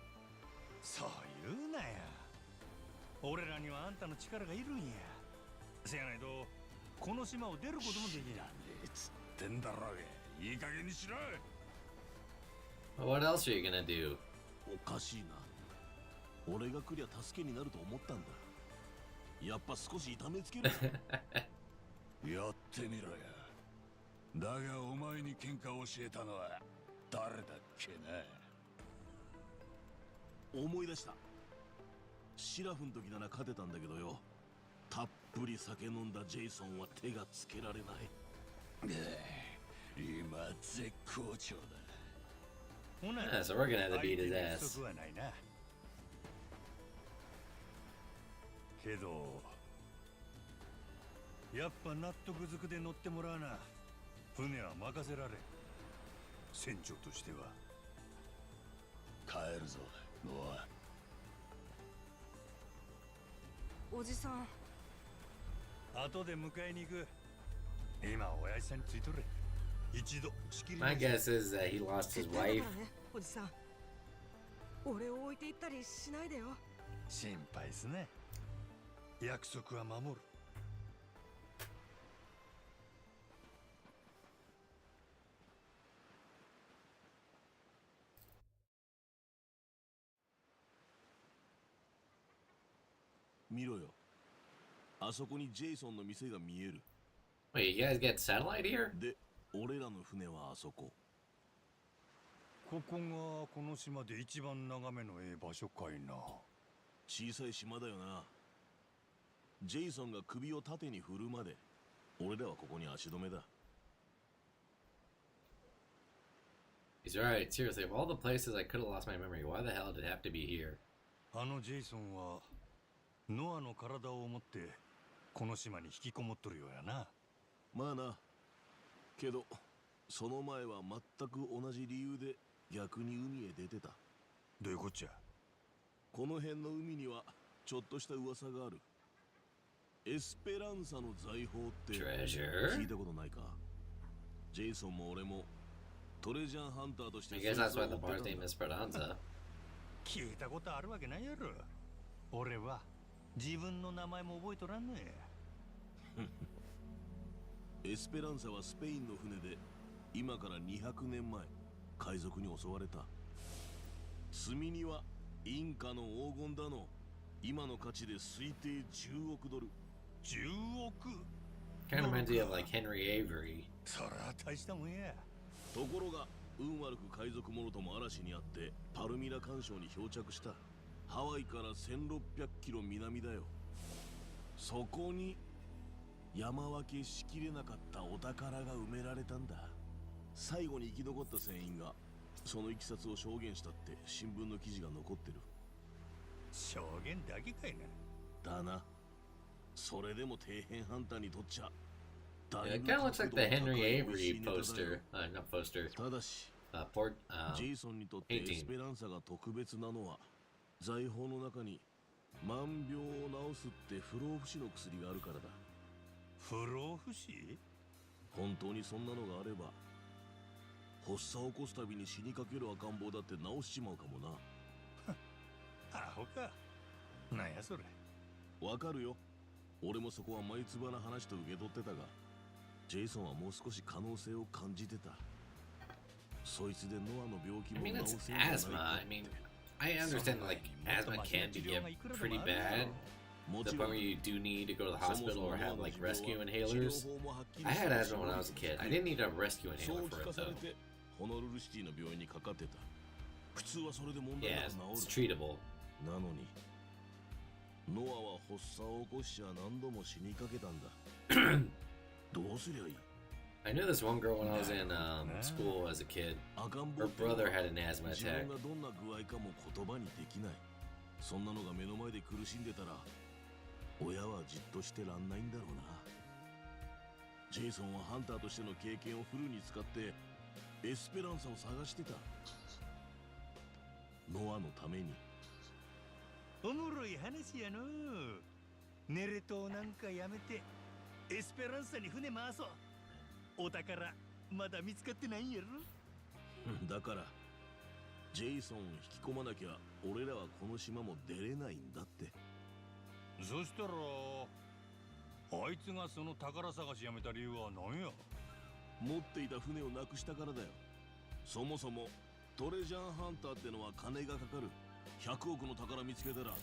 そう言うなや。俺らにはあんたの力がいるんや。せやないとこの島を出ることもできない。つってんだろうが。いい加減にしろ。 What else are you gonna do? おかしいな。俺が来りゃ助けになると思ったんだ。やっぱ少し痛めつける。やってみろや。だがお前に喧嘩を教えたのは誰だっけな。思い出した。シラフの時なら勝てたんだけどよ。たっぷり酒飲んだジェイソンは手がつけられない。今絶好調だ。Yeah, so we're gonna have to beat his ass. けどやっぱ納得づくで乗ってもらわな。船は任せられん。船長としては。帰るぞノア。おじさん。後で迎えに行く。今親父さんについとれ。一度仕切り。 My guess is that he lost his wife. おじさん。俺を置いて行ったりしないでよ。心配すね。約束は守る。見ろよ。あそこにジェイソンの店が見える。Wait, you guys get satellite here? で、俺らの船はあそこ。ここがこの島で一番眺めのええ場所かいな。小さい島だよな。ジェイソンが首を縦に振るまで俺らはここに足止めだ。 He's right. Seriously, of all the places I could have lost my memory, why the hell did it have to be here? あのジェイソンはノアの体を持ってこの島に引きこもっとるようやな。まあな。けどその前は全く同じ理由で逆に海へ出てた。どういうこっちゃ。この辺の海にはちょっとした噂がある。エスペランサの財宝って聞いたことないか。ジェイソンも俺もトレジャーハンターとして。 I guess that's why the bar's name is Speranza. 聞いたことあるわけないやろ。俺は自分の名前も覚えとらんのや。エスペランサはスペインの船で今から200年前海賊に襲われた。積み荷はインカの黄金だの。今の価値で推定10億ドル。10億。 Kind of reminds me of like Henry Avery. そりゃ大したもんや。ところが運悪く海賊者とも嵐にあってパルミラ環礁に漂着した。ハワイから1600キロ南だよ。そこに山分けしきれなかったお宝が埋められたんだ。最後に生き残った船員がそのいきさつを証言したって新聞の記事が残ってる。証言だけかいな。だな。それでも底辺ハンターにとっちゃ Yeah, it kind of looks like the Henry Avery poster. Not poster. ただし Port. ジェイソンにとってエスペランサが特別なのは財宝の中に万病を治すって不老不死の薬があるからだ。不老不死？本当にそんなのがあれば発作を起こすたびに死にかける赤ん坊だって治しちまうかもな。アホか。なんやそれ。わかるよ。俺もそこは眉唾な話と受け取ってたが、ジェイソンはもう少し可能性を感じてた。そいつでノアの病気 I も mean, 治 it's せるんじゃない asthma. か I って。 mean, I understand like asthma can get pretty bad. も The ち point ろん where you do need to go to the そも hospital そも or ノア have の like 持病は rescue 治療 inhalers. 法もはっきり I して had る asthma when I was a kid. I didn't need a rescue そう inhaler 聞 for か it され though. てホノルルシティの病院にかかってた。普通はそれで問題 Yeah, なく it's 治る。 treatable. なのにノアは発作を起こしちゃ何度も死にかけたんだ。どうすりゃいい？ I knew this one girl when I was in school as a kid. 赤ん Her 坊ってのは brother had an asthma 自 attack. 分がどんな具合かも言葉にできない。そんなのが目の前で苦しんでたら親はじっとしてらんないんだろうな。ジェイソンはハンターとしての経験をフルに使ってエスペランサを探してた。ノアのために。おもろい話やの。ネレ島なんかやめてエスペランサに船回そう。お宝まだ見つかってないんやろ。だからジェイソンを引き込まなきゃ俺らはこの島も出れないんだって。そしたらあいつがその宝探しやめた理由は何や。持っていた船をなくしたからだよ。そもそもトレジャーハンターってのは金がかかる。100億の宝見つけたら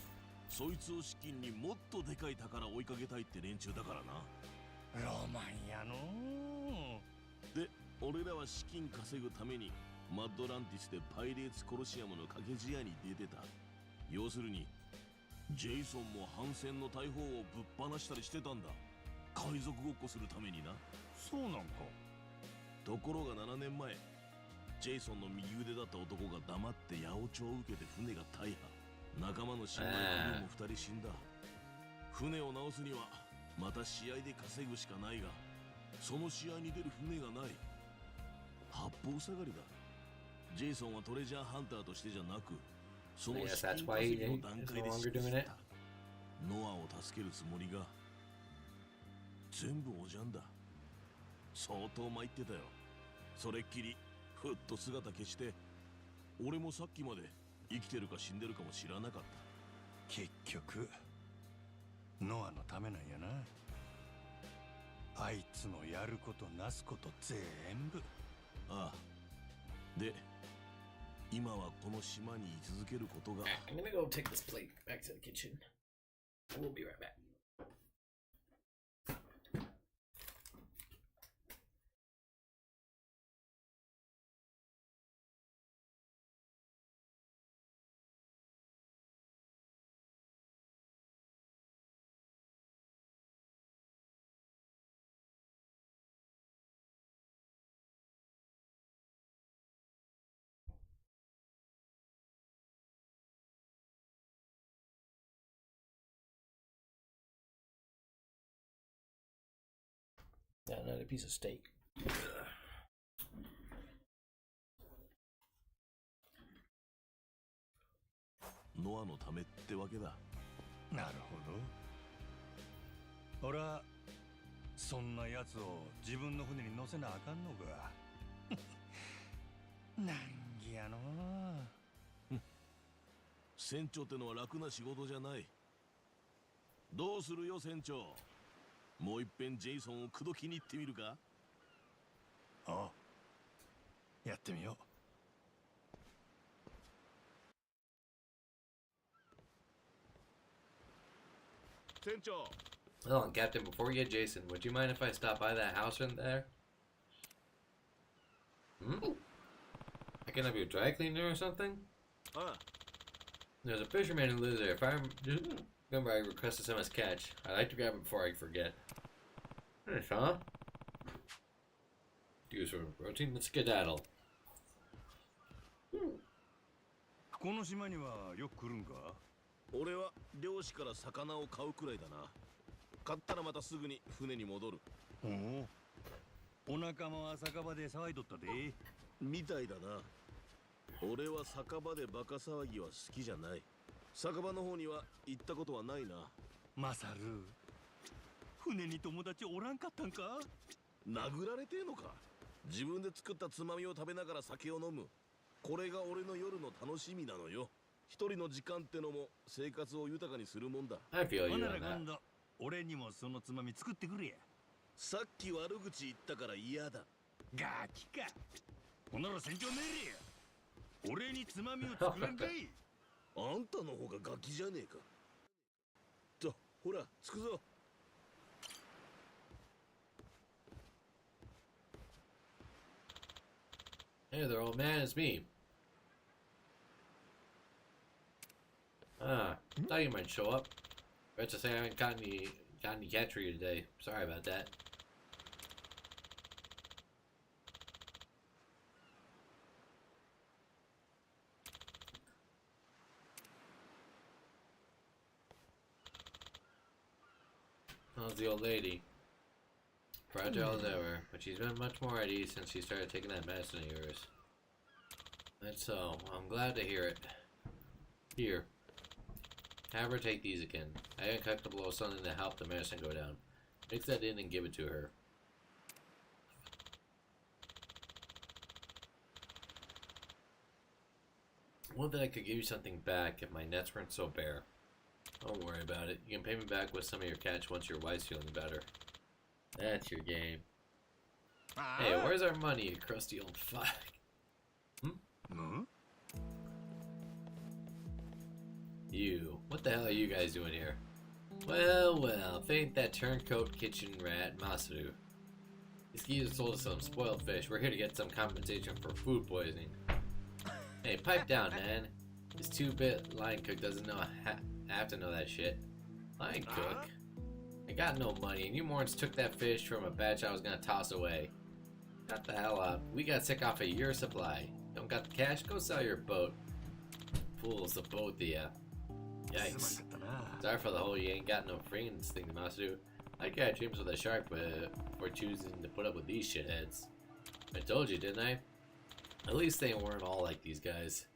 そいつを資金にもっとでかい宝追いかけたいって連中だからな。ロマンやの。で俺らは資金稼ぐためにマッドランティスでパイレーツコロシアムの掛け試合に出てた。要するにジェイソンも反戦の大砲をぶっ放したりしてたんだ。海賊ごっこするためにな。そうなんか。ところが7年前ジェイソンの右腕だった男が黙って八百長を受けて船が大破。仲間の新米クルーも2人死んだ。船を直すにはまた試合で稼ぐしかないが、その試合に出る船がない。八方塞がりだ。ジェイソンはトレジャーハンターとしてじゃなく、その Yes, 資金 that's why 稼 he ぎの is 段 no 階で longer 死 doing ん it. だ。ノアを助けるつもりが全部おじゃんだ。相当参ってたよ。それっきりふっと姿消して、俺もさっきまで生きてるか死んでるかも知らなかった。結局ノアのためなんやな。あいつのやることなすこと全部。ああ。で、今はこの島に居続けることが。 I'm gonna go take this plate back to the kitchen. We'll be right back. Another piece of steak. ノアのためってわけだ。なるほど。俺はそんなやつを自分の船に乗せなあかんのか。難儀やの。船長ってのは楽な仕事じゃない。どうするよ船長。もう一遍ジェイソンを口説きに行ってみるか。ああ、やってみよう。船長。 Hold on, Captain. Before we get Jason, would you mind if I stop by that house in there? Hmm? Picking up your dry cleaner or something? Ah, There's a fisherman who lives there. If I remember, I requested some as catch. I'd like to grab it before I forget. Hey, fella. Do some protein. Let's skedaddle. この島にはよく来るんか？俺は漁師から魚を買うくらいだな。買ったらまたすぐに船に戻る。お仲間は酒場で騒いどったで。みたいだな。俺は酒場でバカ騒ぎは好きじゃない。酒場の方には行ったことはないな。マサル、船に友達おらんかったんか？殴られてえのか。自分で作ったつまみを食べながら酒を飲む。これが俺の夜の楽しみなのよ。一人の時間ってのも生活を豊かにするもんだ。I feel you ほんな on ら that. 今度俺にもそのつまみ作ってくれや。さっき悪口言ったから嫌だ。ガキか。ほんなら船長命令や。俺につまみを作らんかい。あんたの方がガキじゃねえか。と、ほら、着くぞ。Hey there, old man. It's me. Thought you might show up. But to say I haven't got any catch for you today. Sorry about that. How's the old lady? Fragile as ever, but she's been much more at ease since she started taking that medicine of yours. That's so. I'm glad to hear it. Here. Have her take these again. I had cooked up a little something to help the medicine go down. Mix that in and give it to her. Would that I could give you something back if my nets weren't so bare. Don't worry about it. You can pay me back with some of your catch once your wife's feeling better. That's your game. Hey, where's our money, you crusty old fuck? You. What the hell are you guys doing here? Well, well, if ain't that turncoat kitchen rat Masaru. These geezers sold us some spoiled fish. We're here to get some compensation for food poisoning. Hey, pipe down, man. This 2-bit line cook doesn't know have to know that shit. Line cook? I got no money, and you morons took that fish from a batch I was gonna toss away. Got the hell out. We got sick off a year's supply. Don't got the cash? Go sell your boat. Fools, the both of ya. Yikes. Sorry for the whole you ain't got no friends thing to Masaru. I got dreams with a shark for choosing to put up with these shitheads. I told you, didn't I? At least they weren't all like these guys.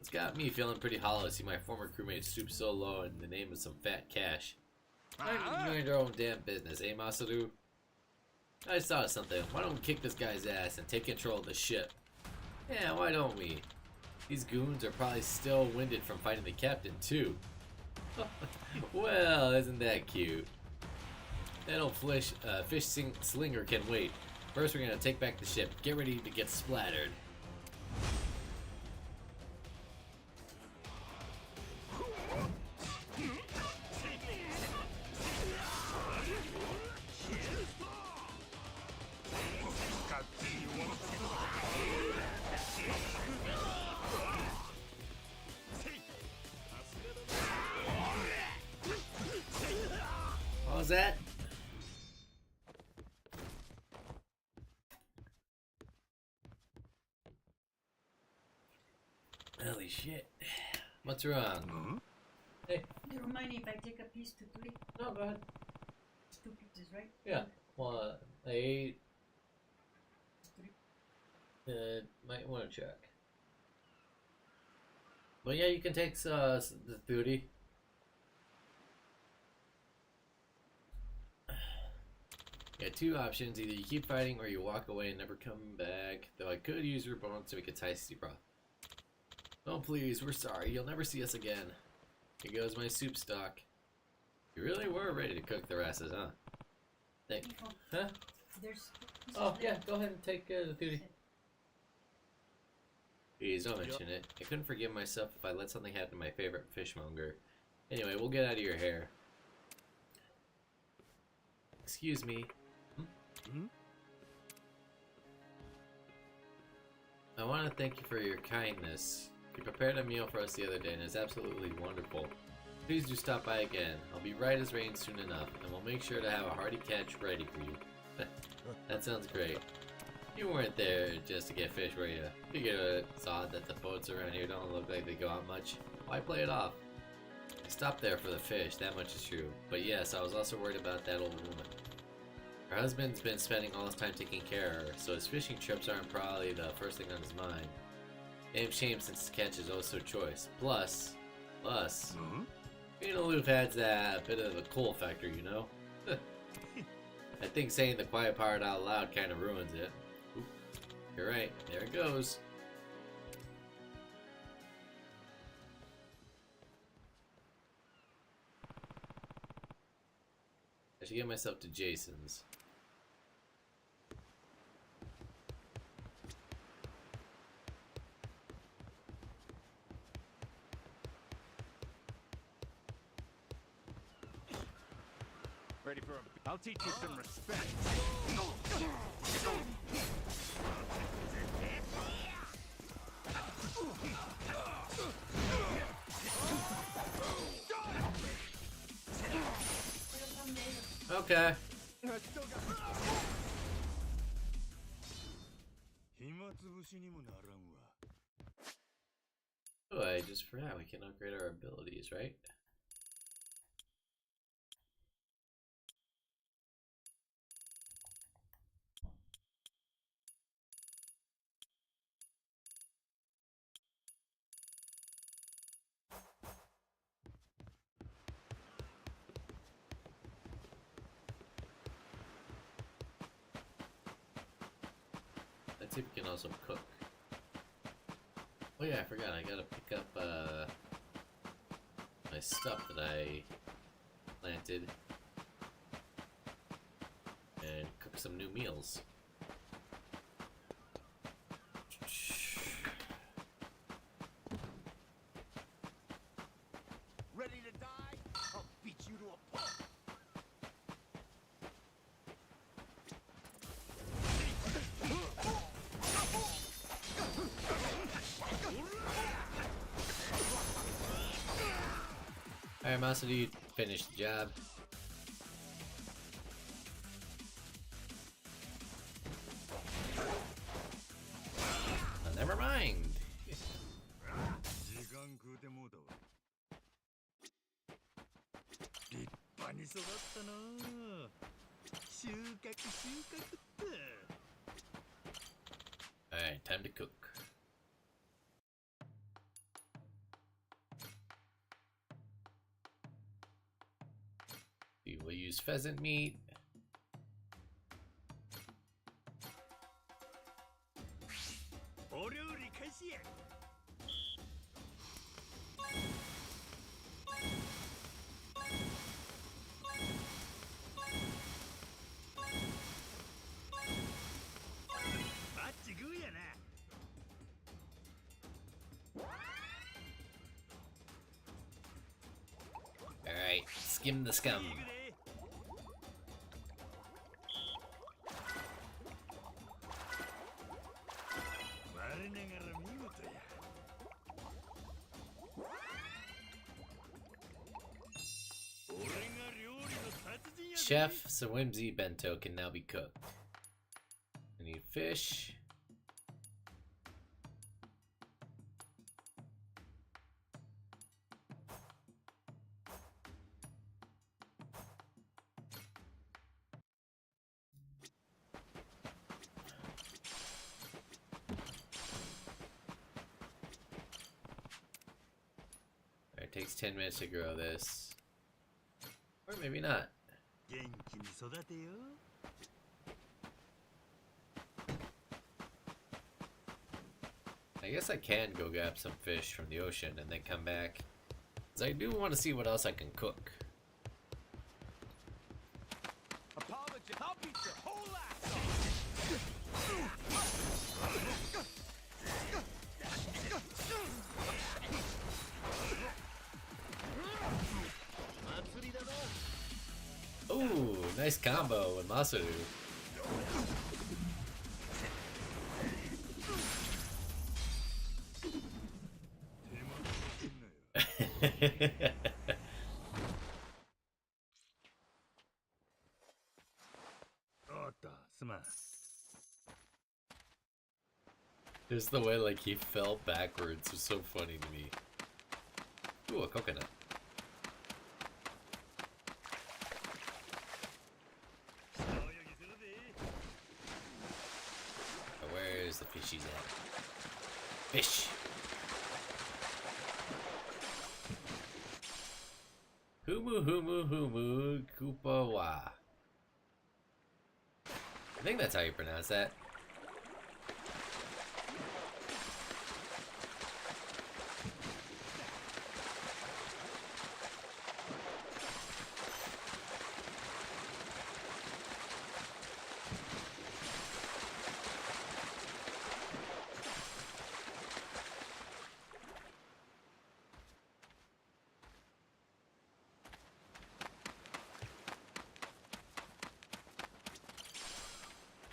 It's got me feeling pretty hollow to see my former crewmates stoop so low in the name of some fat cash. You're in your own damn business, eh, Masaru? I just thought of something. Why don't we kick this guy's ass and take control of the ship? Yeah, why don't we? These goons are probably still winded from fighting the captain, too. Well, isn't that cute? That old fish slinger can wait. First, we're gonna take back the ship. Get ready to get splattered. What was that? Holy shit. What's wrong? Hey. Do you mind if I take a piece to three? No, go ahead. It's 2 pieces, right? Yeah. Well, I ate. Three. Might want to check. But yeah, you can take the duty. You got 2 options. Either you keep fighting or you walk away and never come back. Though I could use your bones to make a tasty broth. Oh please, we're sorry. You'll never see us again. Here goes my soup stock. You really were ready to cook the rasses, huh? Thank you. Huh? There's Oh yeah, go ahead and take the duty. Please don't mention it. I couldn't forgive myself if I let something happen to my favorite fishmonger. Anyway, we'll get out of your hair. Excuse me. I want to thank you for your kindness. You prepared a meal for us the other day and it's absolutely wonderful. Please do stop by again. I'll be right as rain soon enough, and we'll make sure to have a hearty catch ready for you. That sounds great. You weren't there just to get fish, were you? Figured it's odd that the boats around here don't look like they go out much. Why play it off? I stopped there for the fish, that much is true. But yes, I was also worried about that old woman. Her husband's been spending all his time taking care of her, so his fishing trips aren't probably the first thing on his mind. Damn shame since his catch is oh so choice. Plus, being aloof adds that bit of a cool factor, you know? I think saying the quiet part out loud kind of ruins it. Oop, you're right, there it goes. I should get myself to Jason's. Ready for him. I'll teach you some respect. Okay. 暇つぶしにもならんわ。 Oh, I just forgot we can upgrade our abilities, right? Let's see if we can also cook. Oh yeah, I forgot. I gotta pick up my stuff that I planted and cook some new meals. Ready to die? I'll beat you to a pulp. Alright, Masudi, finish the job. Oh, never mind. 時間食うてもうたわ。立派に育ったなあ。収穫って。 Alright, time to cook. We will use pheasant meat. Alright, skim the scum. Chef Sawimzi bento can now be cooked. I need fish. It takes 10 minutes to grow this. Or maybe not. 元気に育てよ。 I guess I can go grab some fish from the ocean and then come back. 'Cause I do want to see what else I can cook. Apology. I'll beat your whole ass. Ooh, nice combo with Masaru. Just the way like he fell backwards was so funny to me. Ooh, a coconut. Where's the fishies at? Fish! Humu humu humu kupawa. I think that's how you pronounce that.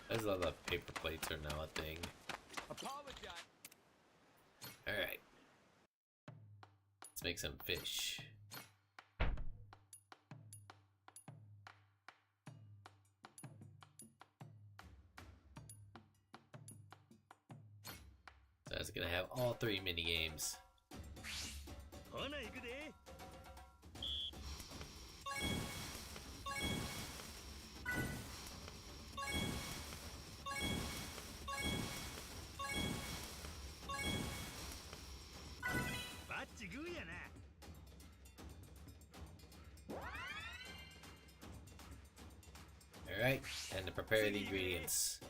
I just love that paper plates are now a thing. Alright. Let's make some fish. So I was gonna have all 3 mini games. Alright, and to prepare the ingredients.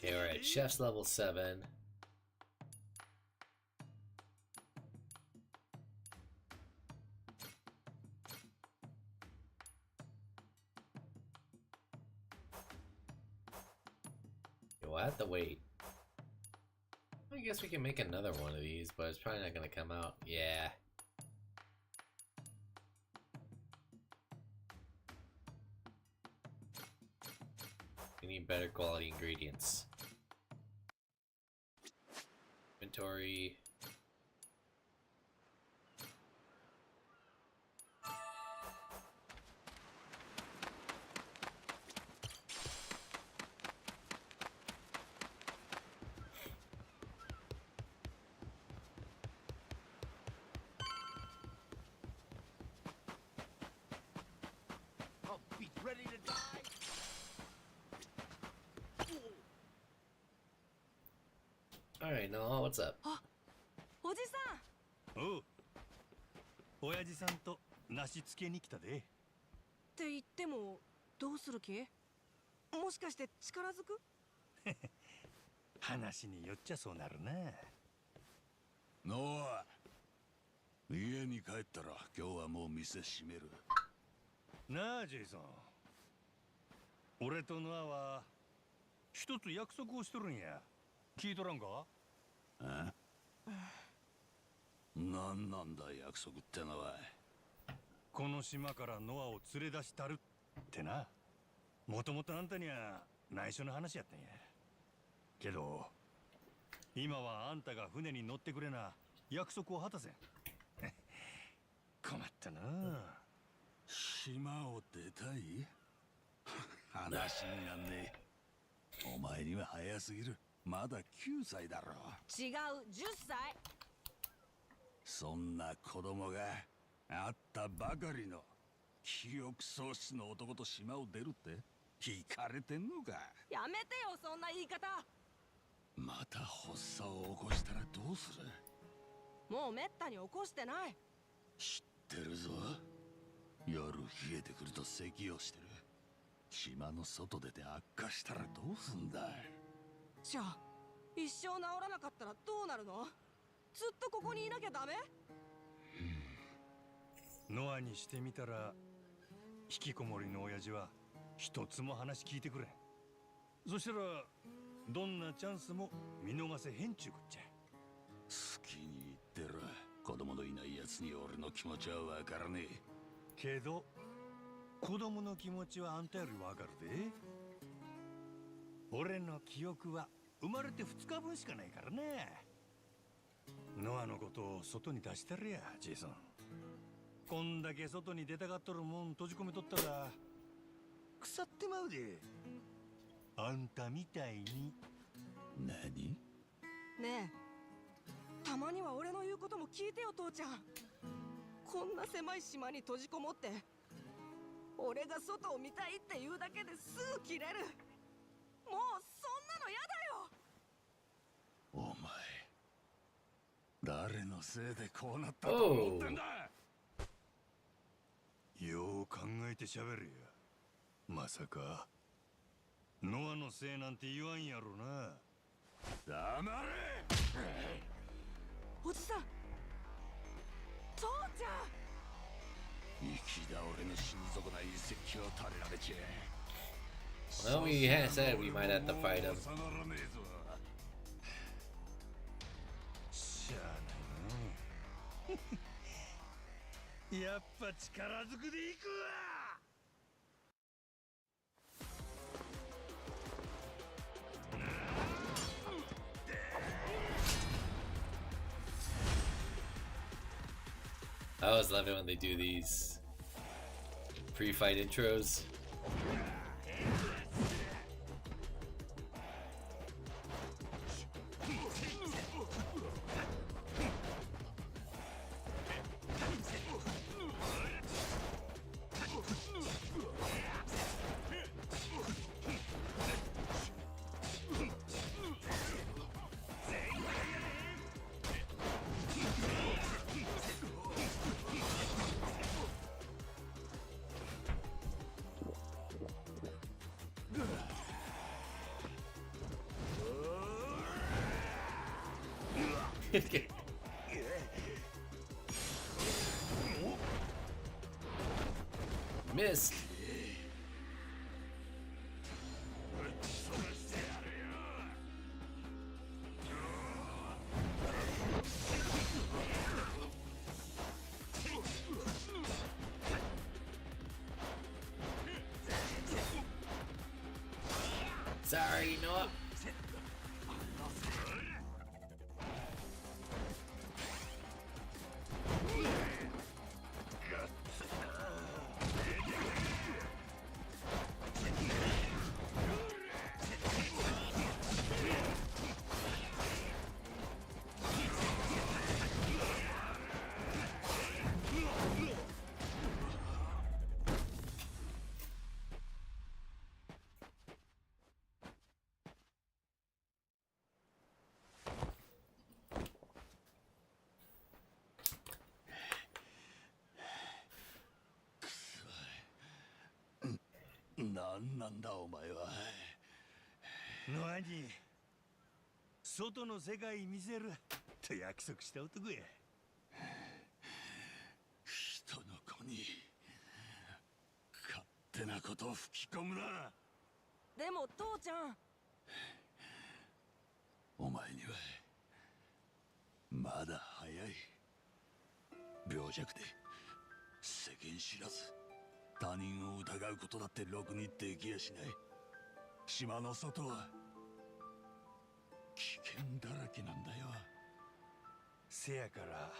Okay, alright, chef's level 7. We'll have to wait. I guess we can make another one of these, but it's probably not gonna come out. Yeah. We need better quality ingredients. Inventory. Ready to die? Alright, Noah, what's up? おじさんおう、親父さんと梨つけに来たで。って言ってもどうする気？もしかして力ずく？話によっちゃそうなるな。ノア、家に帰ったら今日はもう店閉める。なあジェイソン、俺とノアは一つ約束をしとるんや。聞いとらんか？あ？なんなんだ約束ってのは。この島からノアを連れ出したるってな。もともとあんたには内緒の話やったんや。けど今はあんたが船に乗ってくれな約束を果たせん。困ったな。島を出たい？話になんねえ。お前には早すぎる。まだ9歳だろ。違う、10歳。そんな子供があったばかりの記憶喪失の男と島を出るって聞かれてんのか？やめてよそんな言い方。また発作を起こしたらどうする？もうめったに起こしてない。知ってるぞ。夜冷えてくると咳をしてる。島の外出て悪化したらどうすんだ。じゃあ一生治らなかったらどうなるの？ずっとここにいなきゃダメ？ノアにしてみたら引きこもりの親父は一つも話聞いてくれん。そしたらどんなチャンスも見逃せへんちゅうこっちゃ。好きに言ってろ。子供のいないやつに俺の気持ちはわからねえ。けど子供の気持ちはあんたよりわかるで。俺の記憶は生まれて2日分しかないからね。ノアのことを外に出してるや、ジェイソン。こんだけ外に出たがっとるもん閉じ込めとったら腐ってまうで。あんたみたいに。何？ねえ、たまには俺の言うことも聞いてよ、父ちゃん。こんな狭い島に閉じこもって俺が外を見たいって言うだけですぐ切れる。もうそんなのやだよ。お前誰のせいでこうなったと思ってんだ。よう考えてしゃべれや。まさかノアのせいなんて言わんやろな。黙れ。おじさん、父ちゃん。生き倒れの心底な遺跡を垂れられちゃ。Well, we had said we might have to fight him. 収まらねえぞ。しゃあないな。やっぱ力ずくでいくわ。I always love it when they do these pre-fight intros. Missed. Sorry, Noah.なんなんだお前は。ノアに外の世界見せると約束した男や。人の子に勝手なことを吹き込むな。でも父ちゃん。お前にはまだ早い。病弱で世間知らず、他人を疑うことだってろくにできやしない。島の外は危険だらけなんだよ。せやから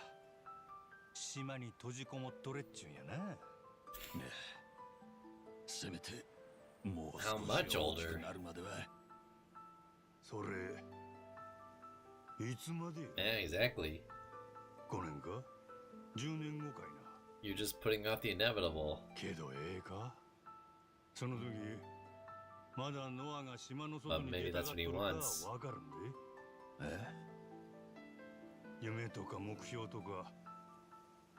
島に閉じこもっとれっちゅうんやな。ねえ、せめてもう How 少 much し大き older? くなるまでは。それいつまでよ。 Yeah, exactly. 5年か10年後かいな。 You're just putting off the inevitable. けどええか、その時まだノアが島の外に Maybe 出た that's がっ what he とるか wants. わかるんで。夢とか目標とか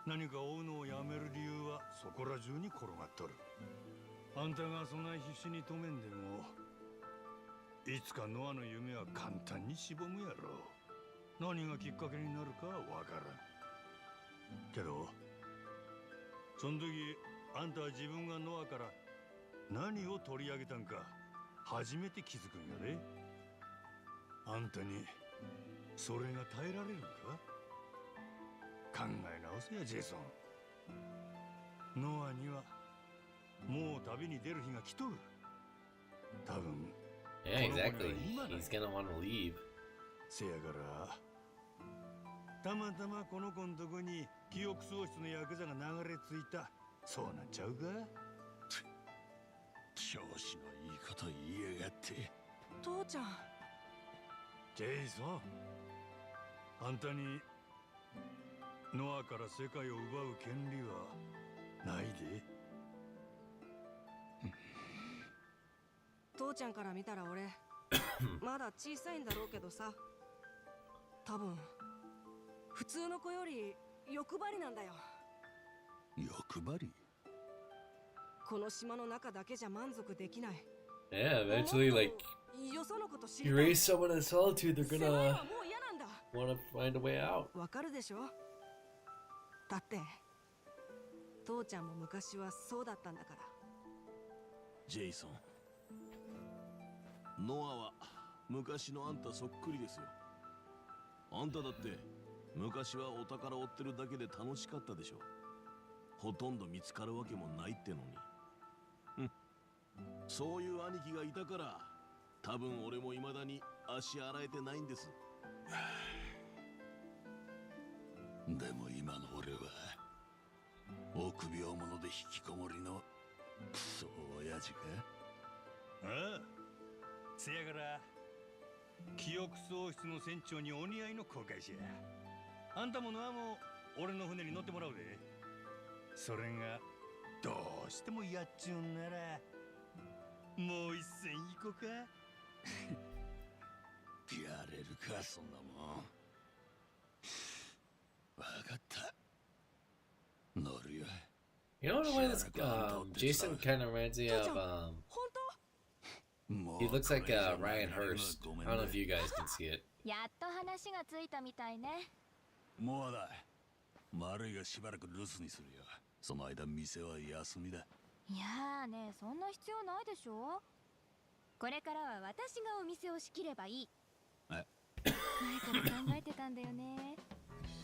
何か追うのをやめる理由はそこら中に転がっとる。あんたがそんな必死に止めんでもいつかノアの夢は簡単にしぼむやろ。何がきっかけになるかはわからんけど、その時あんたは自分がノアから何を取り上げたんか初めて気づくんやで。あんたにそれが耐えられるんか。考え直せやジェイソン。ノアにはもう旅に出る日が来とる。多分 Yeah, exactly. He's gonna want to leave. せやからたまたまこの子んとこに記憶喪失のヤクザが流れ着いた。そうなんちゃうか。調子のいいこと言いやがって。父ちゃん。ジェイソン、あんたにノアから世界を奪う権利はないで。父ちゃんから見たら俺まだ小さいんだろうけどさ、多分普通の子より欲張りなんだよ。欲張り？この島の中だけじゃ満足できない。 Yeah, eventually, like, よそのこと知り you たい。 raise someone in solitude, they're 狭い gonna はもう嫌なんだ。 want to find a way out. わかるでしょ。だって父ちゃんも昔はそうだったんだから。ジェイソン、ノアは昔のあんたそっくりですよ。あんただって昔はお宝追ってるだけで楽しかったでしょ。ほとんど見つかるわけもないってのに。そういう兄貴がいたから多分俺も未だに足洗えてないんです。でも今の俺は臆病者で引きこもりのクソ親父か。ああ、せやから記憶喪失の船長にお似合いの航海士や。あんたもノアも俺の船に乗ってもらうで。それがどうしてもやっちゅうんならもう一戦行こうか。やれるかそんなもん。わかった。乗るよ。You know, in a way, this Jason kind of reminds me of 本当？ he looks like Ryan Hurst. I don't know if you guys can see it. やっと話がついたみたいね。もうだ。マルイがしばらく留守にするよ。その間店は休みだ。いやーね、そんな必要ないでしょ。これからは私がお店を仕切ればいい。前から考えてたんだよね。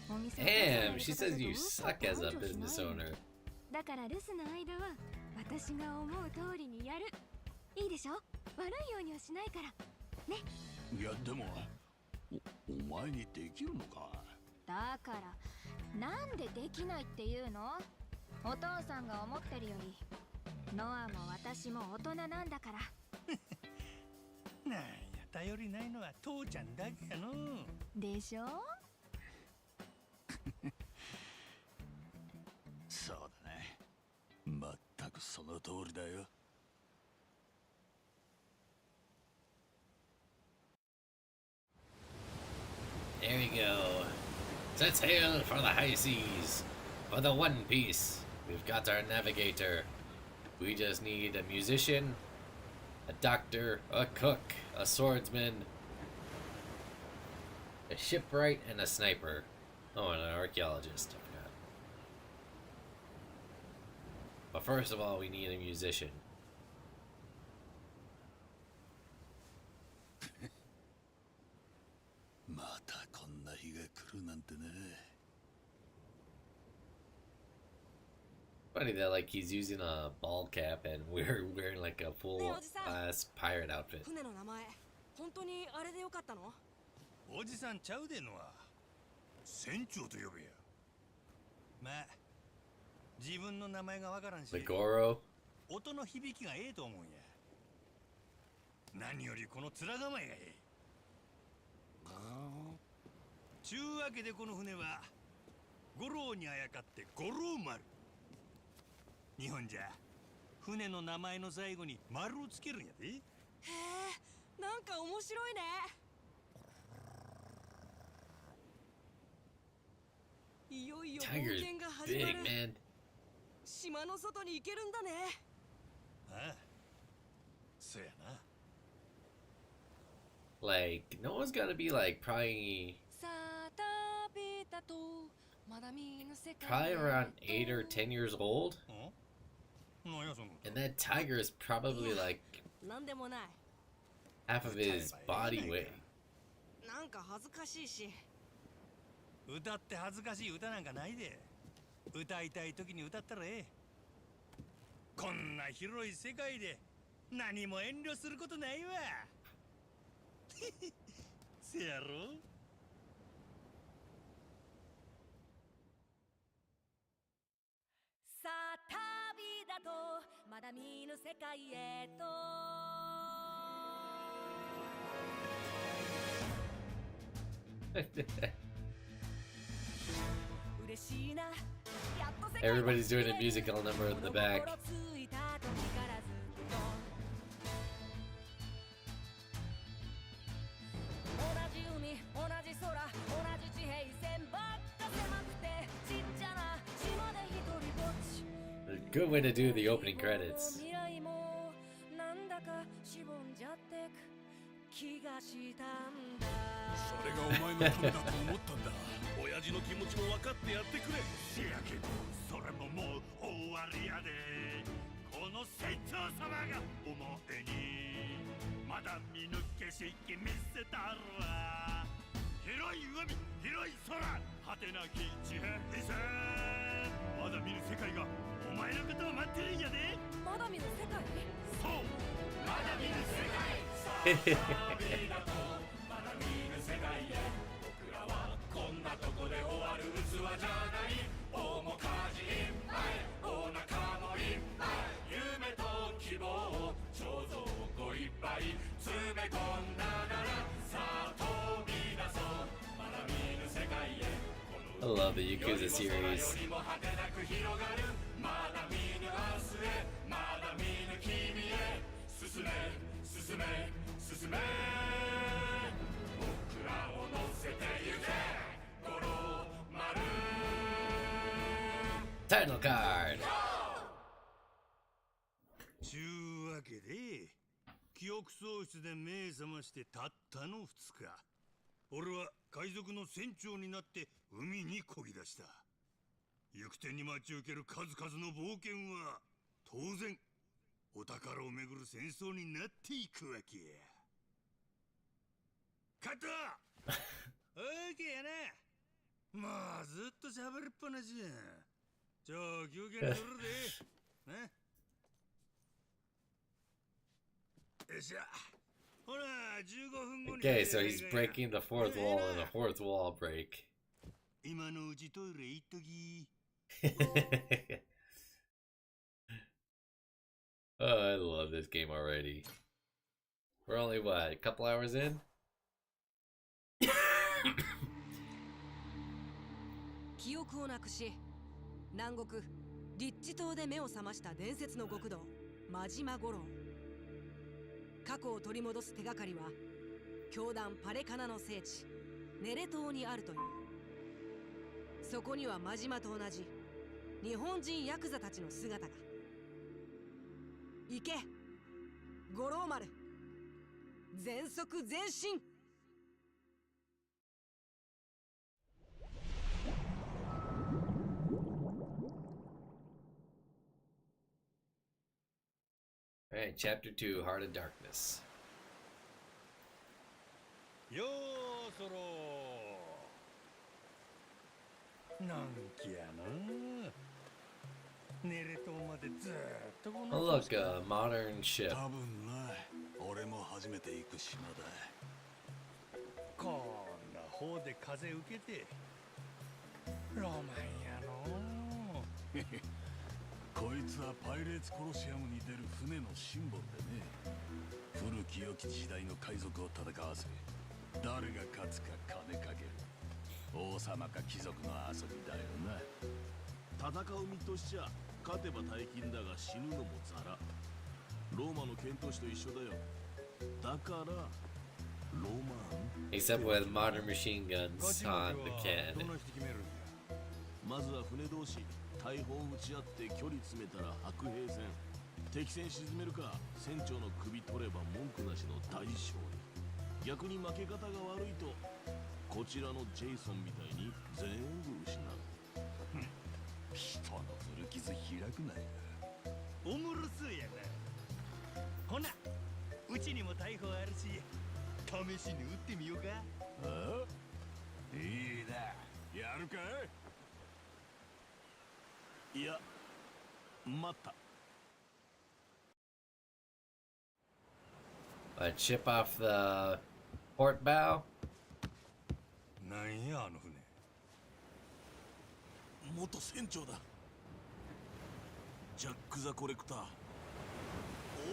お店を Damn, she says you suck as a business owner. だから留守の間は私が思う通りにやる。いいでしょ。悪いようにはしないからね。いやでもお前にできるのか。だからなんでできないっていうの。お父さんが思ってるよりノアも私も大人なんだから。なんや頼りないのは父ちゃんだけやの。でしょ。そうだね。まったくその通りだよ。There we go. Set sail for the high seas. For the One Piece. We've got our navigator. We just need a musician, a doctor, a cook, a swordsman, a shipwright, and a sniper. Oh, and an archaeologist. I forgot. But first of all, we need a musician. またこんな日が来るなんてね。Funny that like he's using a ball cap and we're wearing like a full ass pirate outfit. 船の名前本当にあれでよかったの？おじさんちゃうでのは船長と呼べや。まあ自分の名前がわからんし The Goro. 音の響きがええと思うんや。何よりこの面構えがええ。ちゅうわけでこの船は五郎にあやかって五郎丸。日本じゃ船の名前の最後に丸をつけるんやで。へえ、なんか面白いね。いよいよ冒 Tiger's 険が始ま big, る。 man. 島の外に行けるんだね。あああ、そやな。 Like, no one's gonna be like probably around 8 or 10 years old. なんやその。 And that tiger is probably like なんでもない。 half of his body weight. なんか恥ずかしいし。歌って恥ずかしい歌なんかないで。歌いたい時に歌ったらええ。こんな広い世界で何も遠慮することないわ。せやろ。さあ旅だとまだ見ぬ世界へと。嬉しいな。 Everybody's doing a musical number in the back. 同じ空、同じ地平線ばっか狭くてちっちゃな島で一人ぼっち。 A good way to do the opening credits. 未来もなんだかしぼんじゃってく気がしたんだ。それがお前のためだと思ったんだ。親父の気持ちも分かってやってくれ。せやけどそれももう終わりやで。この船長様がお前にまだ見ぬ景色見せたるわ。広い海、広い空、果てなき地平線。まだ見ぬ世界がお前のことを待ってるんやで。まだ見ぬ世界？そう、まだ見ぬ世界。旅だとまだ見ぬ世界へ。僕らはこんなとこで終わる器じゃない。面かじいっぱい、お腹もいっぱい。夢と希望、彫像をいっぱい詰め込んだなら、さあ飛び出そう。まだ見ぬ世界へ。 I love the Yakuza series. 果てなく広がる。まだ見ぬ明日へ、まだ見ぬ君へ。進め、進め、進め。僕らを乗せてゆけ。五郎丸。 Title card. ちゅうわけで、記憶喪失で目覚ましてたったの2日。俺は海賊の船長になって海に漕ぎ出した。行く手に待ち受ける数々の冒険は当然お宝をめぐる戦争になっていくわけや。カット。オーケーやな。もうずっと喋りっぱなしやん。休憩にするで。ね。よっしゃ。ほら、15分後に。 Okay, so he's breaking the fourth wall in a fourth wall break. 今のうちトイレ行っとき。 Oh, I love this game already. We're only, what, a couple hours in? 記憶をなくし、南国リッチ島で目を覚ました伝説の極道真島五郎。過去を取り戻す手がかりは教団パレカナの聖地ネレ島にあるという。そこには真島と同じ日本人ヤクザたちの姿が。行け五郎丸、全速前進。 Alright, Chapter 2, Heart of Darkness. ようそろ。なんきやな。ネレ島までずーっとこ Oh, の。 look, a modern ship. 多分な、俺も初めて行く島だ。こんな方で風受けて。ロマンやの。こいつはパイレーツコロシアムに出る船のシンボルでね。古き良き時代の海賊を戦わせ、誰が勝つか金かける。王様か貴族の遊びだよな。戦う身としちゃ勝てば大金だが死ぬのもザラ。ローマの剣闘士と一緒だよ。だからロマン。 Except with modern machine guns on the can. まずは船同士大砲撃ち合って距離詰めたら白兵戦。敵船沈めるか船長の首取れば文句なしの大勝利。逆に負け方が悪いとこちらのジェイソンみたいに全部失う。人の古傷開くなよ。おもろそうやな。ほな、うちにも大砲あるし、試しに撃ってみようか。ああ、いいな。やるかい。いや、待った。Chip off the port bow. なんやあの船。元船長だ。ジャック・ザ・コレクター。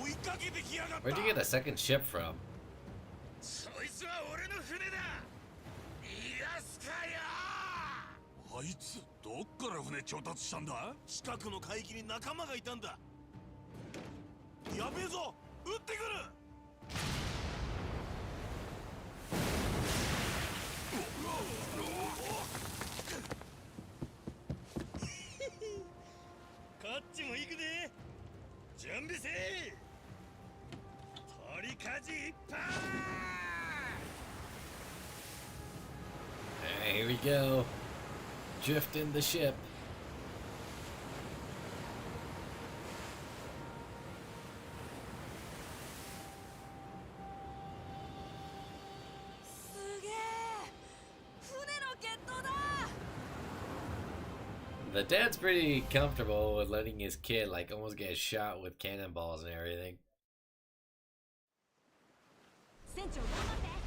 追いかけてきやがった。 Where'd you get a second ship from? そいつは俺の船だ。逃がすかよ。あいつどっから船調達したんだ？近くの海域に仲間がいたんだ。やべえぞ、撃ってくる。こっちも行くで。準備せい。取り舵いっぱい。 Here we go. Drifting the ship. すげえ、船の決闘だ。 The dad's pretty comfortable with letting his kid like almost get shot with cannonballs and everything. 船長頑張って。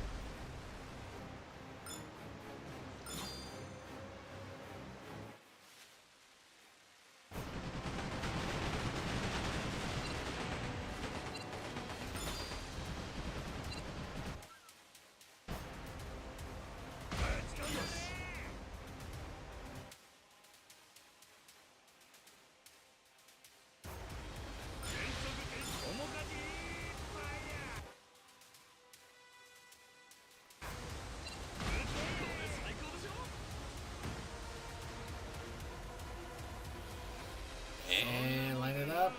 And line it up.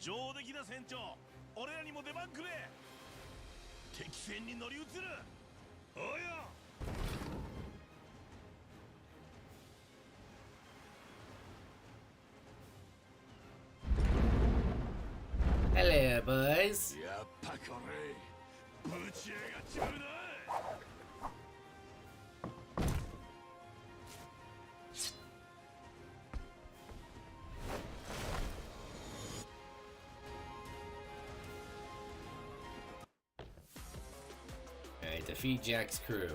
上出来だ船長。俺らにも出番くれ。敵船に乗り移る。おうよ。 Hello, boys. やっぱこれぶち上がっちまうな。 Alright, defeat Jack's crew.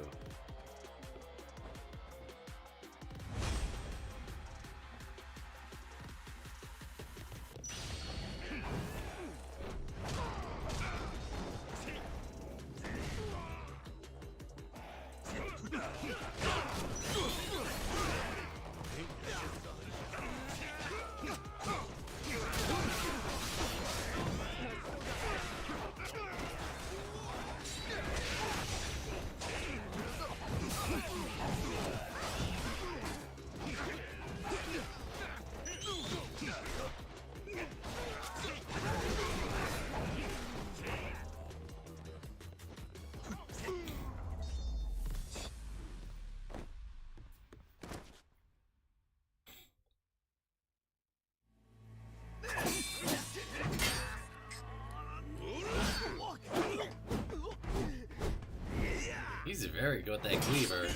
He's very good with that cleaver.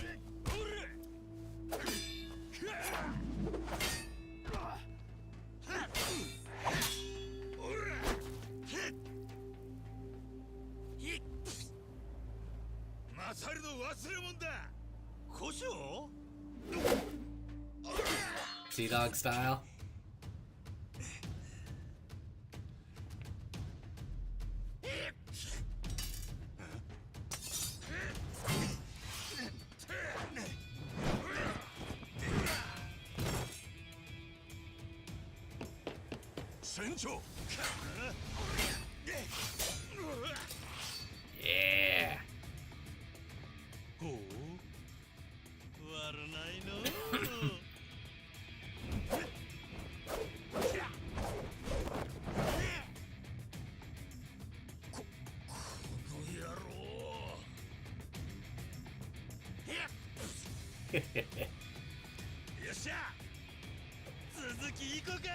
Sea Dog style. Yeah. ほう悪ないのこの野郎よっしゃ続き行こうか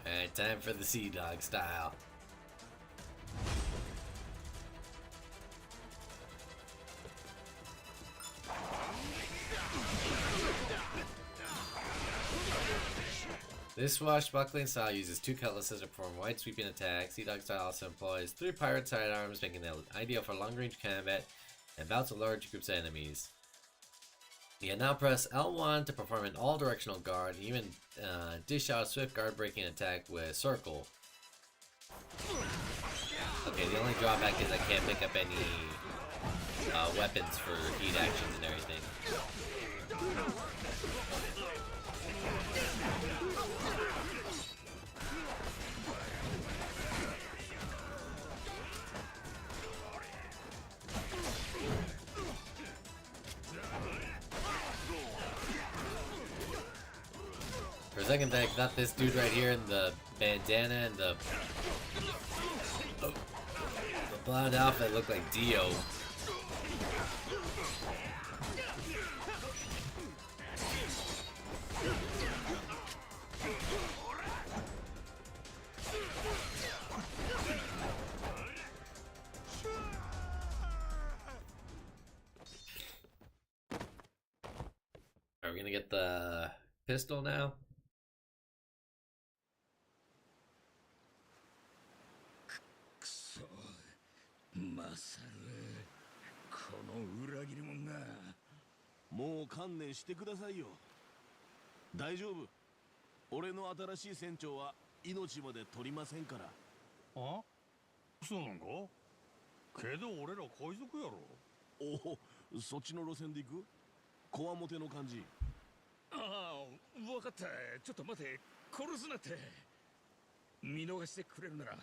Alright, time for the Sea Dog style. This swashbuckling style uses two cutlasses to perform wide sweeping attacks. Sea Dog style also employs 3 pirate sidearms, making it ideal for long range combat and bouts with large groups of enemies. You can now press L1 to perform an all-directional guard, and even dish out a swift guard-breaking attack with Circle. Okay, the only drawback is I can't pick up any weapons for heat actions and everything. For a second I thought this dude right here in the bandana and the blonde outfit looked like Dio. Are we gonna get the pistol now? くそマサルこの裏切り者がもう観念してくださいよ。大丈夫。俺の新しい船長は命まで取りませんから。あそうなんかけど俺ら海賊やろ。おお、そっちの路線で行く？こわもての感じ。ああ分かった。ちょっと待て殺すなって。見逃してくれるなら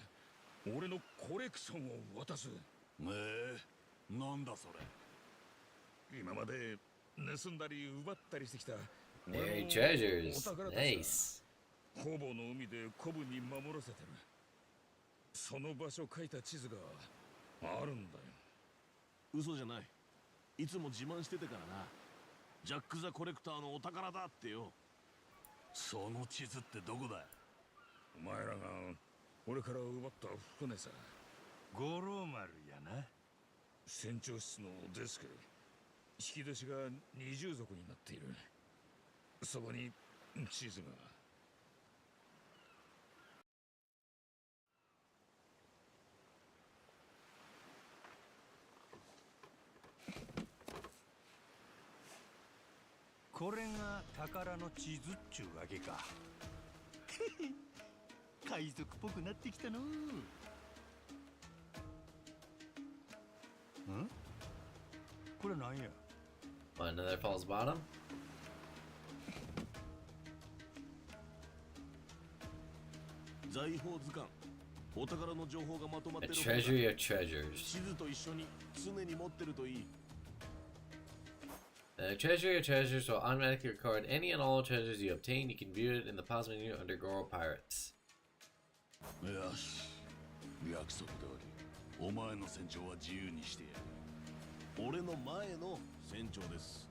俺のコレクションを渡す。なんだそれ。今まで盗んだり奪ったりしてきた Very treasures. Nice. ほぼの海で古文に守らせてる。その場所書いた地図があるんだよ。嘘じゃない。いつも自慢してたからな。ジャック・ザ・コレクターのお宝だってよ。その地図ってどこだ。お前らが俺から奪った船さ。五郎丸やな。船長室のデスク。引き出しが二重底になっている。そこに地図が。これが宝の地図っちゅうわけか。海賊っぽくなってきたの。ん？これなんや。What, another false bottom? 財宝図鑑。お宝の情報がまとまっ A てる。 treasury of treasures. 地図と一緒に常に持ってるといい。The treasury of treasures will automatically record any and all treasures you obtain. You can view it in the pause menu under Goro Pirates. よし、約束通りお前の船長は自由にしてやる。俺の前の船長です。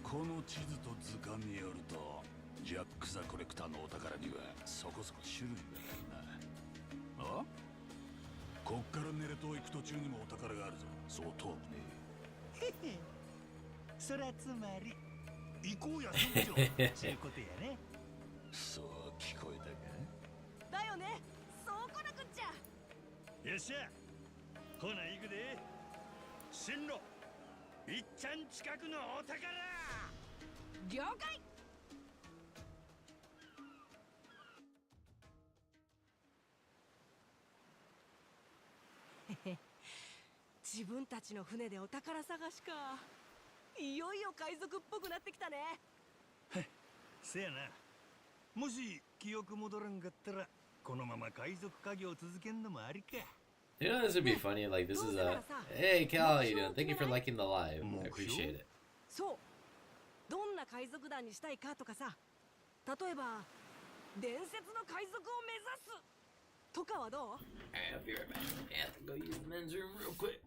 この地図と図鑑によるとジャック・ザ・コレクターのお宝にはそこそこ種類があるな。あ？こっからネレ島行く途中にもお宝があるぞ。そう遠くねえ。そらつまり行こうや船長ちゅうことやね。そう聞こえたか。だよね。そうこなくっちゃ。よっしゃ、ほな行くで。進路いっちゃん近くのお宝。了解。自分たちの船でお宝探しか。いよいよ海賊っぽくなってきたね。せやな。もし記憶戻らんかったらこのまま海賊家業続けんのもありか。 You know, this would be funny. Like, this is a. Hey, Cal, how you doing? Thank you for liking the live. I appreciate it. そう、どんな海賊団にしたいかとかさ、例えば伝説の海賊を目指すとかはどう？ Alright, I'll be right back. I have to go use the men's room real quick.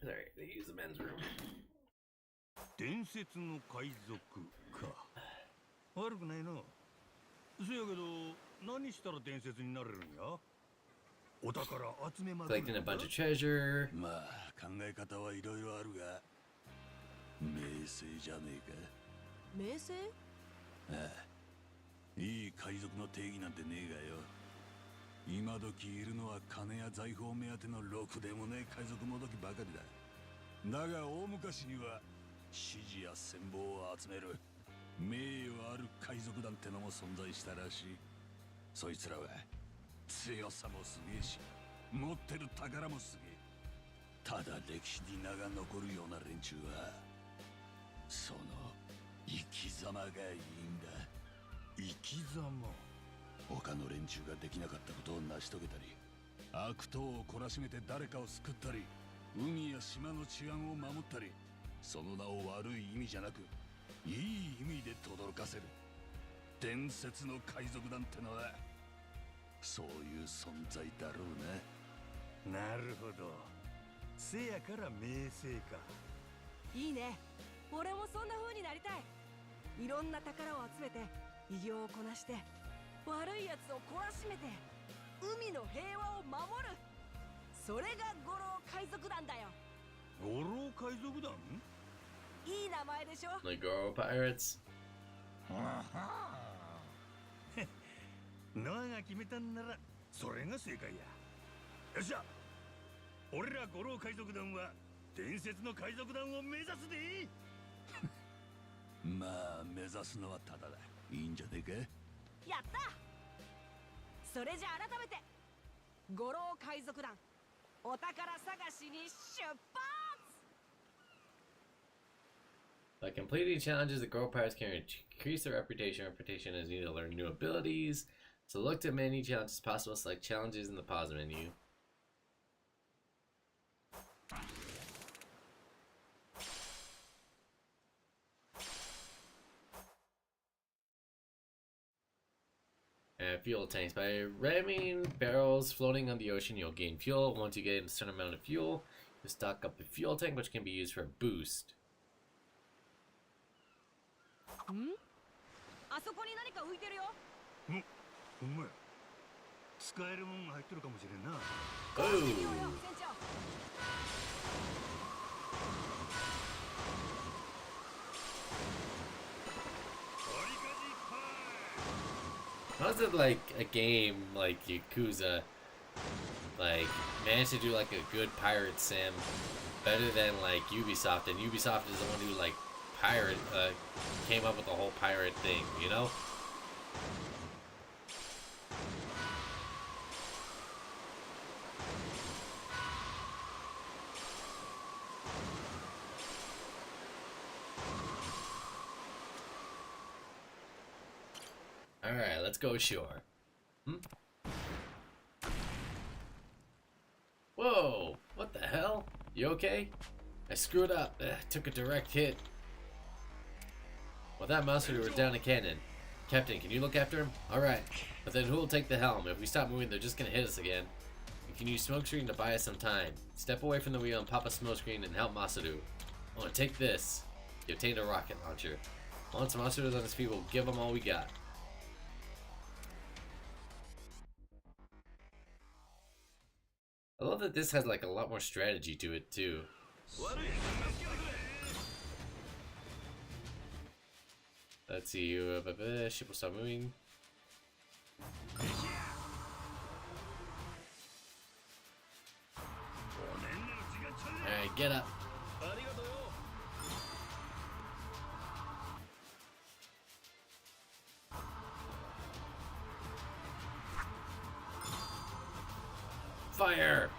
Alright, they use the men's room. 伝説の海賊か。悪くないの。せやけど、何したら伝説になれるんや？お宝集めまくる。 Collecting a bunch of treasure. まあ考え方はいろいろあるが名声じゃねえか。名声？ああ、いい海賊の定義なんてねえがよ。今時いるのは金や財宝目当てのろくでもねえ海賊もどきばかりだ。だが大昔には支持や戦望を集める名誉ある海賊団ってのも存在したらしい。そいつらは強さもすげえし持ってる宝もすげえ。ただ歴史に名が残るような連中はその生き様がいいんだ。生き様。他の連中ができなかったことを成し遂げたり悪党を懲らしめて誰かを救ったり海や島の治安を守ったり、その名を悪い意味じゃなくいい意味で轟かせる伝説の海賊団ってのはそういう存在だろうな。なるほど。せやから名声か。いいね。俺もそんな風になりたい。いろんな宝を集めて偉業をこなして悪いやつを懲らしめて海の平和を守る。それが五郎海賊団だよ。五郎海賊団？いい名前でしょ。 Like Goro Pirates. ノアが決めたんならそれが正解や。よっしゃ、俺ら五郎海賊団は伝説の海賊団を目指すで。まあ目指すのはただだ。いいんじゃねえか。やった。それじゃあ改めて五郎海賊団お宝探しに出発。 By completing challenges, the Girl Pirates can increase their reputation. Reputation is needed to learn new abilities. So look to many challenges possible. Select challenges in the pause menu. And fuel tanks. By ramming barrels floating on the ocean, you'll gain fuel. Once you get a certain amount of fuel, you stock up the fuel tank, which can be used for a boost. ん？あそこに何か浮いてるよ。お前、使えるもんが入ってるかもしれんな。見てみようよ、船長。 How's it like a game like Yakuza, like managed to do like a good pirate sim better than like Ubisoft, and Ubisoft is the one who like came up with the whole pirate thing, you know? Alright, let's go ashore. Whoa! What the hell? You okay? I screwed up. Took a direct hit. Well, that monster was down a cannon. Captain, can you look after him? Alright. But then who will take the helm? If we stop moving, they're just gonna hit us again. You can use smokescreen to buy us some time. Step away from the wheel and pop a smokescreen and help Masaru. Oh, and take this. You obtained a rocket launcher. Once Masaru's on his feet, we'll give him all we got. I love that this has like a lot more strategy to it too. Let's see, ship will stop moving. Alright, get up. Fire!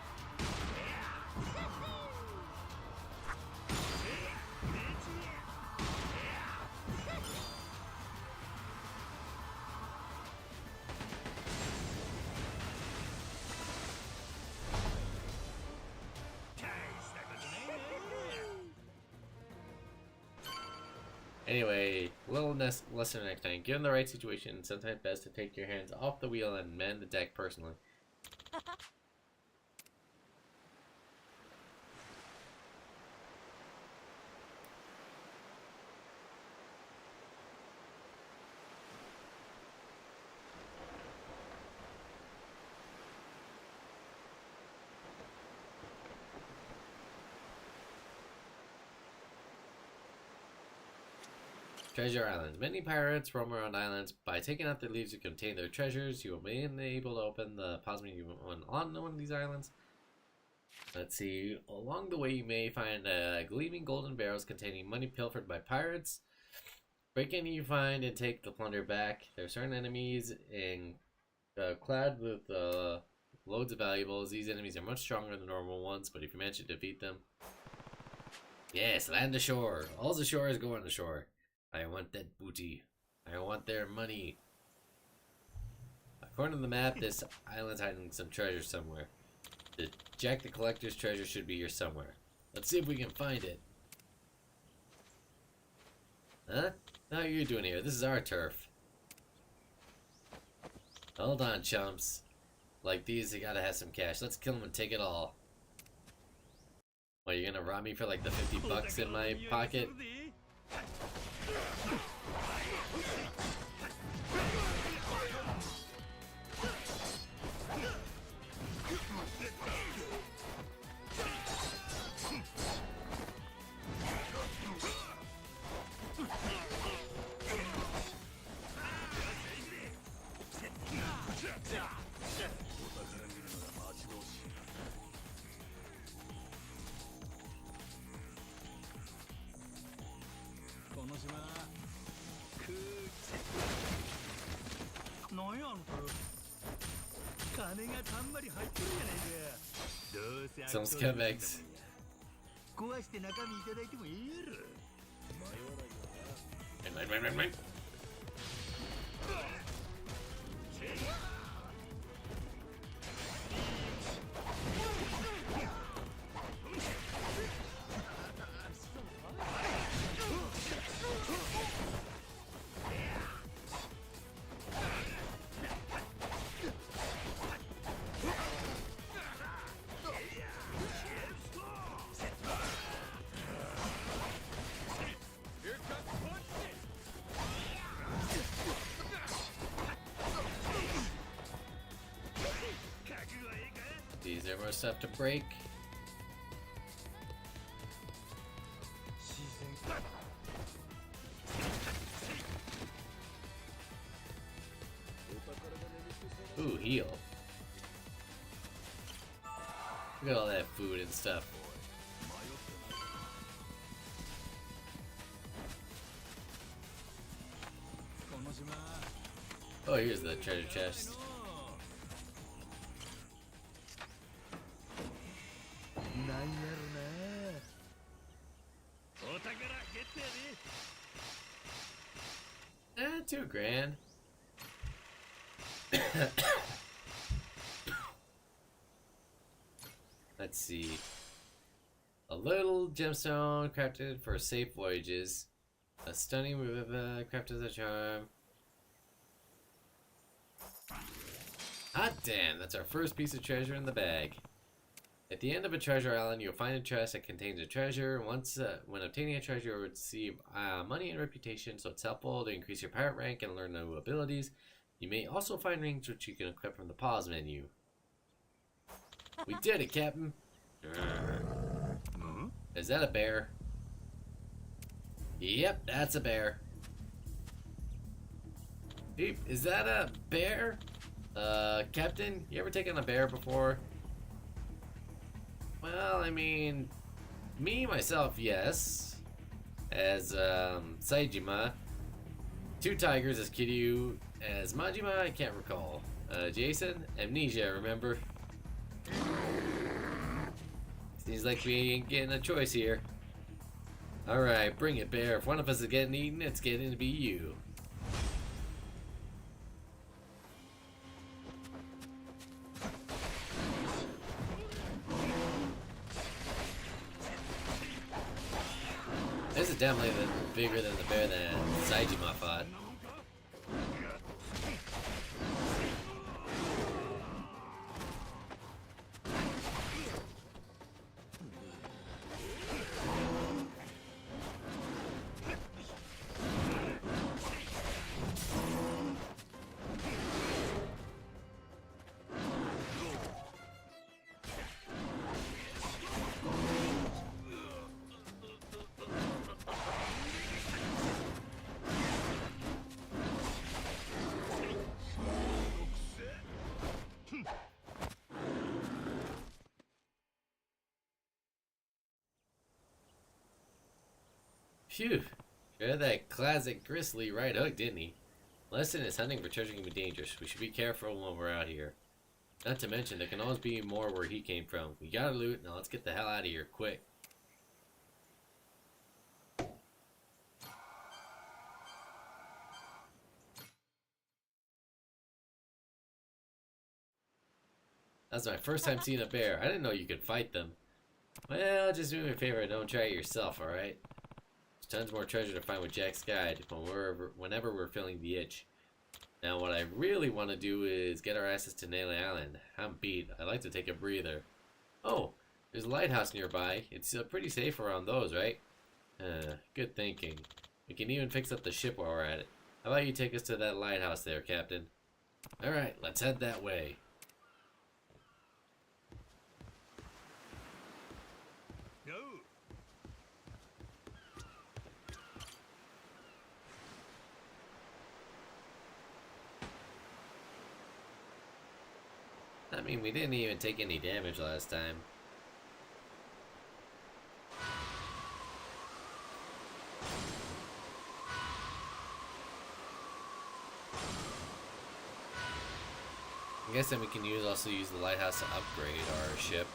Anyway, little lesson next time. Given the right situation, it's sometimes best to take your hands off the wheel and man the deck personally. Treasure Island. Many pirates roam around islands. By taking out the leaves that contain their treasures, you will be able to open the pause menu on one of these islands. Let's see. Along the way, you may find gleaming golden barrels containing money pilfered by pirates. Break any you find and take the plunder back. There are certain enemies in clad with loads of valuables. These enemies are much stronger than normal ones, but if you manage to defeat them... Yes, land ashore. All ashore is going ashore. I want that booty. I want their money. According to the map, this island's hiding some treasure somewhere. The Jack the Collector's treasure should be here somewhere. Let's see if we can find it. Huh? How are you doing here? This is our turf. Hold on, chumps. Like these, you gotta have some cash. Let's kill them and take it all. What, you're gonna rob me for like the 50 bucks in my pocket? Some scumbags. Right. These are more stuff to break. Ooh, heal. Look at all that food and stuff. Oh, here's the treasure chest. $2 grand. Let's see. A little gemstone crafted for safe voyages. A stunning crafted as a charm. Hot damn, that's our first piece of treasure in the bag. At the end of a treasure island, you'll find a chest that contains a treasure. Once, when obtaining a treasure, you'll receive money and reputation, so it's helpful to increase your pirate rank and learn new abilities. You may also find rings which you can equip from the pause menu. We did it, Captain! Is that a bear? Yep, that's a bear. Hey, is that a bear? Captain, you ever taken a bear before? Well, I mean, me, myself, yes. As, Saejima. 2 tigers as Kiryu. As Majima, I can't recall. Jason? Amnesia, remember? Seems like we ain't getting a choice here. Alright, bring it, bear. If one of us is getting eaten, it's getting to be you. This is definitely bigger than the bear that Saejima fought. Phew. Sure had that classic grizzly right hook, didn't he? Lesson is hunting for treasure can be dangerous. We should be careful when we're out here. Not to mention, there can always be more where he came from. We gotta loot, now let's get the hell out of here, quick. That's my first time seeing a bear. I didn't know you could fight them. Well, just do me a favor and don't try it yourself, alright? There's tons more treasure to find with Jack's guide whenever we're feeling the itch. Now what I really want to do is get our asses to Nail Island. I'm beat. I'd like to take a breather. Oh, there's a lighthouse nearby. It's pretty safe around those, right? Good thinking. We can even fix up the ship while we're at it. How about you take us to that lighthouse there, Captain? Alright, let's head that way. Go. I mean, we didn't even take any damage last time. I guess then we can also use the lighthouse to upgrade our ship.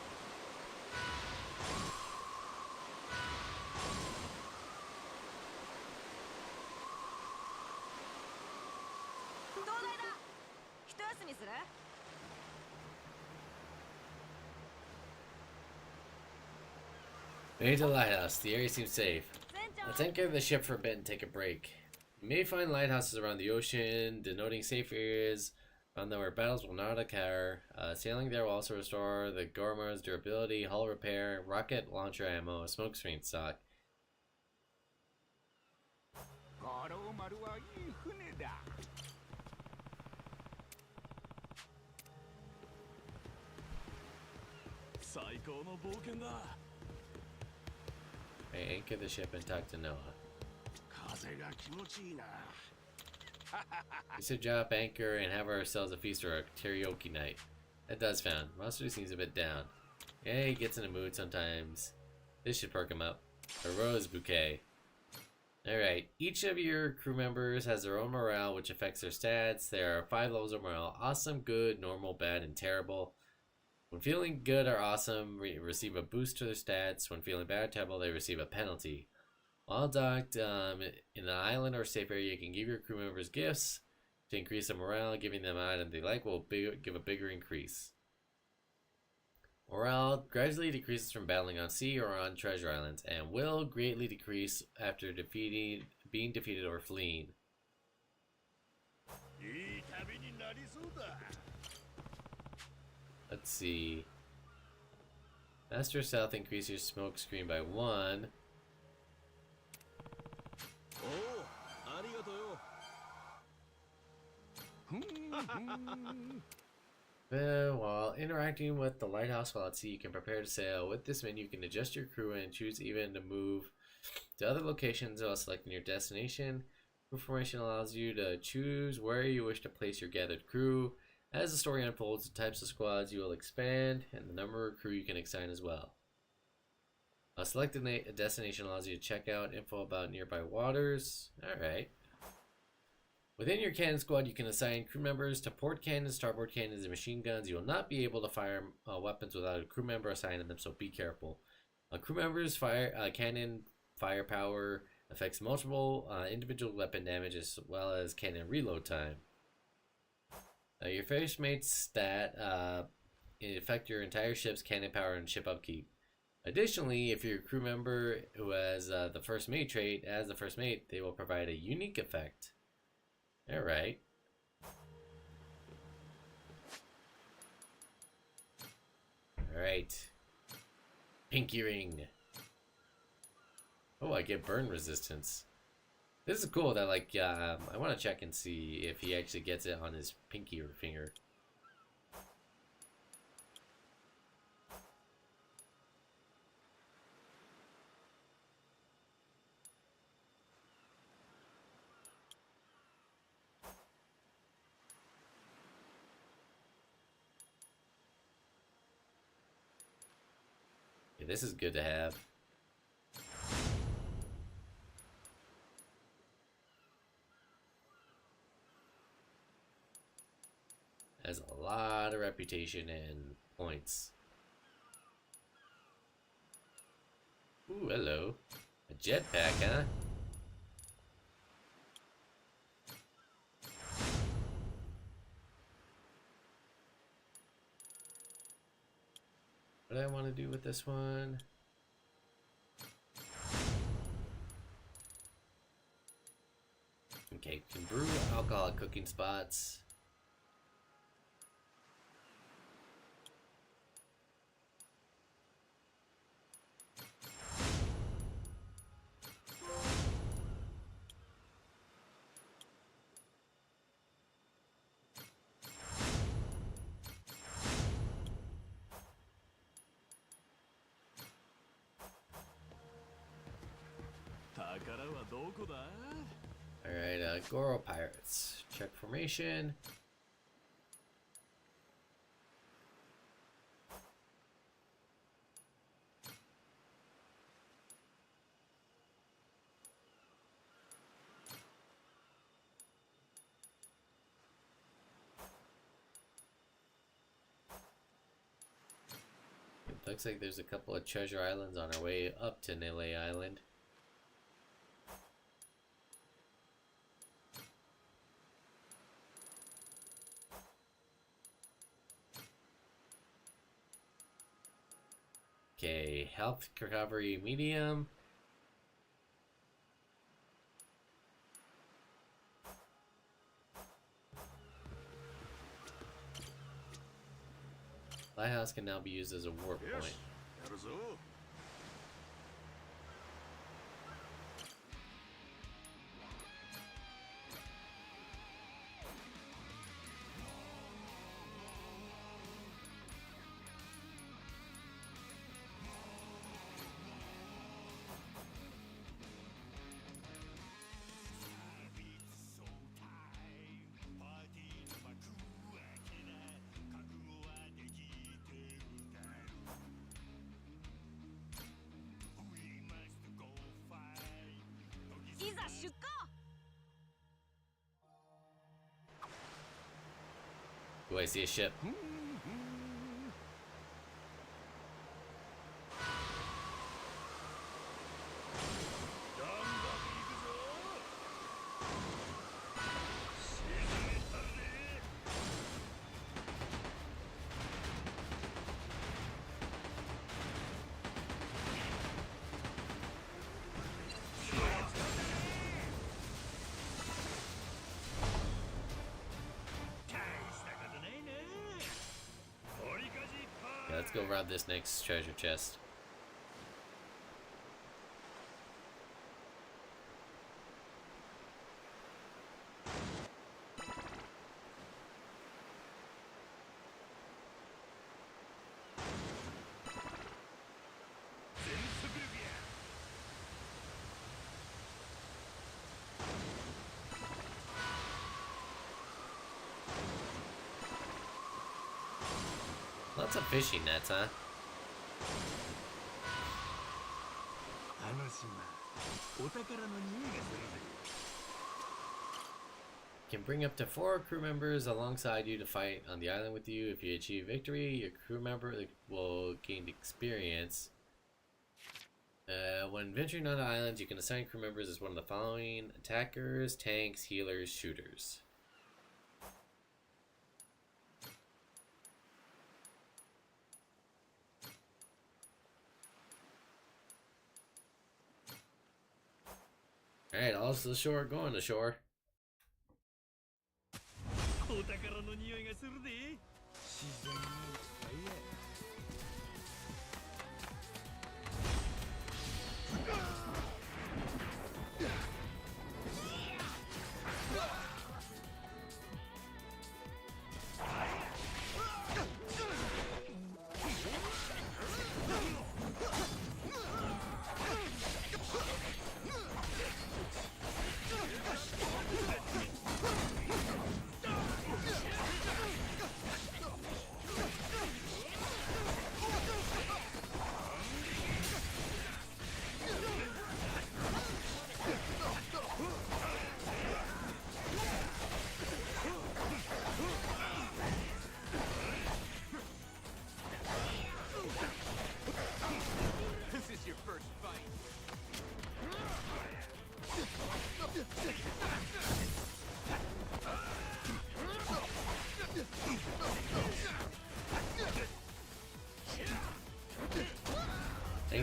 Made to the lighthouse. The area seems safe. Let's anchor the ship for a bit and take a break. You may find lighthouses around the ocean, denoting safe areas around where battles will not occur. Sailing there will also restore the Gormar's durability, hull repair, rocket launcher ammo, smokescreen stock. Okay, anchor the ship and talk to Noah. We should drop anchor and have ourselves a feast or a karaoke night. That does sound. Monster seems a bit down. Yeah, he gets in a mood sometimes. This should perk him up. A rose bouquet. Alright, each of your crew members has their own morale, which affects their stats. There are 5 levels of morale: awesome, good, normal, bad, and terrible. When feeling good or awesome, receive a boost to their stats. When feeling bad or terrible, they receive a penalty. While docked in an island or safe area, you can give your crew members gifts to increase their morale. Giving them an item they like will give a bigger increase. Morale gradually decreases from battling on sea or on treasure islands, and will greatly decrease after being defeated or fleeing. Let's see. Master South increase your smoke screen by 1. While interacting with the lighthouse while at sea, you can prepare to sail. With this menu, you can adjust your crew and choose even to move to other locations while selecting your destination. Crew formation allows you to choose where you wish to place your gathered crew. As the story unfolds, the types of squads you will expand, and the number of crew you can assign as well. Selecting a destination allows you to check out info about nearby waters. Alright. Within your cannon squad, you can assign crew members to port cannons, starboard cannons, and machine guns. You will not be able to fire weapons without a crew member assigned to them, so be careful. Crew members' cannon firepower affects multiple individual weapon damage as well as cannon reload time. Your first mate's stat affect your entire ship's cannon power and ship upkeep. Additionally, if your crew member who has the first mate trait as the first mate, they will provide a unique effect. Alright. Alright. Pinky ring. Oh, I get burn resistance. This is cool that, like, I want to check and see if he actually gets it on his pinky or finger. Yeah, this is good to have. has a lot of reputation and points. Ooh, hello. A jetpack, huh? What do I want to do with this one? Okay, can brew alcohol at cooking spots. Alright, Goro Pirates. Check formation. It looks like there's a couple of treasure islands on our way up to Nile Island. Okay, health recovery medium. Lighthouse can now be used as a warp point. やるぞ。 いざ出航。 Do I see a ship? Yeah, let's go rob this next treasure chest. Lots of fishing nets, huh? あの島、お宝の匂いがするぜ。 Can bring up to 4 crew members alongside you to fight on the island with you. If you achieve victory, your crew member will gain experience. When venturing on islands, you can assign crew members as one of the following: attackers, tanks, healers, shooters. Alright, all to the shore, going to shore. お宝の匂いがするで。自然のいっぱいや。 や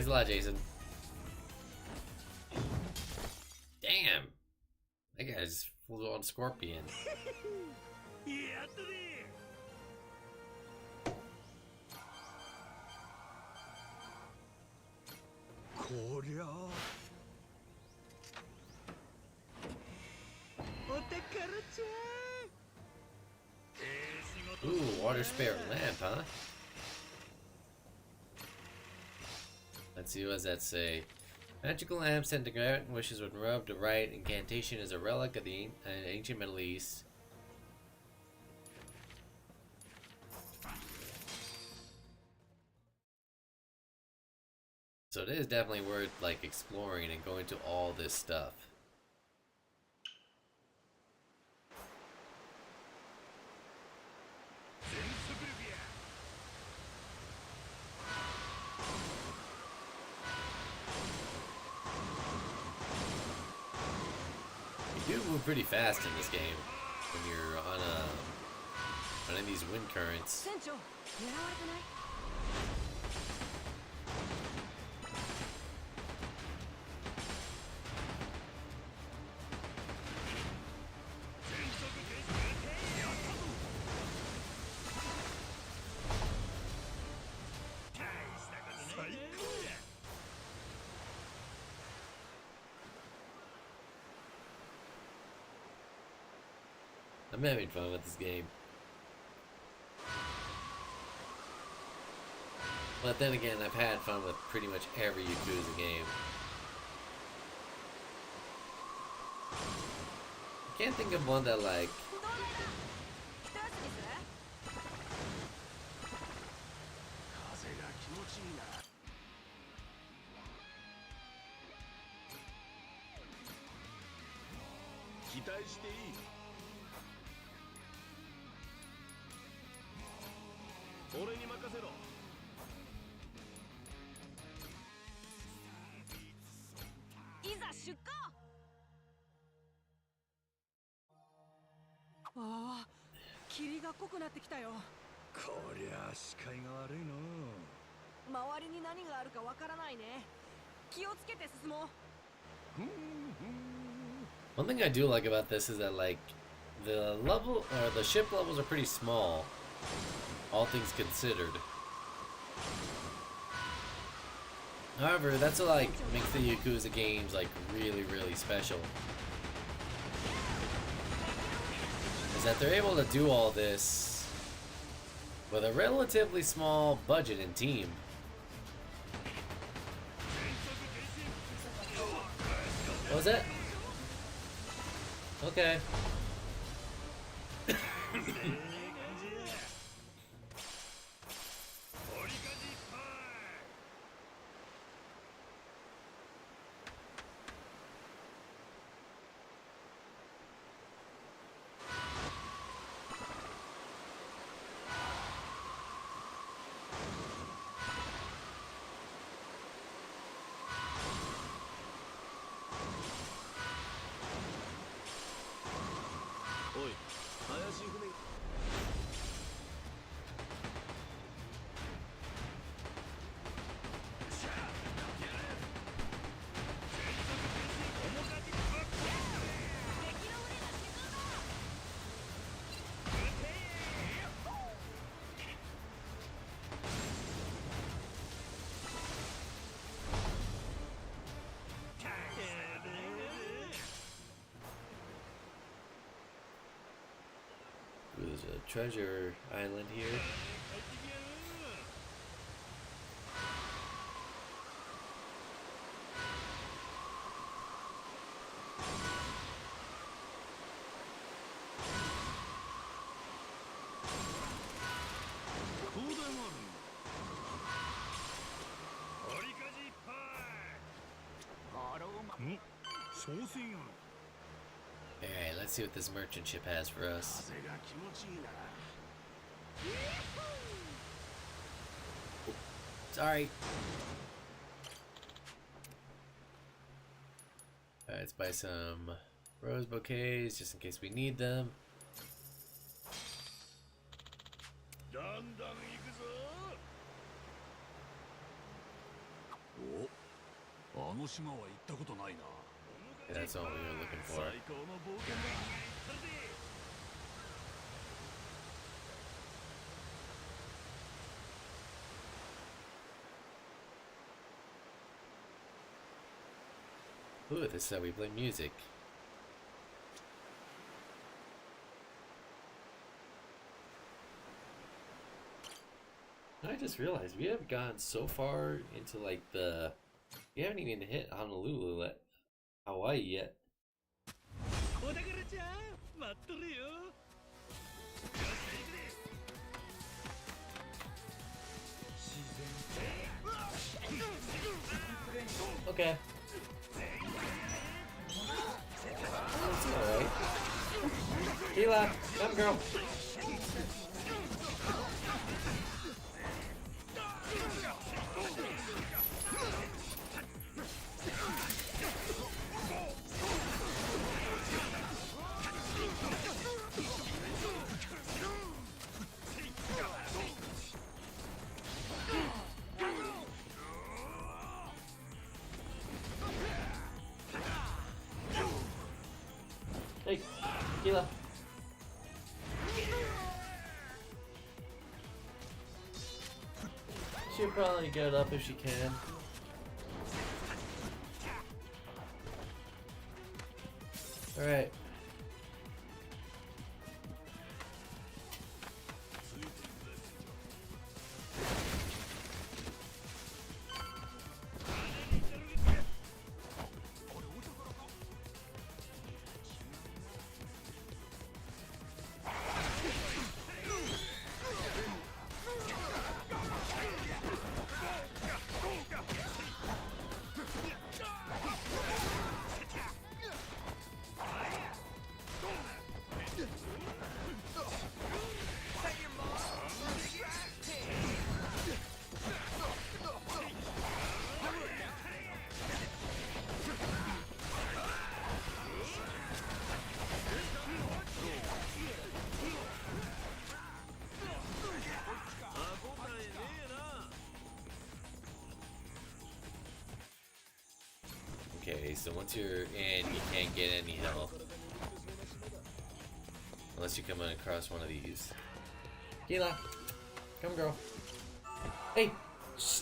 Thanks a lot, Jason. Damn! That guy's full on scorpion. やったね。こりゃあお宝ちゃん。 Ooh, water spirit lamp, huh? Let's see, what does that say? Magical lamps tend to grant wishes when rubbed. The right incantation is a relic of the ancient Middle East. So it is definitely worth like exploring and going to all this stuff. You do move pretty fast in this game when you're on in these wind currents. 船長狙われてない？ I'm having fun with this game. But then again, I've had fun with pretty much every Yakuza game. I can't think of one that like... 一休みする？ 風が気持ちいいな。期待していい。俺に任せろ。いざ出航！ああ、霧が濃くなってきたよ。こりゃあ視界が悪いの。周りに何があるかわからないね。気をつけて進もう。 One thing I do like about this is that like the level or the ship levels are pretty small, all things considered. However, that's what like makes the Yakuza games like really, really special. Is that they're able to do all this with a relatively small budget and team. What was that? Okay. There's a treasure island here. Alright, let's see what this merchant ship has for us. Sorry. Alright, let's buy some rose bouquets just in case we need them. あの島は行ったことないな。 That's all we were looking for. 最高の冒険だ。それで Ooh, this is how we play music. I just realized we haven't gone so far into like we haven't even hit Honolulu yet, Hawaii yet. お宝ちゃん待っとるよ。よっしゃ行くで。 Okay. That's alright. Hila, come girl. Hey, Hila. She'll probably get up if she can. Alright. Okay, so once you're in, you can't get any health. Unless you come across one of these. Gila! Come, girl. Hey! Shh.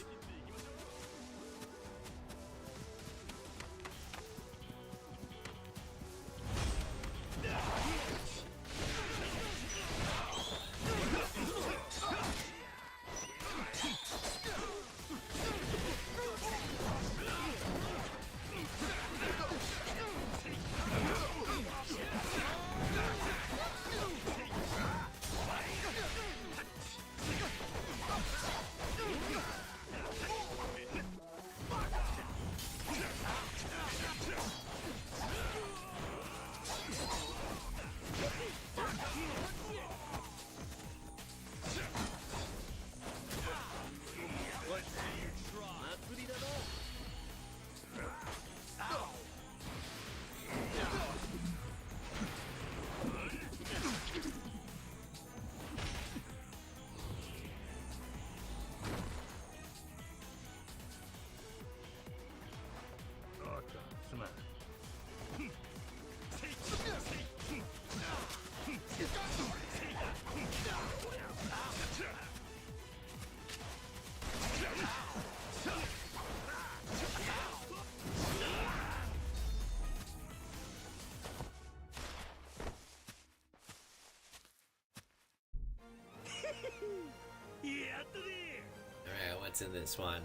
Alright, what's in this one?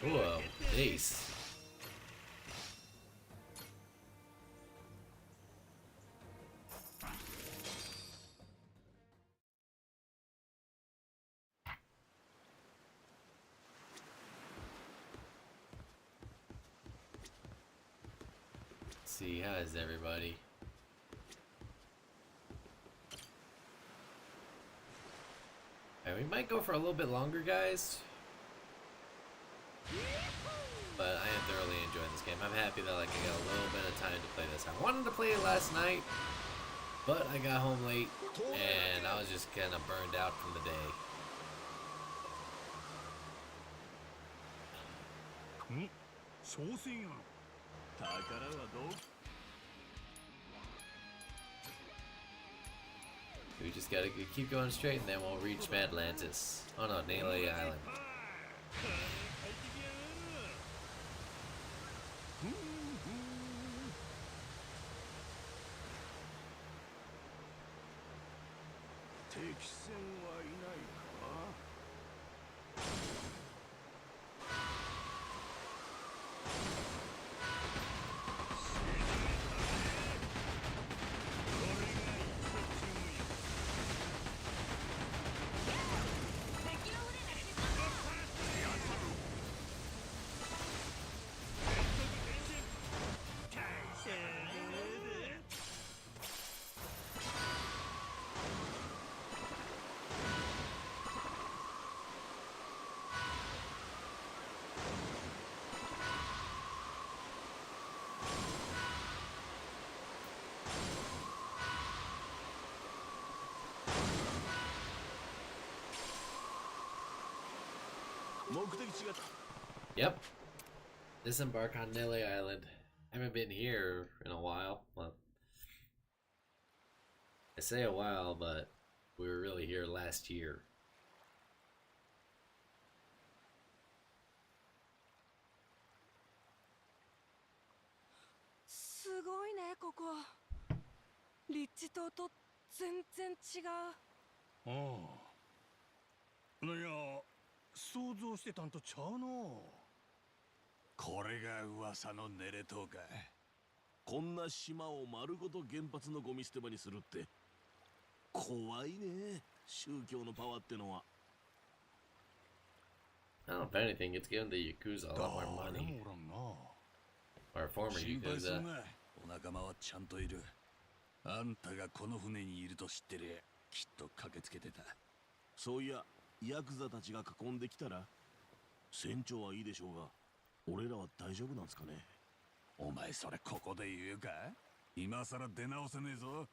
Whoa, ace. See, how is everybody? Alright, we might go for a little bit longer, guys. But I am thoroughly enjoying this game. I'm happy that like I got a little bit of time to play this. I wanted to play it last night, But I got home late and I was just kind of burned out from the day. 商船やん。宝はどう We just gotta keep going straight and then we'll reach Madlantis. Oh no, Nele Island. 敵船はいないか Yep. Disembark on Nele Island. Haven't been here in a while. Well, I say a while, but we were really here last year. すごいねここ。立地島と全然違う。ああ。いや、想像してたんとちゃうの。これが噂のネレ島か。こんな島を丸ごと原発のゴミ捨て場にするって怖いね、宗教のパワーってのは。 I don't know if anything, it's given the Yakuza a lot more money. Or former 心配す Yakuza. るな。お仲間はちゃんといる。あんたがこの船にいると知ってりゃきっと駆けつけてた。そういや、ヤクザたちが囲んできたら船長はいいでしょうが、俺らは大丈夫なんすかね。お前それここで言うか？今さら出直せねえぞ。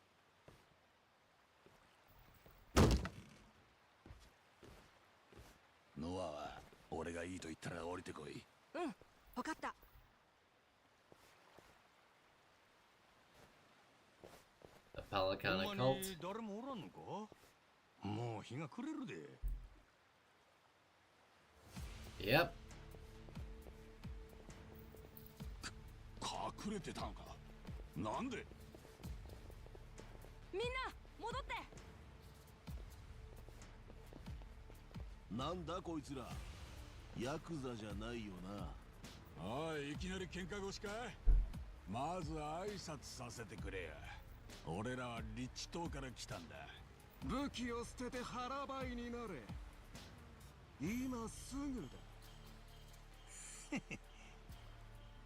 ノアは俺がいいと言ったら降りてこい。うん、わかった。 The Pelicana ほんま cult. に誰もおらんのか？もう日が暮れるで。 Yep. 隠れてたんか。なんで？みんな戻って。なんだこいつら、ヤクザじゃないよな。おい、いきなり喧嘩腰かい？まず挨拶させてくれや。俺らはリッチ島から来たんだ。武器を捨てて腹ばいになれ。今すぐだ。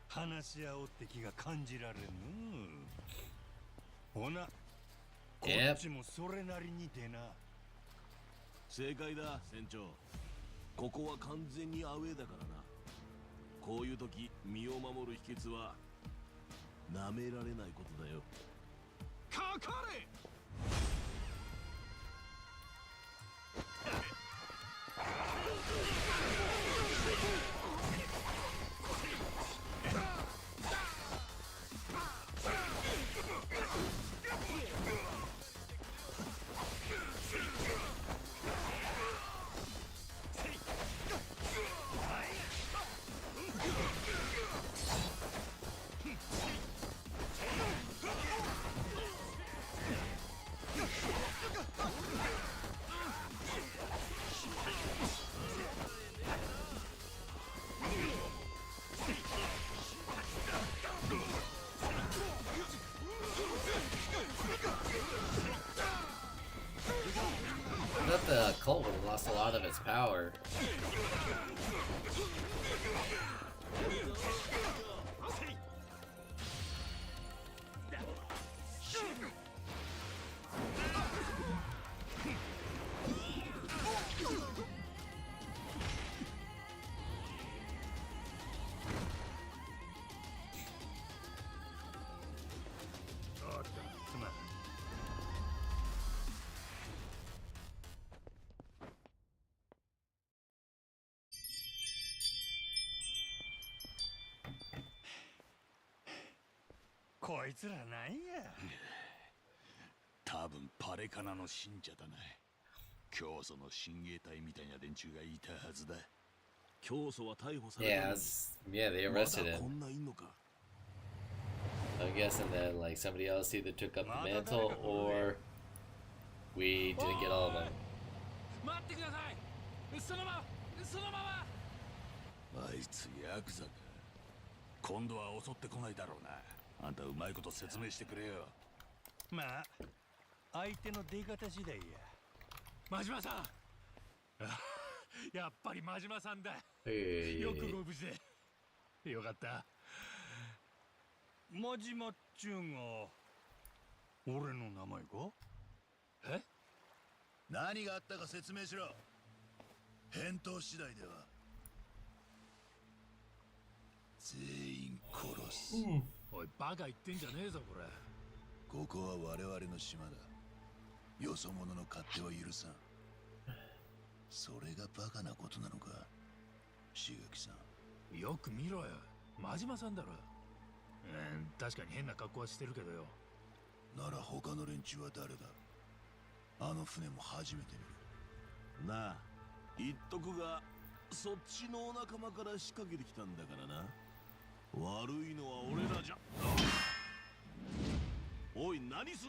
話し合おうって気が感じられんの。ほな、こっちもそれなりにてな。正解だ、船長。ここは完全にアウェーだからな。こういう時、身を守る秘訣は舐められないことだよ。かかれ！ I thought the cult would have lost a lot of its power. こいつらなんや。多分パレカナの信者だな。教祖の親衛隊みたいな連中がいたはずだ。教祖は逮捕された Yeah, のに yeah, they ま arrested だこ him. んないんのか。 I'm guessing that like somebody else either took up the mantle or we didn't get all of them. 待ってください。そのまま。あいつヤクザか。今度は襲ってこないだろうな。あんたうまいこと説明してくれよ。まあ相手の出方次第や。真島さん。やっぱり真島さんだ。 Hey. よくご無事で。よかった。真島っちゅうが俺の名前か？え？何があったか説明しろ。返答次第では全員殺す。おいバカ言ってんじゃねえぞこれ。ここは我々の島だ。よそ者の勝手は許さん。それがバカなことなのか、志垣さん。よく見ろよ。真島さんだろ。確かに変な格好はしてるけどよ。なら他の連中は誰だ。あの船も初めて見る。なあ、言っとくが、そっちのお仲間から仕掛けてきたんだからな。悪いのは俺らじゃ。おい、何す。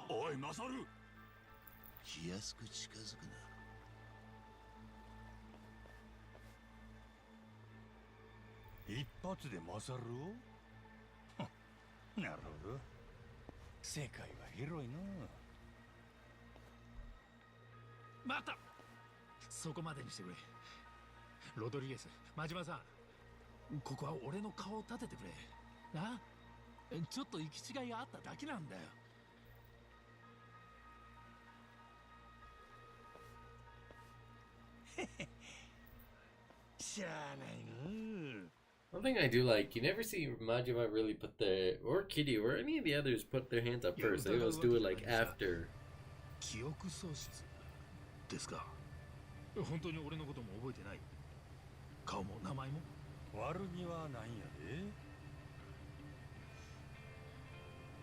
おいマサル、気安く近づくな。一発で勝るをなるほど。世界は広いな。待った。そこまでにしてくれ。ロドリゲス、真島さん、ここは俺の顔を立ててくれな。ちょっと行き違いがあっただけなんだよ。しゃあないな。 One thing I do like, you never see Majima really put or Kitty, or any of the others put their hands up first. They always do it like after. 記憶喪失ですか。本当に俺のことも覚えてない。顔も名前も。悪気はないんや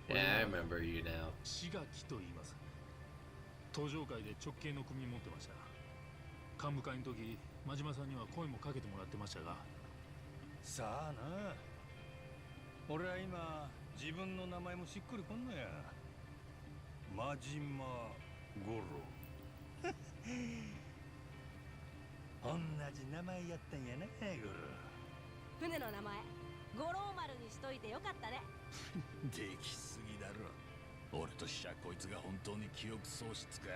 で。Yeah, I remember you now. 志垣と言います。登場会で直系の組持ってました。幹部会の時、真島さんには声もかけてもらってましたが。さあな。俺は今自分の名前もしっくりこんのや。真島五郎。同じ名前やったんやな、五郎。船の名前五郎丸にしといてよかったね。できすぎだろ。俺としちゃこいつが本当に記憶喪失か。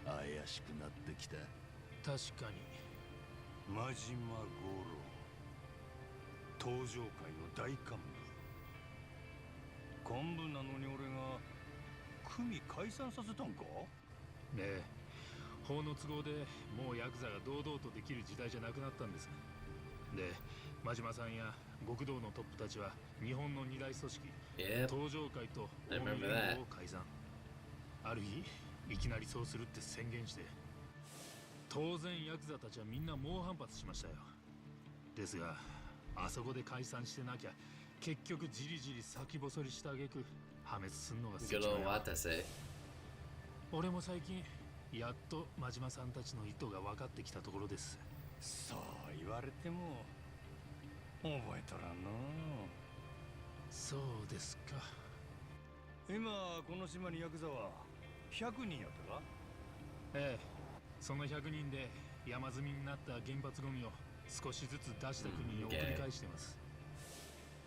怪しくなってきた。確かに。真島五郎、登場会の大幹部。幹部なのに俺が組解散させたんか。ねえ、法の都合でもうヤクザが堂々とできる時代じゃなくなったんです。で、真島さんや極道のトップたちは日本の二大組織、 Yep. 登場会と I 近 remember 江 that. 連合を解散。ある日いきなりそうするって宣言して、当然ヤクザたちはみんな猛反発しましたよ。ですがあそこで解散してなきゃ結局じりじり先細りした挙句破滅すんのが関 Good の old よ。 Watase. 俺も最近やっと真島さんたちの意図が分かってきたところです。そう言われても覚えとらんの。そうですか。今この島にヤクザは100人やったか。ええ、その100人で山積みになった原発ゴミを少しずつ出した国に送り返してます。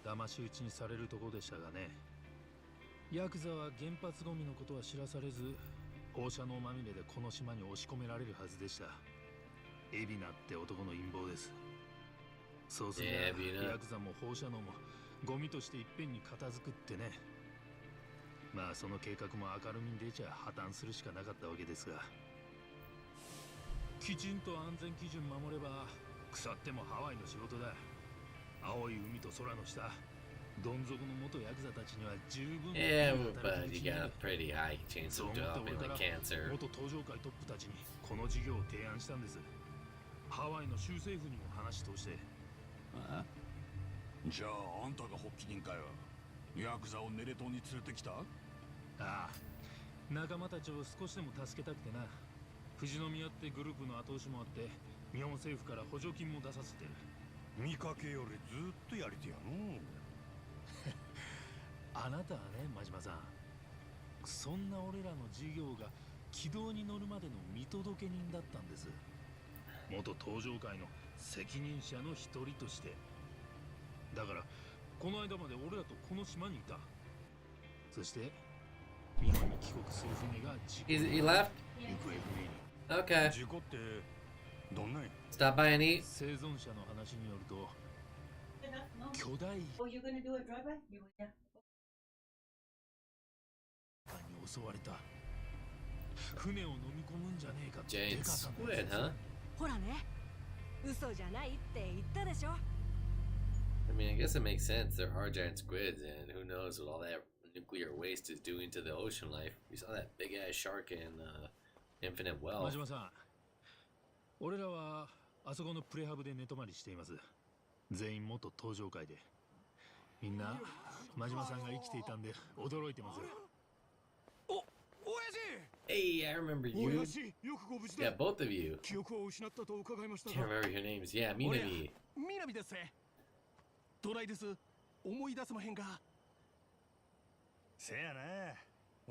騙し討ちにされるところでしたがね。ヤクザは原発ゴミのことは知らされず、放射能まみれでこの島に押し込められるはずでした。エビナって男の陰謀です。そうすればヤクザも放射能もゴミとしていっぺんに片付くってね。まあその計画も明るみに出ちゃ破綻するしかなかったわけですが、きちんと安全基準守れば腐ってもハワイの仕事だ。青い海と空の下、どん底の元ヤクザたちには十分 Yeah, but you got a pretty high chance of developing like cancer. 元登場会トップたちにこの事業を提案したんです。ハワイの州政府にも話通して。あ？じゃああんたが発起人かよ。ヤクザをネレ島に連れてきた？ああ、仲間たちを少しでも助けたくてな。富士宮ってグループの後押しもあって日本政府から補助金も出させてる。見かけよりずっとやり手やの。あなたはね、真島さん、そんな俺らの事業が軌道に乗るまでの見届け人だったんです。元登場界の責任者の一人として。だからこの間まで俺らとこの島にいた。そして日本に帰国する船が事故。 He left? 行方不明に。 Okay. 事故ってどんなんや？ Stop by and eat. 生存者の話によると No. 巨大 Oh, you're gonna do a drive-by? Yeah. に襲われた。船を飲み込むんじゃねえかって Giant でかさのや squid, つ。 huh? ほらね、嘘じゃないって言ったでしょ。 I mean, I guess it makes sense. There are giant squids, and who knows what all that nuclear waste is doing to the ocean life. We saw that big ass shark in Infinite 真 Wealth. 島さん、俺らはあそこのプレハブで寝泊まりしています。全員元登場界で。みんな真島さんが生きていたんで驚いてます。お、親 Hey, I remember 父。 you. 親父、よくご無事で。 Yeah, both of you. 記憶を失ったと伺いました Can't が。 remember your names. Yeah, Minami. 南です。ドライです。思い出せまへんが。せやな。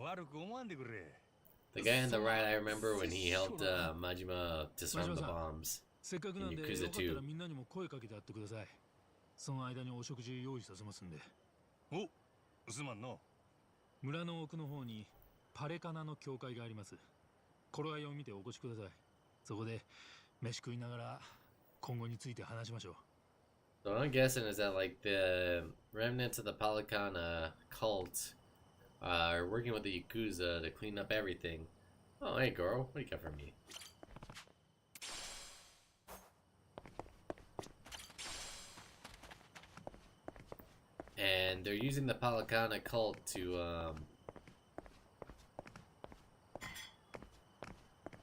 悪く思わんでくれ。 The guy on the right, I remember when he helped Majima disarm the bombs. せっかくなんでよか Yakuza ったら2. みんなにも声かけてやってください。その間にお食事用意させますんで。お、すまんの。村の奥の方にパレカナの教会があります。頃合いを見てお越しください。そこで飯食いながら今後について話しましょう。 So what I'm guessing is that like the remnants of the Palicana cult are working with the Yakuza to clean up everything. Oh, hey girl, what do you got for me? And they're using the Palicana cult to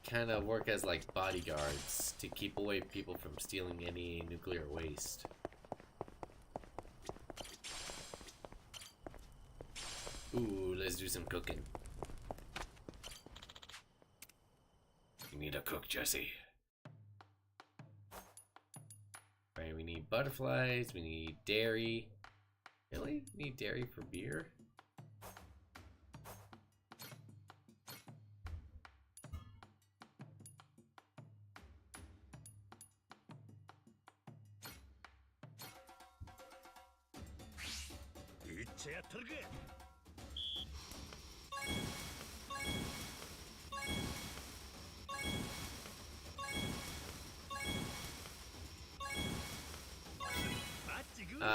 kind of work as like bodyguards to keep away people from stealing any nuclear waste. Ooh, let's do some cooking. You need a cook, Jesse. Alright, we need butterflies, we need dairy. Really? We need dairy for beer?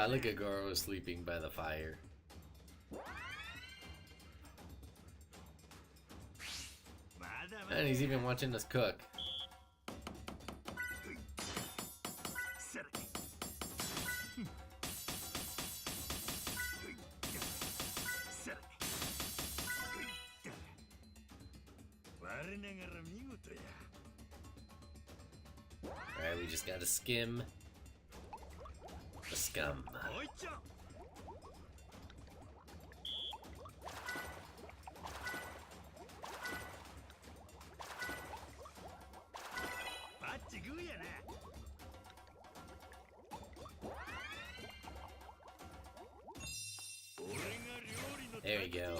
Look at Goro sleeping by the fire. And he's even watching us cook. Alright, we just gotta skim the scum. There we go.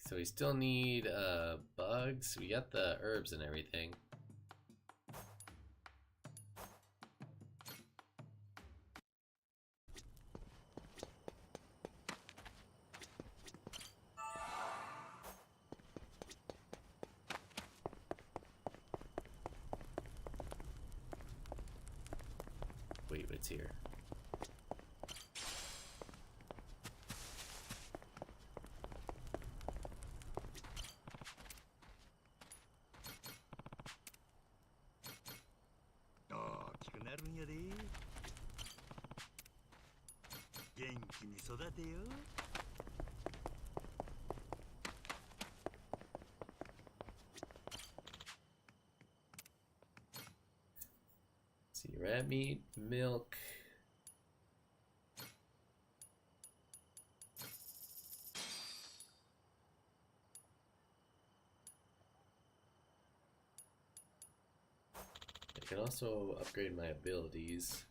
So we still need bugs. We got the herbs and everything. Wait, what's here? see, rat meat, milk. I can also upgrade my abilities.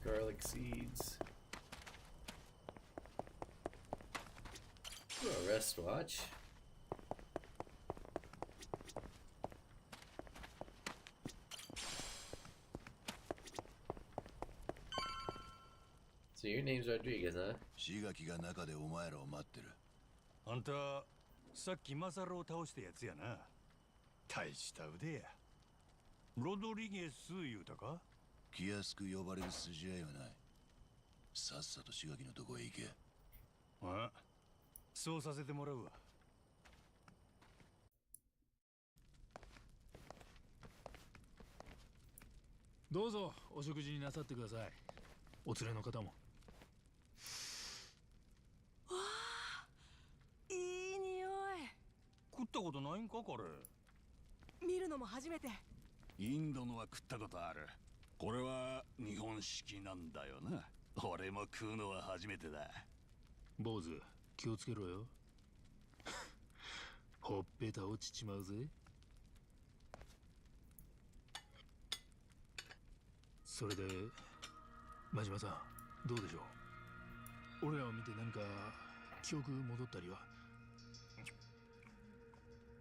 Garlic seeds. Ooh, a rest watch. So your name's Rodriguez, huh? 志垣が中でお前らを待ってる。あんたさっきマサルを倒したやつやな。大した腕や。ロドリゲス言うたか？気安く呼ばれる筋合いはない。さっさと志垣のとこへ行け。あ、そうさせてもらうわ。どうぞお食事になさってください。お連れの方も。わあ、いい匂い。食ったことないんかこれ？見るのも初めて。インドのは食ったことある。これは日本式なんだよな。俺も食うのは初めてだ。坊主気をつけろよ。ほっぺた落ちちまうぜ。それで真島さんどうでしょう。俺らを見て何か記憶戻ったりは？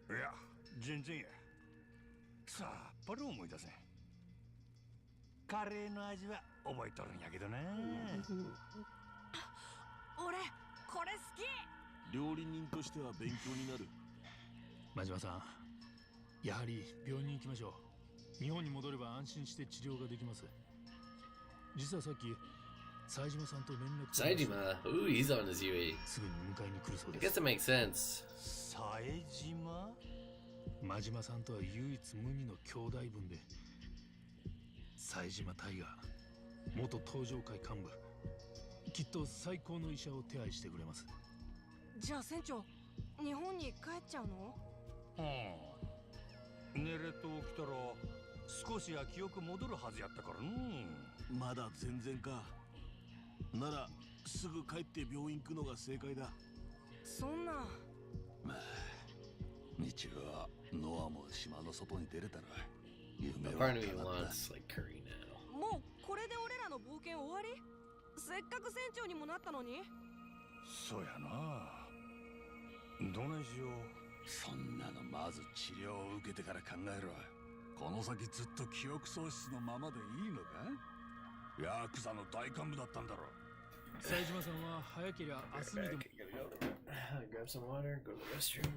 いや全然や。さっぱり思い出せん。カレーの味は覚えとるんやけどな。俺これ好き。料理人としては勉強になる。真島さんやはり病院に行きましょう。日本に戻れば安心して治療ができます。実はさっき冴島さんと連絡取りました。 Saejima? Ooh, he's on his UA. すぐに迎えに来るそう I で guess す。 it makes sense. 冴島？真島さんとは唯一無二の兄弟分で、冴島大河元東上会幹部、きっと最高の医者を手配してくれます。じゃあ船長、日本に帰っちゃうの？寝れと起きたら少しは記憶戻るはずやったからな。まだ全然か。ならすぐ帰って病院行くのが正解だ。そんな。まあ日はノアも島の外に出れたら夢は Part of me 叶った。 wants like curry now. もうこれで俺らの冒険終わり？せっかく船長にもなったのに。そうやな。どないしよう。そんなのまず治療を受けてから考えろ。この先ずっと記憶喪失のままでいいのか？ヤクザの大幹部だったんだろ。冴島さんは早けりゃ明日にでも。 Grab some water, go to the restroom.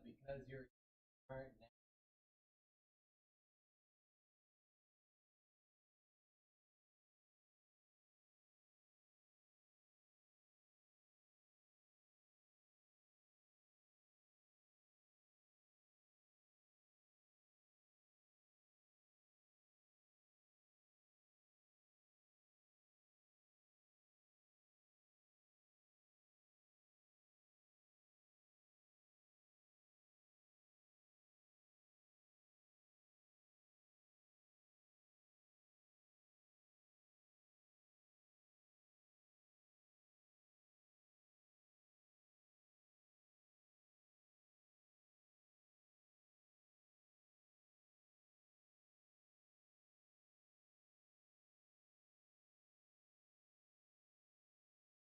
because you're aren't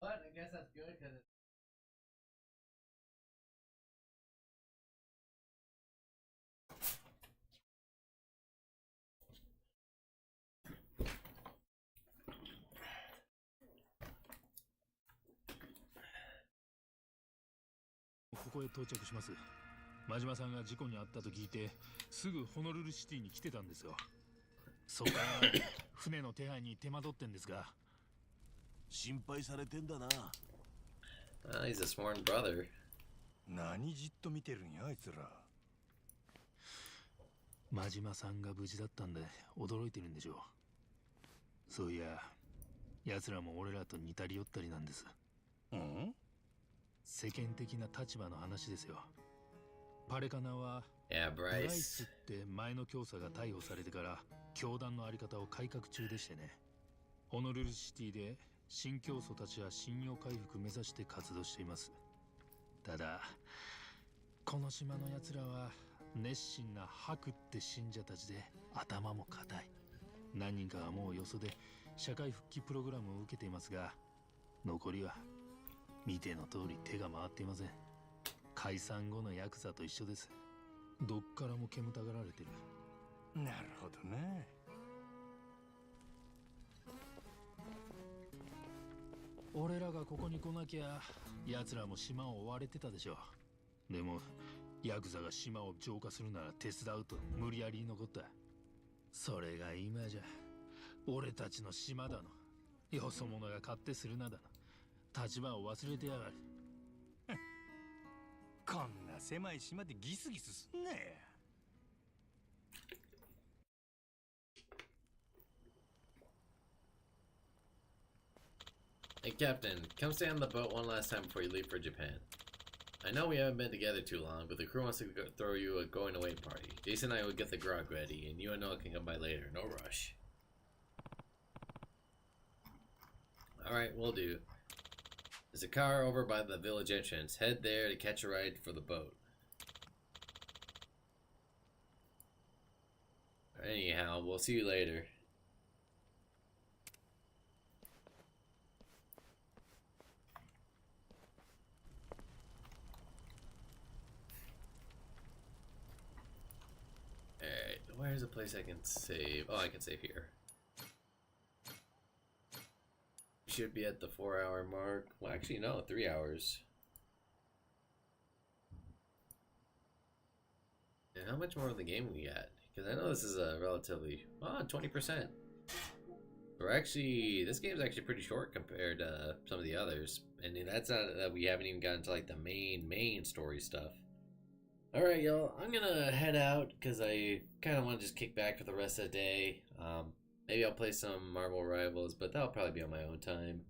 but I guess that's good because it's ここへ到着します。真島さんが事故に遭ったと聞いてすぐホノルルシティに来てたんですよ。そこから船の手配に手間取ってんですが。心配されてんだな。he's a sworn brother. 何じっと見てるんやあいつら。真島さんが無事だったんで驚いてるんでしょう。そういや奴らも俺らと似たり寄ったりなんです。うん？世間的な立場の話ですよ。パレカナはブライスって前の教祖が逮捕されてから教団のあり方を改革中でしてね。ホノルルシティで新教祖たちは信用回復目指して活動しています。ただこの島の奴らは熱心な白って信者たちで頭も固い。何人かはもうよそで社会復帰プログラムを受けていますが、残りは見ての通り手が回っていません。解散後のヤクザと一緒です。どっからも煙たがられてる。なるほどね。俺らがここに来なきゃ奴らも島を追われてたでしょう。でもヤクザが島を浄化するなら手伝うと無理やり残った。それが今じゃ俺たちの島だの、よそ者が勝手するなだの、立場を忘れてやがる。こんな狭い島でギスギスすんなや。Hey, Captain, come stay on the boat one last time before you leave for Japan. I know we haven't been together too long, but the crew wants to throw you a going away party. Jason and I will get the grog ready, and you and Noah can come by later. No rush. Alright, we'll do. There's a car over by the village entrance. Head there to catch a ride for the boat. Anyhow, we'll see you later. Alright, where's a place I can save? Oh, I can save here. Should be at the 4-hour mark. Well, actually, no, 3 hours. And how much more of the game we got? Because I know this is a relatively 20%. We're actually, this game's actually pretty short compared to some of the others, and that's not that we haven't even gotten to like the main story stuff. All right, y'all, I'm gonna head out because I kind of want to just kick back for the rest of the day. Maybe I'll play some Marvel Rivals, but that'll probably be on my own time.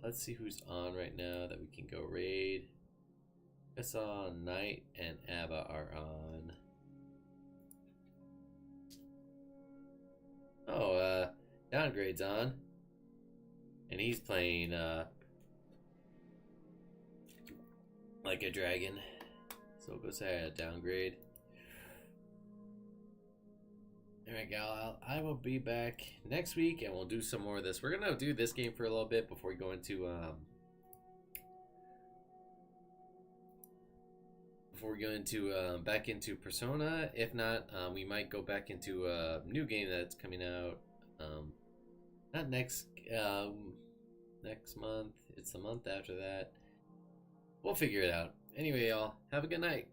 Let's see who's on right now that we can go raid. I saw Knight and Abba are on. Oh, Downgrade's on. And he's playing, like a dragon. So go say Downgrade. Alright, gal, I will be back next week and we'll do some more of this. We're gonna do this game for a little bit before we go into, back into Persona. If not, we might go back into a new game that's coming out. Not next month. It's the month after that. We'll figure it out. Anyway, y'all, have a good night.